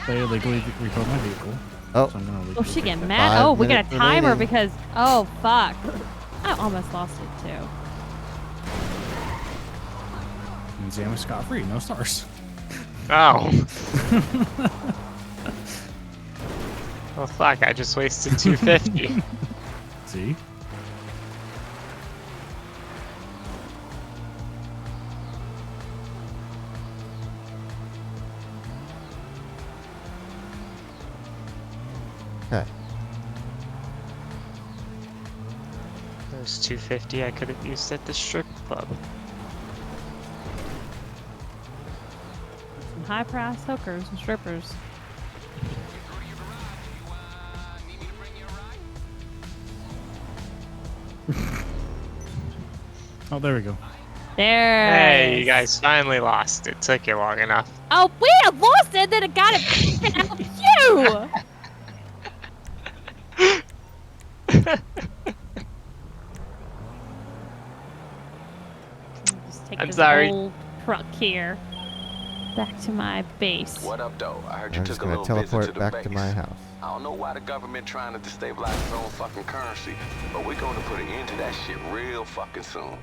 They illegally recalled my vehicle. Oh. So I'm gonna Oh, she get take mad? 5 Oh, we got a minutes timer remaining. because... Oh, fuck. I almost lost it, too. that. And Sam is scot-free, no stars. Oh. Well, fuck, I just wasted $250. See? Okay. Those $250 I could have used at the strip club. Some high-priced hookers and strippers. Oh, there we go. There. Hey, it you is. guys finally lost it. Took you long enough. Oh, we had lost it, then it got it out of you. Just take I'm this sorry. old truck here back to my base. What up, though? I heard you I'm took just a gonna little visit to teleport the back base. to my house. I don't know why the government trying to destabilize its own fucking currency, but we're going to put an end to that shit real fucking soon.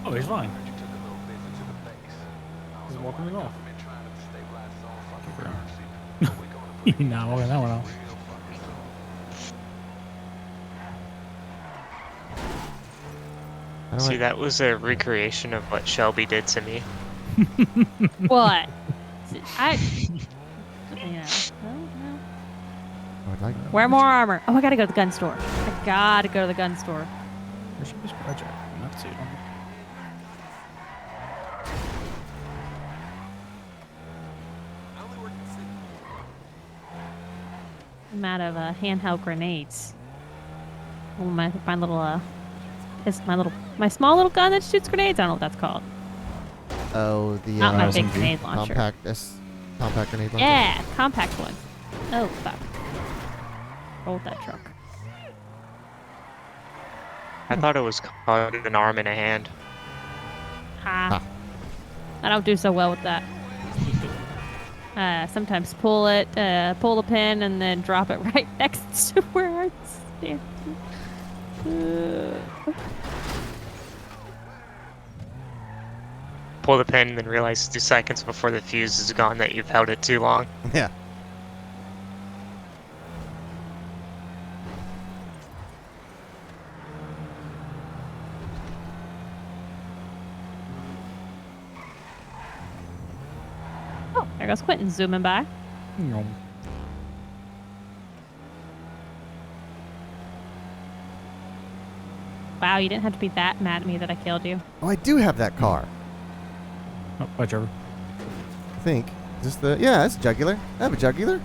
Oh, he's fine. I heard you took a little visit to the base. I He's don't know walking why it the off. government trying to destabilize its own fucking currency, but we're going to put an Nah, walking that one off. real See, that was a recreation of what Shelby did to me. What? Yeah. Wear more armor. Oh, I gotta go to the gun store. I gotta go to the gun store. Where's this project? I'm not seeing it. I'm out of handheld grenades. Oh, my little my small little gun that shoots grenades. I don't know what that's called. Oh, the Not my big grenade launcher. compact grenade launcher. Yeah, compact one. Oh fuck! Rolled that truck. I thought it was called an arm and a hand. Ha! I don't do so well with that. Sometimes pull the pin, and then drop it right next to where I'm standing. Pull the pin and then realize 2 seconds before the fuse is gone that you've held it too long. Yeah. Oh, there goes Quentin zooming by. Wow, you didn't have to be that mad at me that I killed you. Oh, I do have that car. Oh, bye, Trevor. I think. Is this the... Yeah, it's jugular. I have a jugular.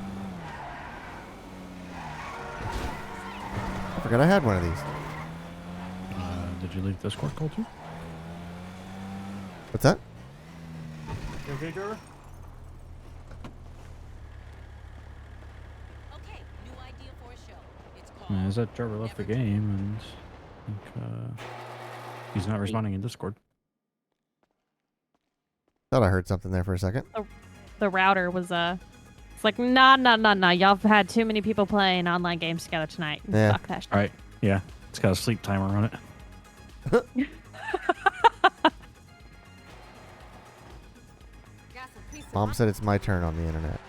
I forgot I had one of these. Did you leave Discord call too? What's that? Okay, Trevor. Is that Trevor left the game and I think, he's not responding in Discord. Thought I heard something there for a second. The router was it's like nah. Y'all have had too many people playing online games together tonight. Yeah. Fuck that shit. All right. Yeah. It's got a sleep timer on it. Mom said it's my turn on the internet.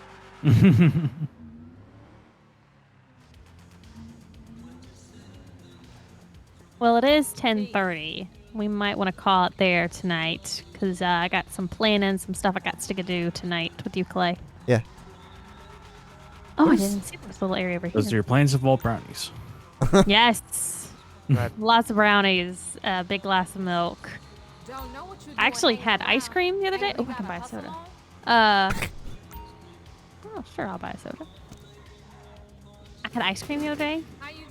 Well, it is 10:30. We might want to call it there tonight because I got some planning, some stuff I got to do tonight with you, Clay. Yeah. Oh, I didn't see this little area over here. Those are your plans of all brownies. Yes. Lots of brownies, a big glass of milk. I actually had ice cream the other day. Oh, I can buy a soda. Oh, sure, I'll buy a soda. I had ice cream the other day,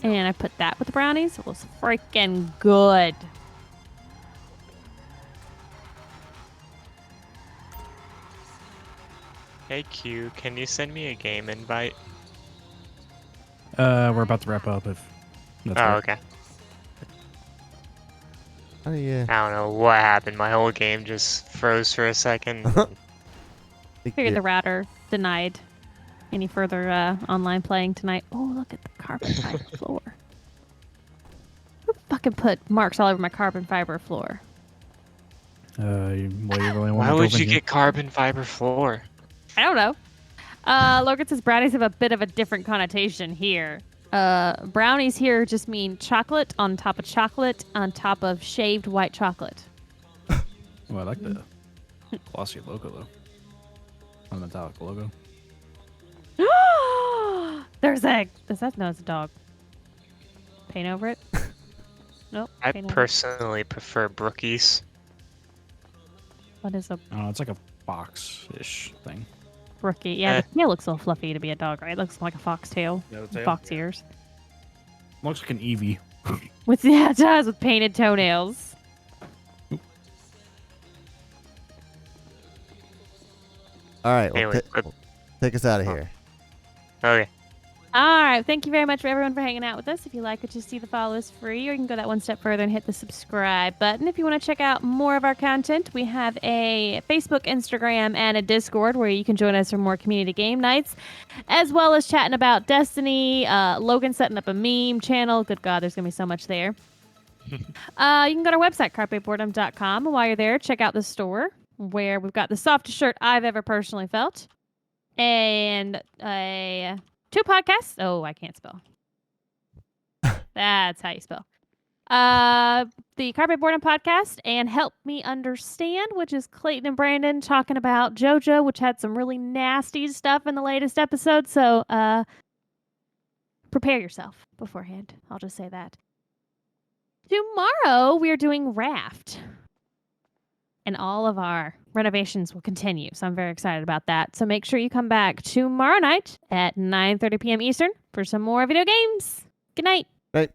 and I put that with the brownies. It was freaking good. Hey Q, can you send me a game invite? We're about to wrap up if that's right. Okay. Oh, yeah. I don't know what happened. My whole game just froze for a second. Figured the router denied any further online playing tonight. Oh, look at the carbon fiber floor. Who fucking put marks all over my carbon fiber floor? You really Why would you get carbon fiber floor? I don't know. Logan says brownies have a bit of a different connotation here. Brownies here just mean chocolate on top of shaved white chocolate. Oh, I like the glossy logo though. On the metallic logo. There's egg. It's a dog. Paint over it. Nope. I personally prefer Brookies. What is a? Oh, it's like a fox-ish thing. Brookie. Yeah, the tail looks a little fluffy to be a dog, right? It looks like a foxtail. Yeah, the tail, fox ears. Looks like an Eevee. It does, with painted toenails. All right, well, Anyway, take us out of here. Okay. All right. Thank you very much for everyone for hanging out with us. If you like what you see, the follow is free, or you can go that one step further and hit the subscribe button. If you want to check out more of our content, we have a Facebook, Instagram, and a Discord where you can join us for more community game nights, as well as chatting about Destiny, Logan setting up a meme channel. Good God, there's going to be so much there. You can go to our website, carpeboredom.com. And while you're there, check out the store where we've got the softest shirt I've ever personally felt. And 2 podcasts. Oh, I can't spell. That's how you spell. the Carpet Boredom Podcast and Help Me Understand, which is Clayton and Brandon talking about JoJo, which had some really nasty stuff in the latest episode. So prepare yourself beforehand. I'll just say that. Tomorrow, we are doing Raft. And all of our renovations will continue. So I'm very excited about that. So make sure you come back tomorrow night at 9:30 p.m. Eastern for some more video games. Good night. Night.